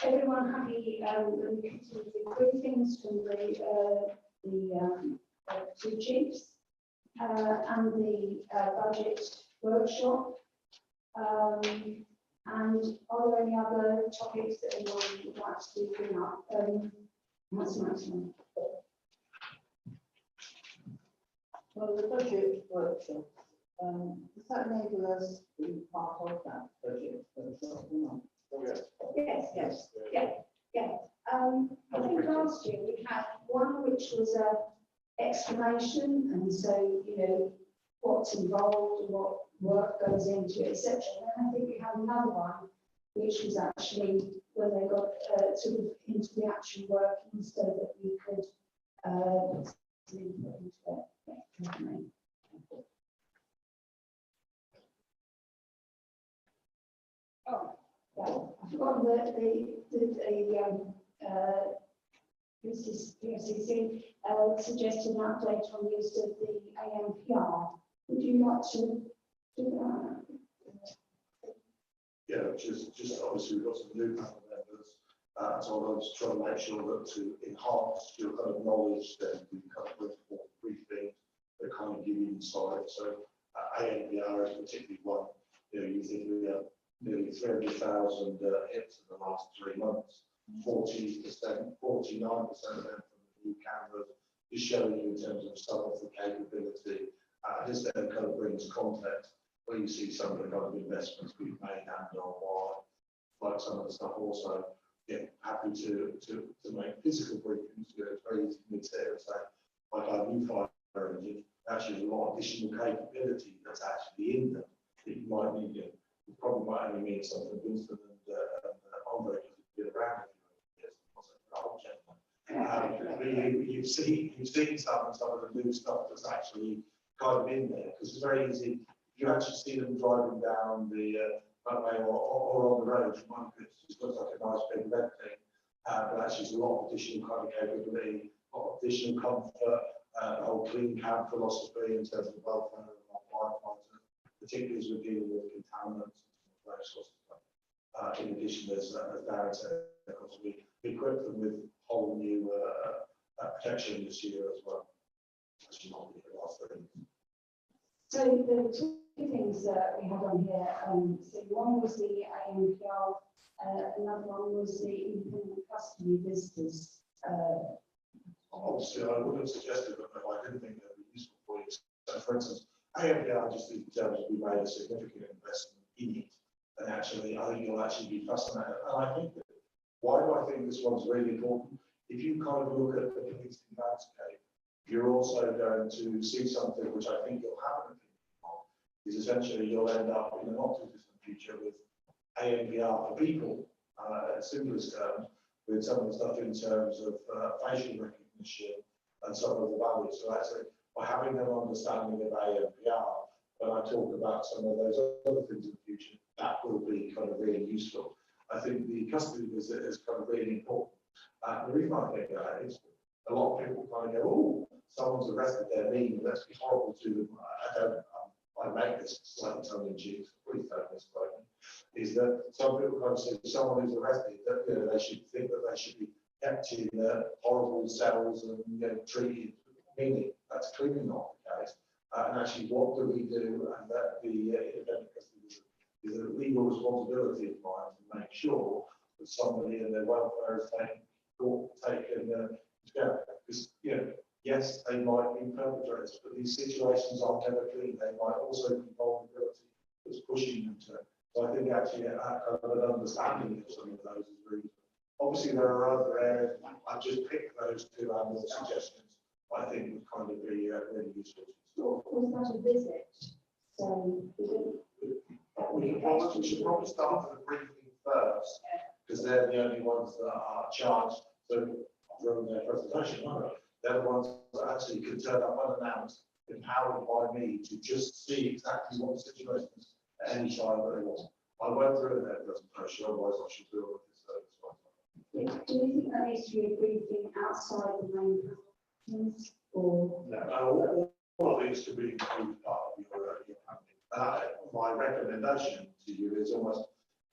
Everyone happy with the briefings from the 2 chiefs and the budget workshop. And are there any other topics that anyone would like to bring up? That's nice one. Well, the budget workshop, does that enable us to be part of that budget workshop or not? Yes. I think last year we had one which was a explanation, and so what's involved and what work goes into it, etc. And I think we had another one which was actually when they got sort of into the actual working, so that we could into it. Oh, well, I've forgotten Mrs. PSCC suggested an update on use of the AMPR. Would you like to do that? Yeah, just obviously we've got some new panel members, so I was trying to make sure that to enhance your kind of knowledge, that we kind of bring forward briefings that kind of give you insight. So ANPR is particularly one. You think we have nearly 300,000 hits in the last 3 months. 40%, 49% of them from the new cameras is showing you in terms of some of the capability. This then kind of brings context where you see some of the kind of investments we've made and on why, like some of the stuff also. Yeah, happy to make physical briefings. It's very easy for me to say, like our new fire engine, actually there's a lot of additional capability that's actually in them that you might need. You probably might only mean something Winston and Andre because it's been around a few years. You've seen some of the new stuff that's actually kind of in there, because it's very easy. You actually see them driving down the runway or on the road. You might think it just looks like a nice big red thing, but actually there's a lot of additional kind of capability, a lot of additional comfort, the whole clean cab philosophy in terms of welfare and firefighters, particularly as we're dealing with contaminants and those sorts of stuff. In addition, as Darren said, of course, we equip them with whole new protection this year as well. Actually, not the last thing. So the two things that we had on here, so one was the AMPR, another one was the independent custody visitors. Obviously, I would have suggested that, but I didn't think that would be useful for you. So, for instance, AMPR just in terms of we made a significant investment in it, and actually, I think you'll actually be fascinated. And I think that why do I think this one's really important? If you kind of look at the policing landscape, you're also going to see something which I think you'll have an opinion on, is essentially you'll end up in a not too distant future with AMPR for people, at simplest terms, with some of the stuff in terms of facial recognition and some of the values. So actually, by having an understanding of AMPR, when I talk about some of those other things in the future, that will be kind of really useful. I think the custody visit is kind of really important. The reason I think that is a lot of people kind of go, oh, someone's arrested, they're mean, let's be horrible to them. I make this slightly tongue in cheek, please don't misquote me, is that some people kind of say someone who's arrested, that they should think that they should be kept in horrible cells and treated meanly. That's clearly not the case. And actually, what do we do? And that the independent custody is a legal responsibility of mine to make sure that somebody and their welfare is taken together. Because yes, they might be perpetrators, but these situations are never clean. They might also be vulnerability that's pushing them to. So I think actually kind of an understanding of some of those is really. Obviously, there are other areas. I've just picked those two more suggestions. I think would kind of be really useful. So was that a visit? So we should probably start with the briefing first, because they're the only ones that are charged to run their presentation, aren't they? They're the ones that actually can turn up unannounced, empowered by me to just see exactly what the situation is at any time that they want. I went through their presentation, otherwise I should do it with this service. Do you think that needs to be a briefing outside the main presentations, or? No, all of these could be included part of your company. My recommendation to you is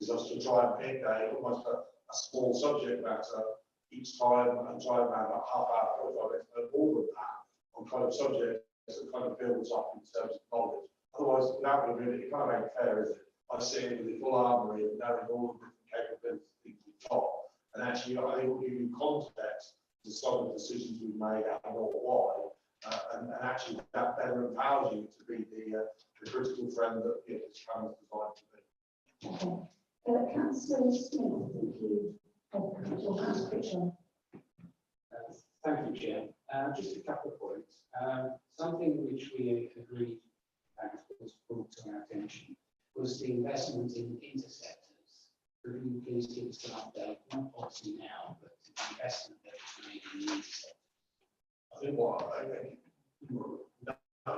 just to try and pick almost a small subject matter each time and try and have a half hour, 45 minutes, no more than that, on kind of subjects that kind of builds up in terms of knowledge. Otherwise, without doing it, it kind of ain't fair, is it? I see it with the full armory of knowing all the different capabilities we've got. And actually, I think will give you context to some of the decisions we've made and why. And actually, that better empowers you to be the critical friend that this channel is designed to be. Okay. Councillor Smith, thank you. Thank you, Chair. Just a couple of points. Something which we agreed and was brought to our attention was the investment in interceptors. Could you please give us an update, not obviously now, but the investment that was made in the interceptors? I think no,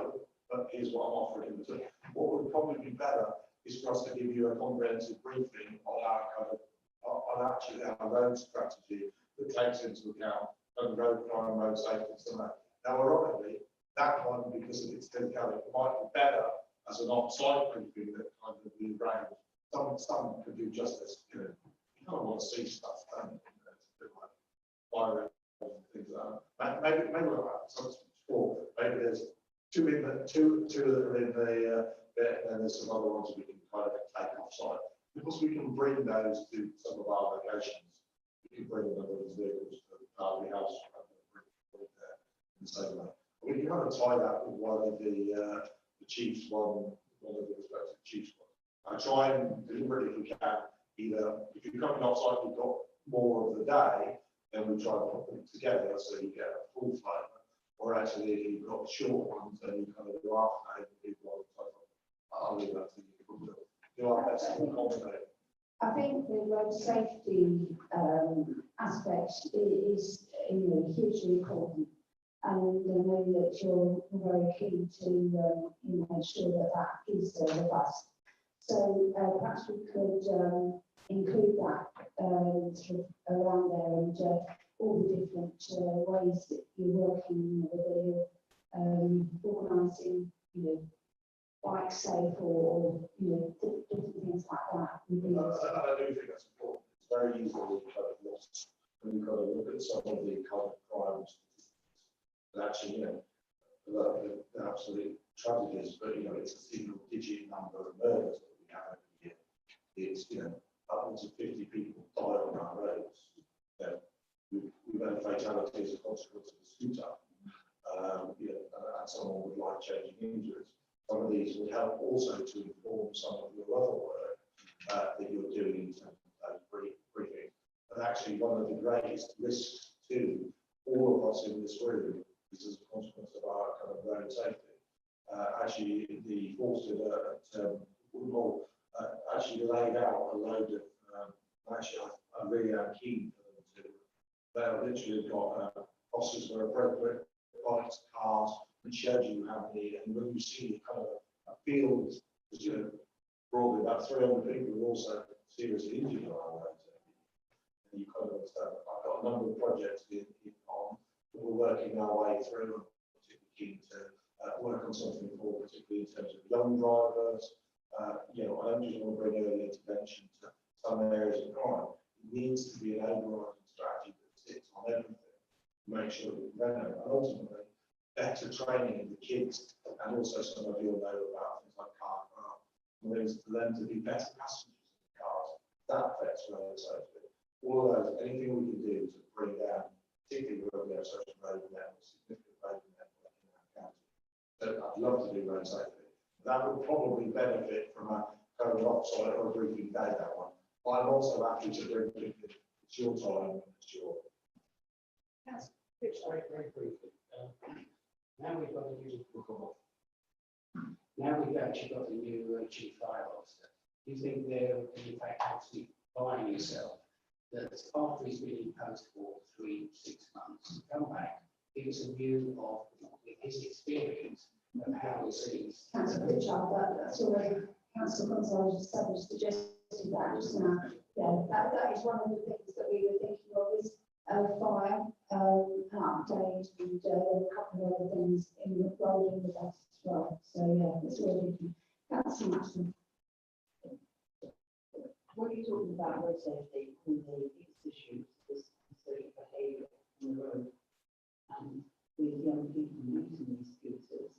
but here's what I'm offering. What would probably be better is for us to give you a comprehensive briefing on our actually our road strategy that takes into account road crime, road safety, and so on. Now, ironically, that one, because of its technicality, might be better as an off-site briefing that kind of be arranged. Some could do justice. You kind of want to see stuff, don't you? It's a bit like fire and things like that. Maybe we'll have some four. Maybe there's two that are in the bit, and then there's some other ones we can kind of take off-site. Because we can bring those to some of our locations, we can bring them with vehicles to the Derby House in the same way. We can kind of tie that with one of the chiefs, one of the respective chiefs. I try and deliberately, if we can, either if you're coming offsite, we've got more of the day, then we try and put them together so you get a full flavour. Or actually, if you've got short ones, then you kind of do after day people on the phone. I'll leave that to you. I think the road safety aspect is, hugely important. And I know that you're very keen to, make sure that that is robust. So perhaps we could include that sort of around there and all the different ways that you're working, whether you're organising, bike safe or different things like that. I do think that's important. It's very easy to kind of lost when you've got to look at some of the kind of crimes. And actually, the absolute tragedies, but it's a single digit number of murders that we have every year. It's upwards of 50 people die on our roads. We've had a fatality as a consequence of a scooter. And someone with life-changing injuries. Some of these would help also to inform some of your other work that you're doing in terms of briefing. And actually, one of the greatest risks to all of us in this room is as a consequence of our kind of road safety. Actually, the forces at Woodhall actually laid out a load of, actually, I really am keen for them to. They've literally got officers where appropriate, bikes, cars, and showed you how many, and when you see kind of a field, broadly about 300 people who also seriously injured on our roads. And you kind of understand, I've got a number of projects on that we're working our way through, and particularly keen to work on something for, particularly in terms of young drivers. I don't just want to bring early intervention to some areas of crime. It needs to be an overriding strategy that sits on everything, make sure that we prevent it, and ultimately better training of the kids, and also some of you will know about things like car craft, ways for them to be better passengers in the cars. That affects road safety. All of those, anything we can do to bring down, particularly where we have such a road network, significant road network in our county. So I'd love to do road safety. That would probably benefit from a kind of offsite or a briefing day, that one. But I'm also happy to bring people, it's your time, it's your. That's very briefly. Now we've got a new Now we've actually got a new chief fire officer. Do you think they're in fact actually buying yourself that after he's been in post for 3-6 months, come back, give us a view of his experience of how he sees. Councillor Pritchard, that's already Councillor Gonzalez suggested that just now. Yeah, that is one of the things that we were thinking of is fire, an update, and a couple of other things in the rolling with us as well. So yeah, that's really that's so much. What are you talking about road safety and the issues, this specific behaviour on the road, with young people using these scooters?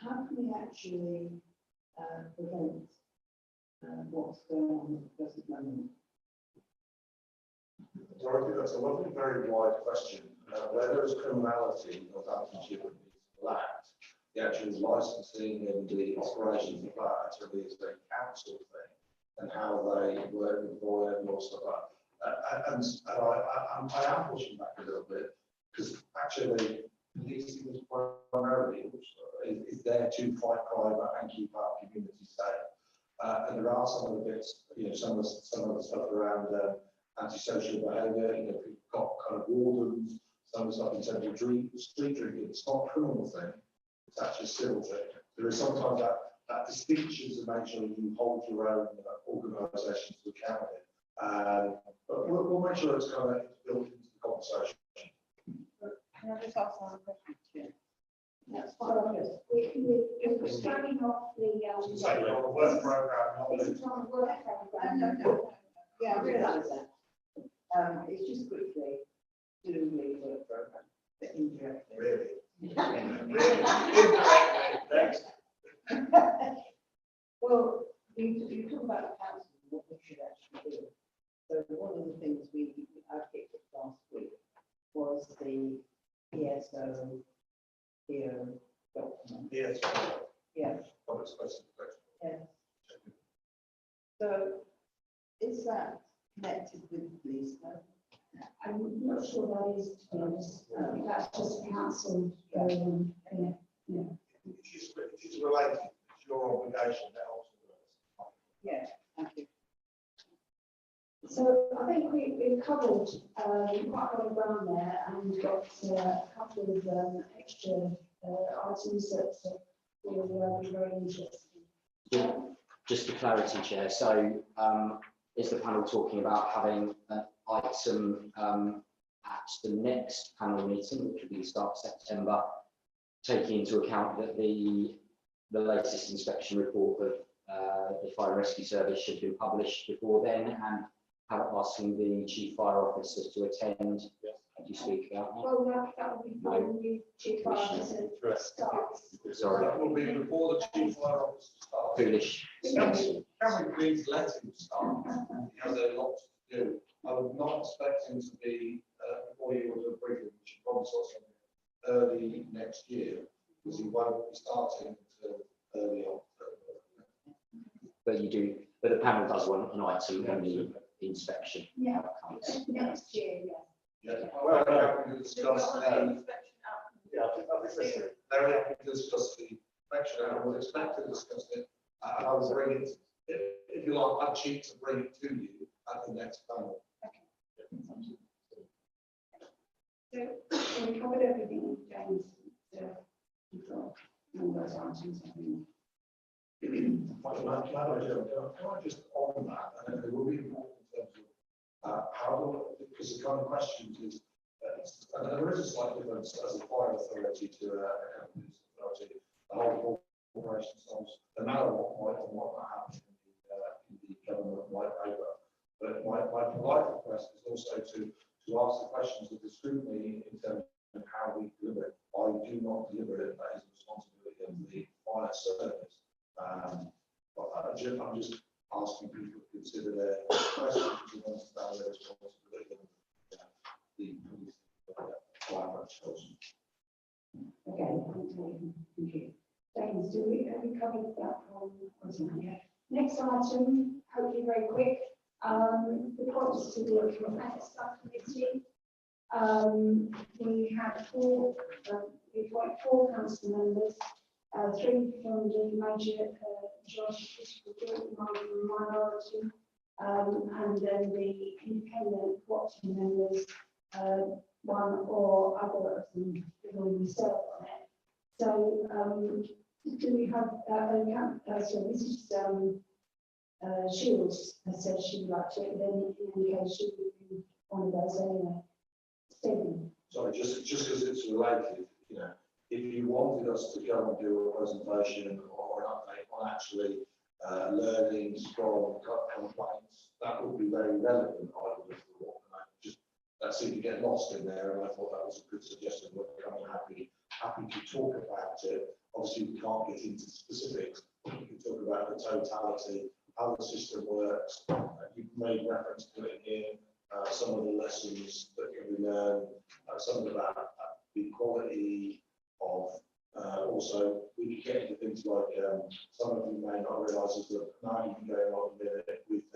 How can we actually prevent what's going on at the present moment? So I think that's a lovely, very wide question. Where there is criminality, Northamptonshire is lacked. The actual licensing and the operations of that actually is a council thing, and how they work with law and all stuff like that. And I am pushing back a little bit, because actually policing is primarily is there to fight crime and keep our community safe. And there are some of the bits, some of the stuff around antisocial behaviour. We've got kind of wardens, some of the stuff in terms of street drinking. It's not a criminal thing; it's actually a civil thing. There is sometimes that distinction to make sure you hold your own organisations to account. But we'll make sure it's kind of built into the conversation. Can I just ask one question, Chair? That's fine. We're starting off the work programme. this is on the work programme. Yeah, I realise that. It's just quickly doing the work programme, but indirectly. Really? Next. Well, you talk about the council and what we should actually do. So one of the things I picked up last week was the PSO document. Yes. Yeah. Public space. Yeah. So is that connected with the police? I'm not sure that is, to be honest. That's just council. It is related. It's your obligation that also. Yeah, thank you. So I think we've covered quite a lot of ground there and got a couple of extra items that will be very interesting. Yeah. Just for clarity, Chair, so is the panel talking about having an item at the next panel meeting, which will be the start of September, taking into account that the latest inspection report of the Fire and Rescue Service should be published before then, and asking the Chief Fire Officer to attend? Could you speak about that? Well, that will be for the new chief fire officer starts. Sorry, That will be before the chief fire officer starts. foolish. Can we please let him start? He has a lot to do. I would not expect him to be before you will do a briefing, which you probably saw something early next year, because he won't be starting until early October. But you do, but the panel does want an item on the inspection. Yeah. outcomes. Next year, yeah. Yeah, well, very happy to discuss yeah, I think that's it. Very happy to discuss the inspection, and I would expect to discuss it. And I will bring it, if you like, I'd cheat to bring it to you at the next panel. So we covered everything, James. You've got all those items, I think. Madam Chair, can I just on that, and it will be important in terms of how, because the kind of questions is, and there is a slight difference as a fire authority to a company's authority. The whole corporation solves, no matter what happens in the government white paper. But my polite request is also to ask the questions of the scrutiny in terms of how we deliver it. I do not deliver it, that is the responsibility of the fire service. But I'm just asking people to consider their questions to understand their responsibility and the police fire patrols. Okay, thank you. James, have we covered that one? Yeah. Next item, hopefully very quick. The points to the complaints subcommittee. We had we appoint 4 council members, 3 from the major political group, 1 from the minority, and then the independent watching members, 1 or other of them will serve on it. So do we have so Mrs. Shields has said she would like to, then in any case she would be one of those anyway. Stephen. Sorry, just because it's related, you know, if you wanted us to go and do a presentation or an update on actually learnings from complaints, that would be very relevant, I would have thought. And I just, that seemed to get lost in there, and I thought that was a good suggestion. We're coming happy to talk about it. Obviously, we can't get into specifics. We can talk about the totality, how the system works. You've made reference to it here. Some of the lessons that can be learned, some about the quality of, also we could get into things like, some of you may not realise is that now you can go on a minute with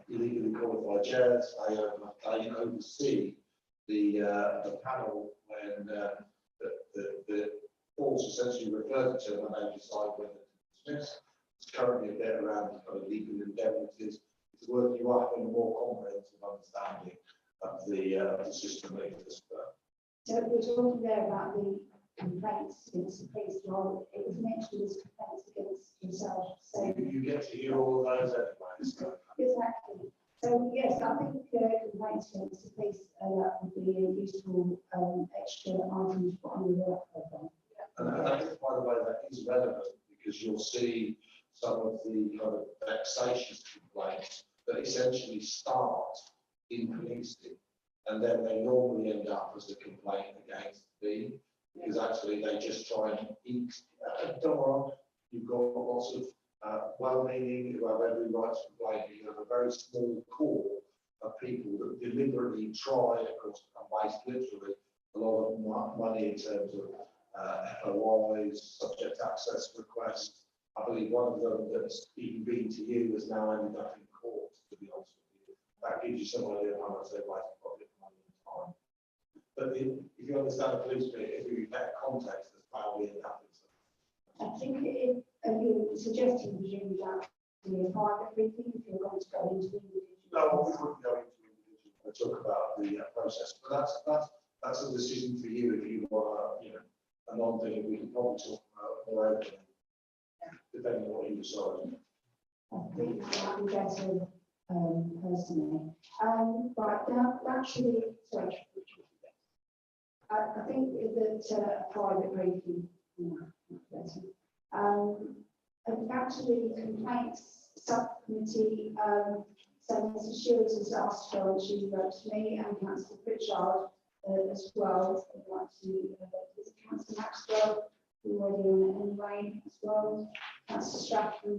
legally qualified chairs. They oversee the panel when the force essentially referred to when they decide whether to dismiss. It's currently a bit around kind of legal indemnities. It's working you up in a more comprehensive understanding of the system that exists there. So we're talking there about the complaints against the police. Well, it was mentioned as complaints against yourself. So You get to hear all of those anyway. So. Exactly. So yes, I think complaints against the police that would be a useful extra item to put on the work program. And I think, by the way, that is relevant because you'll see some of the kind of vexatious complaints that essentially start in policing, and then they normally end up as a complaint against me, because actually they just try and eat. Don't worry, you've got lots of well-meaning who have every right to complain. You have a very small core of people that deliberately try, of course, and waste literally a lot of money in terms of FOIs, subject access requests. I believe one of them that's even been to you has now ended up in court, to be honest with you. That gives you some idea of how much they waste public money and time. But if you understand the police bit, if you get context, that's how we end up in. I think if you're suggesting, presumably, that do a private briefing if you're going to go into individual. No, we wouldn't go into individual and talk about the process, but that's a decision for you if you want, a non-thing, we can probably talk about more openly, depending on what you decide. I think that would be better, personally. Right, now, actually, sorry. I think that a private briefing, better. And actually, the complaints subcommittee, so Mrs. Shields has asked her, and she wrote to me, and Councillor Pritchard as well. I'd like to, Councillor Maxwell, already on it anyway, as well. Councillor Stratton.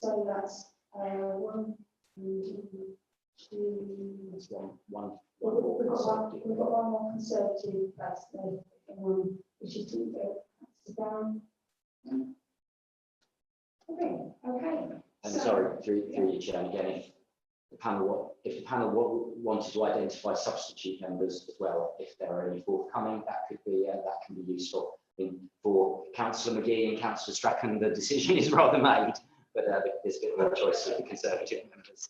So that's one, two, That's one. we've got one more conservative, that's the one which is to go down. Okay. And So- sorry, through you, Chair, and again, if the panel wanted to identify substitute members as well, if there are any forthcoming, that can be useful. I think for Councillor McGee and Councillor Strachan, the decision is rather made, but there's a bit of a choice of the Conservative members.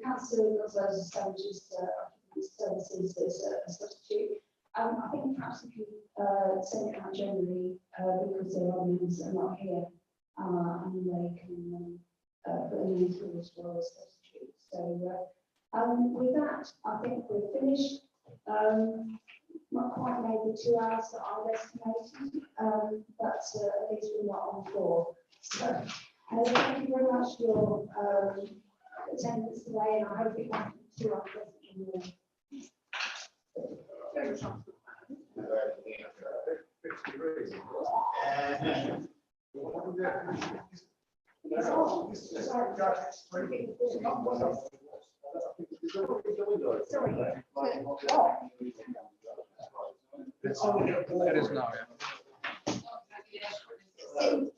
Councillor also establishes services as a substitute. I think perhaps if you send it out generally, because there are members that are not here, and they can put a name through as well as substitute. So with that, I think we're finished. Not quite made the 2 hours that I was estimated, but at least we're not on 4. So thank you very much for your attendance today, and I hope it wasn't too unpleasant. It is now, yeah. Oh,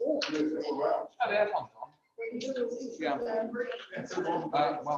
yeah,